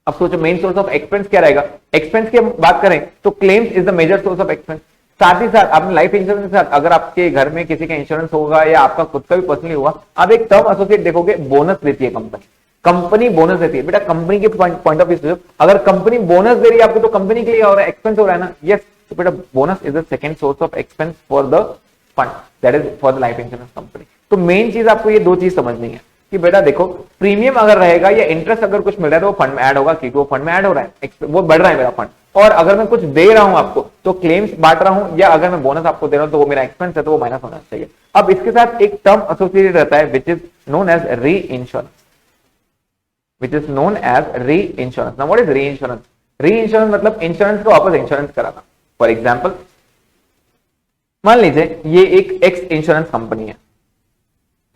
अब सोचो मेन सोर्स ऑफ एक्सपेंस क्या रहेगा? एक्सपेंस की बात करें तो claims is the major source of expense. साथ ही साथ अपने लाइफ इंश्योरेंस के साथ अगर आपके घर में किसी का इंश्योरेंस होगा या आपका खुद का भी पर्सनली होगा, आप एक टर्म एसोसिएट देखोगे, बोनस देती है कंपनी। कंपनी बोनस देती है बेटा। कंपनी के पॉइंट ऑफ व्यू से अगर कंपनी बोनस दे रही है आपको तो कंपनी के लिए हो रहा है, एक्सपेंस हो रहा है ना। यस, तो बेटा bonus is the second source of expense for the fund, that is for the life insurance company. तो मेन चीज आपको ये दो चीज समझनी है कि बेटा देखो प्रीमियम अगर रहेगा या इंटरेस्ट अगर कुछ मिल रहा है तो वो फंड में ऐड होगा, क्योंकि वो फंड में ऐड हो रहा है, वो बढ़ रहा है मेरा फंड। और अगर मैं कुछ दे रहा हूं आपको तो क्लेम्स बांट रहा हूं, या अगर मैं बोनस आपको दे रहा हूं तो वो मेरा एक्सपेंस है, तो वो माइनस होना चाहिए। अब इसके साथ एक टर्म एसोसिएटेड रहता है विच इज नोन एज री insurance, which is known as reinsurance. Now what is reinsurance? Reinsurance मतलब इंश्योरेंस को वापस इंश्योरेंस कराना। फॉर एग्जाम्पल मान लीजिए ये एक एक्स इंश्योरेंस कंपनी है,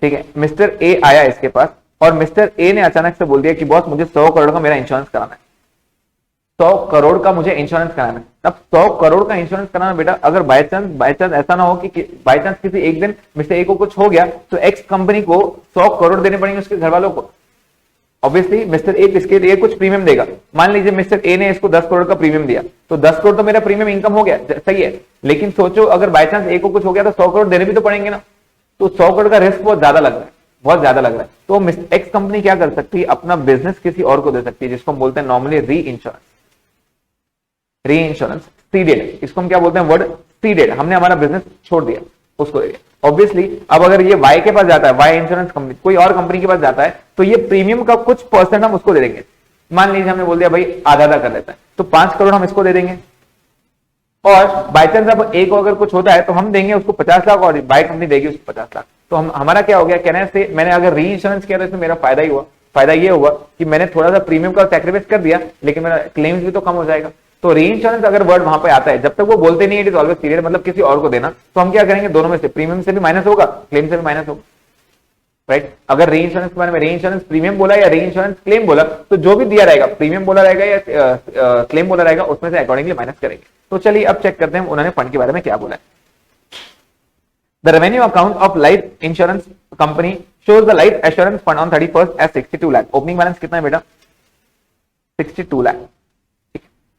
ठीक है। मिस्टर ए आया इसके पास और मिस्टर ए ने अचानक से बोल दिया कि बॉस मुझे 100 करोड़ का मेरा इंश्योरेंस कराना है, 100 करोड़ का मुझे इंश्योरेंस कराना है। अब 100 करोड़ का इंश्योरेंस कराना बेटा, अगर बाय चांस ऐसा ना हो कि बाय चांस किसी एक दिन मिस्टर ए को कुछ हो गया तो एक्स कंपनी को 100 करोड़ देने पड़ेंगे उसके घर वालों को। ऑब्वियसली मिस्टर ए इसके लिए कुछ प्रीमियम देगा। मान लीजिए मिस्टर ए ने इसको 10 करोड़ का प्रीमियम दिया तो 10 करोड़ तो मेरा प्रीमियम इनकम हो गया, सही है। लेकिन सोचो अगर बाय चांस ए को कुछ हो गया तो 100 करोड़ देने भी तो पड़ेंगे ना। तो 100 करोड़ का रिस्क बहुत ज्यादा लग रहा है, बहुत ज्यादा लग रहा है। तो एक्स कंपनी क्या कर सकती है? अपना बिजनेस किसी और को दे सकती है, जिसको हम बोलते हैं नॉर्मली री इंश्योरेंस। री इंश्योरेंस सीडेड, इसको हम क्या बोलते हैं? Word seeded. हमने हमारा बिजनेस छोड़ दिया, उसको दे दिया। ऑब्वियसली अब अगर ये वाई के पास जाता है, वाई इंश्योरेंस कंपनी कोई और कंपनी के पास जाता है तो ये प्रीमियम का कुछ परसेंट हम उसको दे देंगे। मान लीजिए हमने बोल दिया भाई आधा आधा कर लेता है, तो 5 करोड़ हम इसको दे देंगे। और बाई चांस अब एक अगर कुछ होता है तो हम देंगे उसको 50 लाख और बाई कंपनी देगी उसको 50 लाख। तो हमारा क्या हो गया? कहने से मैंने अगर री इंश्योरेंस किया तो इसमें मेरा फायदा ही हुआ। फायदा ये हुआ कि मैंने थोड़ा सा प्रीमियम का सैक्रिफाइस कर दिया, लेकिन मेरा क्लेम्स भी तो कम हो जाएगा। तो री इंश्योरेंस अगर वर्ड वहां पे आता है, जब तक वो बोलते नहीं इट इज ऑलवेज सीरियस, मतलब किसी और को देना, तो हम क्या करेंगे? दोनों में से प्रीमियम से भी माइनस होगा, क्लेम से भी माइनस होगा, राइट। अगर री इंश्योरेंस के बारे में री इंश्योरेंस प्रीमियम बोला या री इंश्योरेंस क्लेम बोला तो जो भी दिया रहेगा, प्रीमियम बोला रहेगा या क्लेम बोला रहेगा, उसमें से अकॉर्डिंगली माइनस करेंगे। तो चलिए अब चेक करते हैं उन्होंने फंड के बारे में क्या बोला है। The revenue account of life insurance company shows the life assurance fund on 31st as 62 lakh. Opening balance कितना है बेटा? 62 लाख।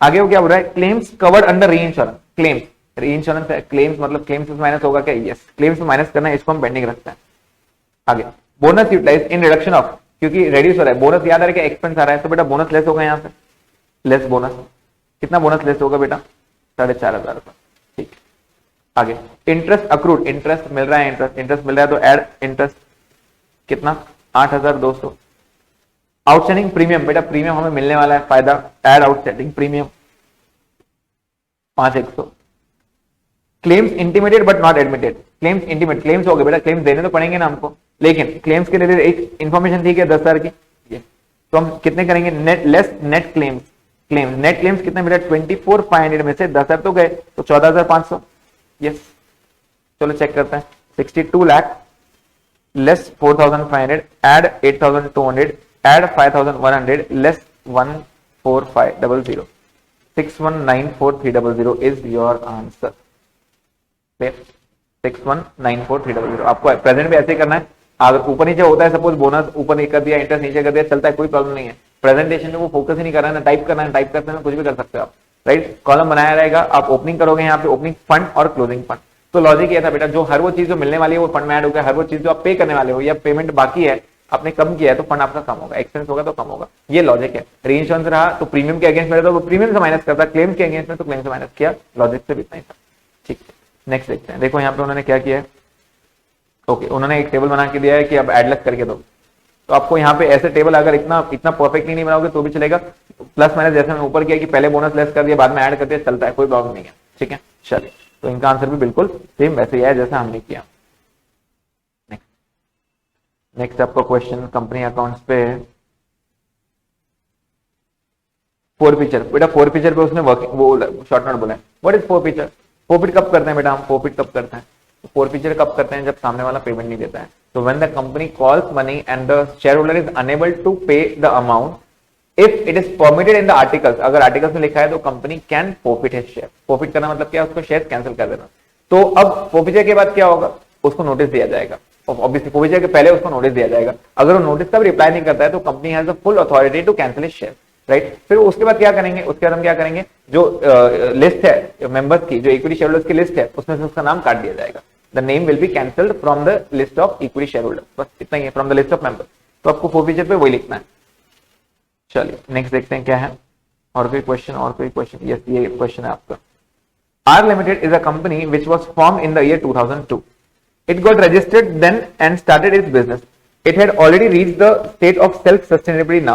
आगे वो क्या बोल रहा है? क्लेम्स कवर्ड अंडर री इंश्योरेंस। क्लेम्स, री इंश्योरेंस है, क्लेम्स मतलब क्लेम्स में माइनस होगा क्या? यस, क्लेम्स में माइनस करना है, इसको हम पेंडिंग रखते हैं। आगे bonus utilize in reduction of, क्योंकि रेड्यूस हो रहा है बोनस, याद आ रहा है कि एक्सपेंस आ रहा है तो बेटा बोनस लेस होगा। यहाँ से लेस बोनस, कितना बोनस लेस होगा बेटा? 4,500 रुपए, ठीक। आगे इंटरेस्ट अक्रूड, इंटरेस्ट मिल रहा है, इंटरेस्ट मिल रहा है तो एड इंटरेस्ट कितना? 8,200। आउटस्टैंडिंग प्रीमियम, बेटा प्रीमियम हमें मिलने वाला है, फायदा add outstanding premium 5,100। Claims intimated but not admitted, claims intimate, claims हो गए बेटा, क्लेम्स देने तो पड़ेंगे ना हमको, लेकिन क्लेम्स के लिए एक इंफॉर्मेशन थी कि 10,000 की, तो हम कितने करेंगे? Net less net claims. Claims net claims कितने बेटा? 24,500 में से 10,000 तो गए तो 14,500। यस, चलो चेक करते हैं। 62 lakh less 4,500 add 8,200 add 5,100 less 14500 6194,300 is your answer. 6194,300। आपको प्रेजेंट भी ऐसे ही करना है। अगर ऊपर नीचे होता है, सपोज बोनस ऊपर नहीं कर दिया, इंटरेस्ट नीचे कर दिया, चलता है, कोई प्रॉब्लम नहीं है। प्रेजेंटेशन में वो फोकस ही नहीं कर रहा है ना, टाइप करना है, टाइप करते हैं कुछ भी कर सकते हो आप, राइट। कॉलम बनाया रहेगा, आप ओपनिंग करोगे, यहाँ पे ओपनिंग फंड और क्लोजिंग फंड। तो लॉजिक ये था बेटा, जो हर वो चीज जो मिलने वाली है वो फंड में ऐड होगा, हर वो चीज जो आप पे करने वाले हो या पेमेंट बाकी है आपने कम किया है तो फंड आपका कम होगा, एक्सपेंस होगा तो कम होगा, ये लॉजिक है। री इंश्योरेंस रहा तो प्रीमियम के अगेंस्ट में तो प्रीमियम से माइनस करता, क्लेम के अगेंस्ट में तो क्लेम से माइनस किया, लॉजिक से भी इतना ही था। ठीक है, नेक्स्ट देखते हैं। देखो यहाँ पे उन्होंने क्या किया है, ओके, उन्होंने एक टेबल बना के दिया है कि अब एड लेस करके दो। तो आपको यहाँ पे ऐसे टेबल अगर इतना परफेक्टली नहीं बनाओगे तो भी चलेगा, प्लस माइनस जैसे मैंने ऊपर किया कि पहले बोनस लेस कर दिया बाद में ऐड कर दिया, चलता है, कोई प्रॉब्लम नहीं है। ठीक है, चलिए, तो इनका आंसर भी बिल्कुल सेम वैसे ही है जैसा हमने किया। नेक्स्ट आपका क्वेश्चन कंपनी अकाउंट्स पे फोर पिक्चर। बेटा फोर पिक्चर पे उसने वर्किंग वो शॉर्ट नोट बोला है। What is four picture? Forfeit कब करते हैं बेटा हम? फोरफिट कब करते हैं? फोर पिक्चर कब करते हैं? जब सामने वाला पेमेंट नहीं देता है। तो when the company calls money and the share holder is unable to pay the amount if it is permitted in the articles, अगर आर्टिकल्स में लिखा है तो company can forfeit his share. Forfeit करना मतलब क्या? उसको शेयर कैंसिल कर देना। तो अब फोरफिचर के बाद क्या होगा? उसको नोटिस दिया जाएगा, ऑब्वियसली फोरफिचर के पहले उसको नोटिस दिया जाएगा। अगर वो नोटिस का भी रिप्लाई नहीं करता है तो company has the full authority to cancel his share, right. फिर उसके बाद क्या करेंगे? उसके बाद हम क्या करेंगे, जो लिस्ट है मेंबर्स की, जो इक्विटी शेयर होल्डर्स की लिस्ट है, उसमें से उसका नाम काट दिया जाएगा। The name will be cancelled from the list of equity share holders, बस इतना ही है, from the list of members. तो आपको फोरफिचर पे वही लिखना है। चलिए नेक्स्ट देखते हैं क्या है। और कोई क्वेश्चन? और कोई क्वेश्चन? यस, ये क्वेश्चन है आपका। R limited is a company which was form in the year 2002. It got registered then and started its business. It had already reached the state of self-sustainability now.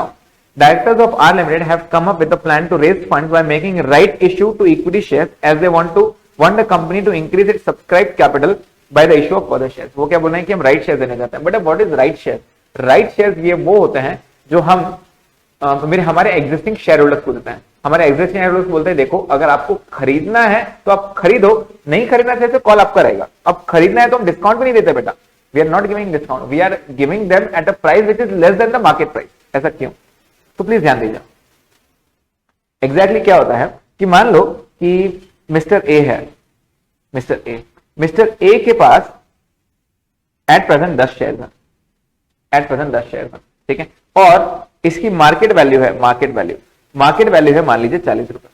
Directors of R Limited have come up with a plan to raise funds by making right issue to equity shares as they want the company to increase its subscribed capital by the issue of further shares. वो क्या बोल रहे हैं कि हम right share देने जाते हैं। But what is right share? Right share ये वो होते हैं जो हम हमारे एग्जिस्टिंग शेयर होल्डर्स को देते हैं। हमारे एग्जिस्टिंग शेयर होल्डर्स बोलते हैं देखो अगर आपको खरीदना है तो आप खरीदो, नहीं खरीदना चाहिए तो कॉल आपका रहेगा। अब खरीदना है तो हम डिस्काउंट भी नहीं देते बेटा, we are not giving discount, we are giving them at a price which is less than the market price. ऐसा क्यों? तो प्लीज ध्यान दीजिए। एग्जैक्टली क्या होता है कि मान लो कि मिस्टर ए है, मिस्टर ए के पास एट प्रेजेंट 10 शेयर है, एट प्रेजेंट 10 शेयर है, ठीक है, और इसकी मार्केट वैल्यू है, मार्केट वैल्यू है मान लीजिए 40 रुपए,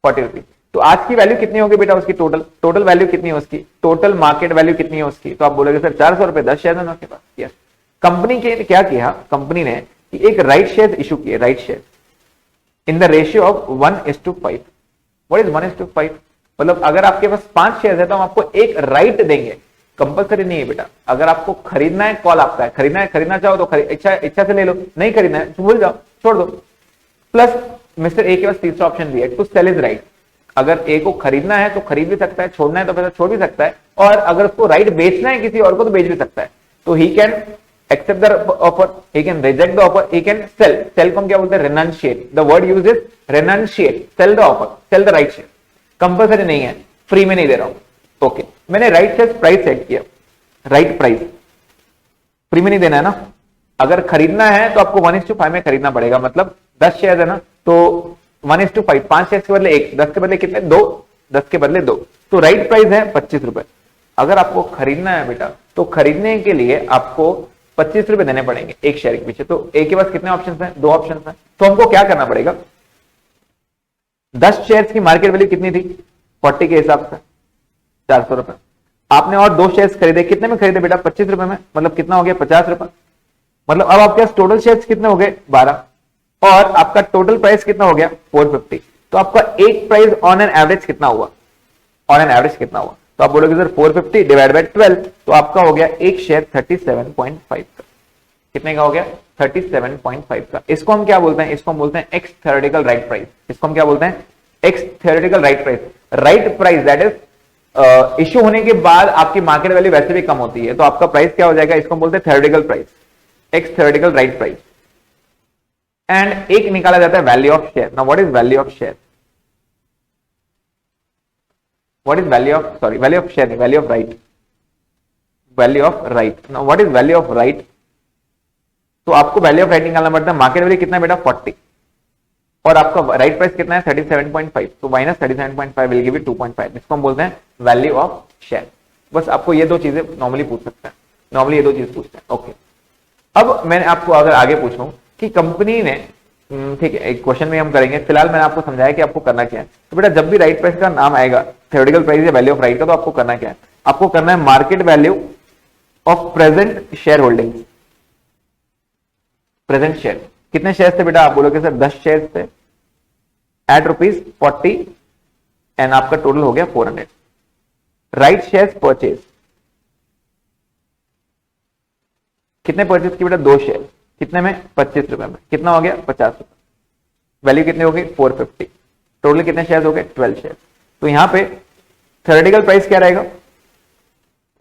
40 रुपीज। तो आज की वैल्यू कितनी होगी बेटा उसकी? टोटल वैल्यू कितनी है उसकी? टोटल मार्केट वैल्यू कितनी है उसकी? तो आप बोलोगे सर 400 रुपए, 10 शेयर है उसके पास। यस, कंपनी के क्या किया? कंपनी ने कि एक राइट शेयर इशू किए, right share in the ratio of 1:5। What is 1:5? मतलब अगर आपके पास 5 शेयर है तो हम आपको एक राइट देंगे, कंपलसरी नहीं है बेटा। अगर आपको खरीदना है कॉल आपका है, खरीदना चाहो तो इच्छा से ले लो, नहीं खरीदना है तो भूल जाओ, छोड़ दो। प्लस मिस्टर ए के पास तीसरा ऑप्शन दिया है, टू सेल इज राइट। अगर ए को खरीदना है तो खरीद भी सकता है, छोड़ना है तो पैसा छोड़ भी सकता है, और अगर उसको राइट बेचना है किसी और को तो बेच भी सकता है। तो he can accept the offer, he can reject the offer, he can sell. Sell को हम क्या बोलते हैं? Renunciate. The word use is renunciate. Sell the offer, sell the right share. Compulsory नहीं है, फ्री में नहीं दे रहा हूं। ओके, मैंने राइट शेयर प्राइस सेट किया, राइट प्राइस, फ्री में नहीं देना है ना। अगर खरीदना है तो आपको 1:5 में खरीदना पड़ेगा, मतलब 10 शेयर है ना, तो 1:5, 5 शेयर के बदले 1, 10 के बदले कितने? 2, 10 के बदले 2। तो राइट प्राइस है 25 रुपए। अगर आपको खरीदना है बेटा तो खरीदने के लिए आपको 25 रुपए देने पड़ेंगे एक शेयर के पीछे। तो ए के पास कितने ऑप्शन है? 2 ऑप्शन है। तो हमको क्या करना पड़ेगा? 10 शेयर की मार्केट वैल्यू कितनी थी? 40 के हिसाब से 400 रुपए। आपने और 2 शेयर्स खरीदे, कितने में खरीदे बेटा? 25 रुपए में, मतलब कितना हो गया? 50 रुपए। मतलब अब आपके पास टोटल शेयर्स कितने हो गए? 12, और आपका टोटल प्राइस कितना हो गया? 450। तो आपका एक प्राइस ऑन एन एवरेज कितना हुआ? ऑन एन एवरेज कितना हुआ? तो आप बोलोगे सर 450 डिवाइड बाय 12, तो आपका हो गया एक शेयर 37.5 का। कितने का हो गया? 37.5 का। इसको हम क्या बोलते हैं? इसको हम बोलते हैं एक्स थ्योरेटिकल राइट प्राइस। इसको हम क्या बोलते हैं? X theoretical right price. Right price that is issue होने के बाद आपकी मार्केट वैल्यू वैसे भी कम होती है, तो आपका प्राइस क्या हो जाएगा? इसको हम बोलते हैं theoretical price, ex theoretical right price. And एक निकाला जाता है value of share. Now what is value of share? What is value of, sorry value of share नहीं, value of right, value of right. Now what is value of right? तो आपको value of right निकालना पड़ता है। Market value कितना बेटा? 40, और आपका राइट प्राइस कितना है 37.5, तो माइनस 37.5 विल गिव यू 2.5, इसको हम बोलते हैं वैल्यू ऑफ शेयर। बस आपको ये दो चीजें नॉर्मली पूछ सकते हैं, नॉर्मली ये दो चीज पूछते हैं। ओके, अब मैंने आपको अगर आगे पूछूं कि कंपनी ने, ठीक है, एक क्वेश्चन में हम करेंगे, फिलहाल मैंने आपको समझाया कि आपको करना क्या है। तो बेटा जब भी राइट प्राइस का नाम आएगा, थ्योरेटिकल प्राइस या वैल्यू ऑफ राइट का, तो आपको करना क्या है, आपको करना है market value of present share holding. Present share कितने शेयर थे बेटा, आप बोलोगे सर 10 शेयर थे एट ₹40 एंड आपका टोटल हो गया 400। राइट शेयर परचेज, कितने परचेज की बेटा, 2 शेयर, कितने में, 25 रुपए में, कितना हो गया 50 रुपए, वैल्यू कितनी हो गई 450, टोटल कितने शेयर हो गए 12 शेयर। तो यहां पे थ्योरेटिकल प्राइस क्या रहेगा,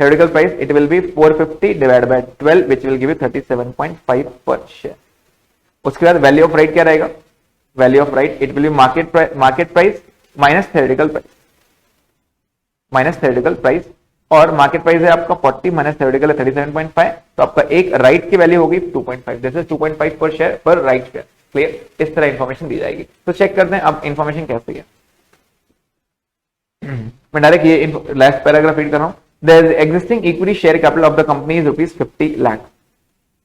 theoretical price it will B 450 divide by 12 which will give you 37.5 पर शेयर। उसके बाद वैल्यू ऑफ राइट क्या रहेगा, value of right it will B market price minus theoretical price, minus theoretical price, और market price है आपका 40 minus theoretical है 37.5, तो आपका एक राइट की वैल्यू होगी 2.5, दिस इज 2.5 पर शेयर पर राइट शेयर। क्लियर, इस तरह इंफॉर्मेशन दी जाएगी। तो चेक करते हैं अब इंफॉर्मेशन कैसे है। मैं डायरेक्ट ये लास्ट पैराग्राफ रीड कर रहा हूं। There is existing equity share capital of the company is ₹50 lakh.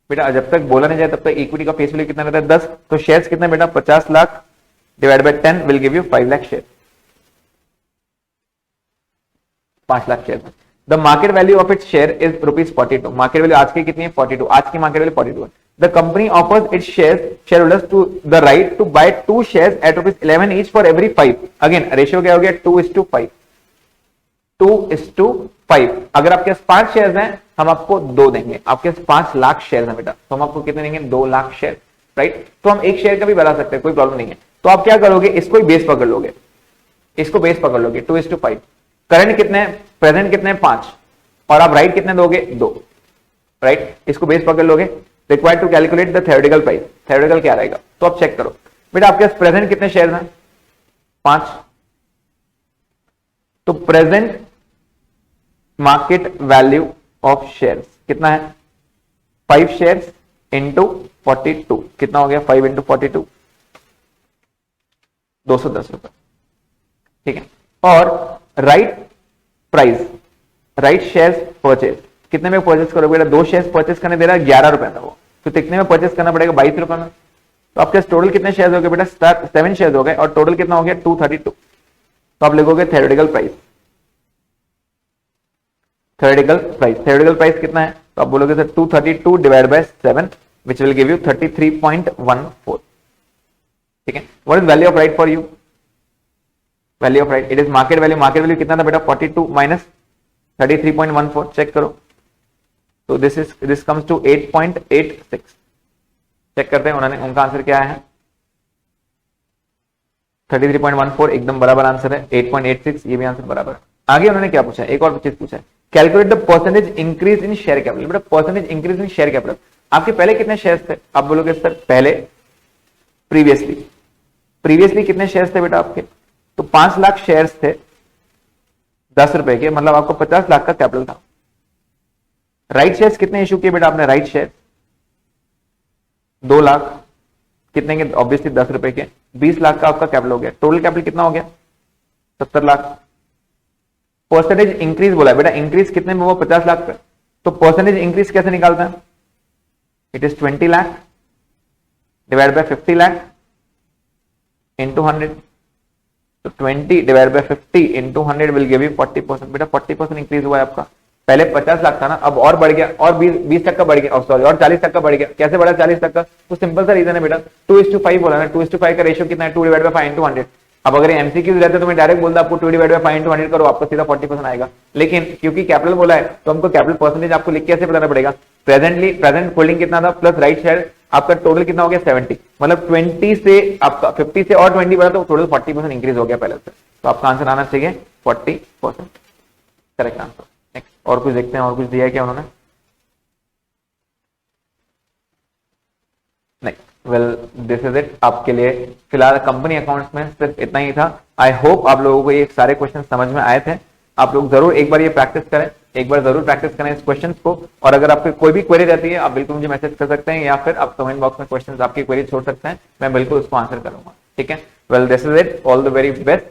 बेटा जब तक बोला नहीं जाए तब तक इक्विटी का फेस वैल्यू कितना रहता है 10, तो शेयर्स कितने बेटा 50 lakh divide by 10 will give you 5 lakh share, 5 lakh share. The market value of its share is ₹42। Market value आज की कितनी है 42, आज की मार्केट वैल्यू 42 है। The company offers its share holders to the right to buy 2 shares at ₹11 each for every 5। Again ratio क्या हो गया 2:5, 2:5। अगर आपके पास 5 शेयर्स हैं हम आपको 2 देंगे, आपके पास 5 लाख शेयर्स हैं बेटा, तो हम आपको कितने देंगे 2 लाख शेयर, राइट। तो हम एक शेयर का भी बढ़ा सकते हैं, कोई प्रॉब्लम नहीं है। तो आप क्या करोगे, इसको ही बेस पकड़ लोगे, इसको बेस पकड़ लोगे 2:5। करंट कितने, प्रेजेंट कितने 5, और आप राइट कितने दोगे 2, राइट। इसको बेस पकड़ लोगे। Required to calculate the theoretical price, theoretical क्या रहेगा, तो आप चेक करो बेटा आपके पास प्रेजेंट कितने शेयर हैं 5, तो present market value of shares कितना है 5 शेयर्स इंटू 42, कितना हो गया 5 इंटू 42, 210 रुपए, ठीक है। और right price, right shares purchase, कितने में परचेज करोगे बेटा, 2 शेयर्स परचेज करने दे रहा है 11 रुपए में, वो तो कितने में परचेज करना पड़ेगा 22 रुपए में। तो आपके टोटल कितने शेयर्स हो गए बेटा 7 शेयर्स हो गए, और टोटल कितना हो गया 232। तो आप लिखोगे theoretical price, theoretical price, theoretical price कितना है, तो आप बोलोगे sir 232 divide by 7 which will give you 33.14, ठीक है। What is value of right for you, value of right it is market value, market value कितना था बेटा 42 माइनस 33.14, चेक करो, तो दिस कम्स टू 8.86। चेक करते हैं उन्होंने, उनका आंसर क्या है 33.14 एकदम बराबर आंसर है, 8.86 ये भी आंसर बराबर है। आगे उन्होंने क्या पूछा है, एक और चीज पूछा है, calculate the percentage increase in share capital. बेटा percentage increase in share capital, आपके पहले कितने शेयर्स थे, आप बोलोगे सर पहले प्रीवियसली कितने शेयर्स थे बेटा आपके, तो 5 लाख शेयर्स थे 10 रुपए के, मतलब आपको 50 लाख का कैपिटल था। राइट शेयर्स कितने इशू किए बेटा आपने, राइट शेयर 2 लाख, कितने के ऑब्वियसली 10 रुपए के, 20 लाख का आपका कैपिटल हो गया, टोटल कैपिटल कितना हो गया 70 लाख। परसेंटेज इंक्रीज बोला बेटा, इंक्रीज कितने में, वो 50 लाख पे, तो परसेंटेज इंक्रीज कैसे निकालते हैं, it is 20 lakh divide by 50 lakh into 100, तो 20 divide by 50 into 100 will give you 40%। बेटा 40% इंक्रीज हुआ है आपका, पहले 50 लाख था ना, अब और बढ़ गया, और 20 तक का बढ़ गया, सॉरी और 40 तक का बढ़ गया। कैसे बढ़ा 40 तक का, तो सिंपल सा रीजन है बेटा, 2:5 बोला ना, 2:5 का रेशियो कितना है 2 डिवाइड बाय 5 इंटू 100। अब अगर एमसीक्यूज रहते तो मैं डायरेक्ट बोलता आपको 2 डिवाइड बाय 5 इंटू 100 करो, आपको सीधा 40% आएगा। लेकिन क्योंकि कैपिटल बोला है तो हमको कैपिटल परसेंटेज आपको लिख के ऐसे बताना पड़ेगा, प्रेजेंट होल्डिंग कितना था प्लस राइट शेयर, आपका टोटल कितना हो गया 70, मतलब 20 से आपका 50 से और 20 बढ़ा तो टोटल 40% इंक्रीज हो गया पहले से। तो आपका आंसर आना चाहिए 40%, करेक्ट आंसर। नेक्स्ट और कुछ देखते हैं, और कुछ दिया है क्या उन्होंने, नहीं, वेल दिस इज इट आपके लिए फिलहाल कंपनी अकाउंट्स में सिर्फ इतना ही था। आई होप आप लोगों को ये सारे क्वेश्चन समझ में आए थे। आप लोग जरूर एक बार ये प्रैक्टिस करें, एक बार जरूर प्रैक्टिस करें इस क्वेश्चंस को, और अगर आपकी कोई भी क्वेरी रहती है आप बिल्कुल मुझे मैसेज कर सकते हैं, या फिर आप कमेंट बॉक्स में क्वेश्चंस आपकी क्वेरी छोड़ सकते हैं, मैं बिल्कुल उसको आंसर करूंगा। ठीक है, well this is it, all the very best.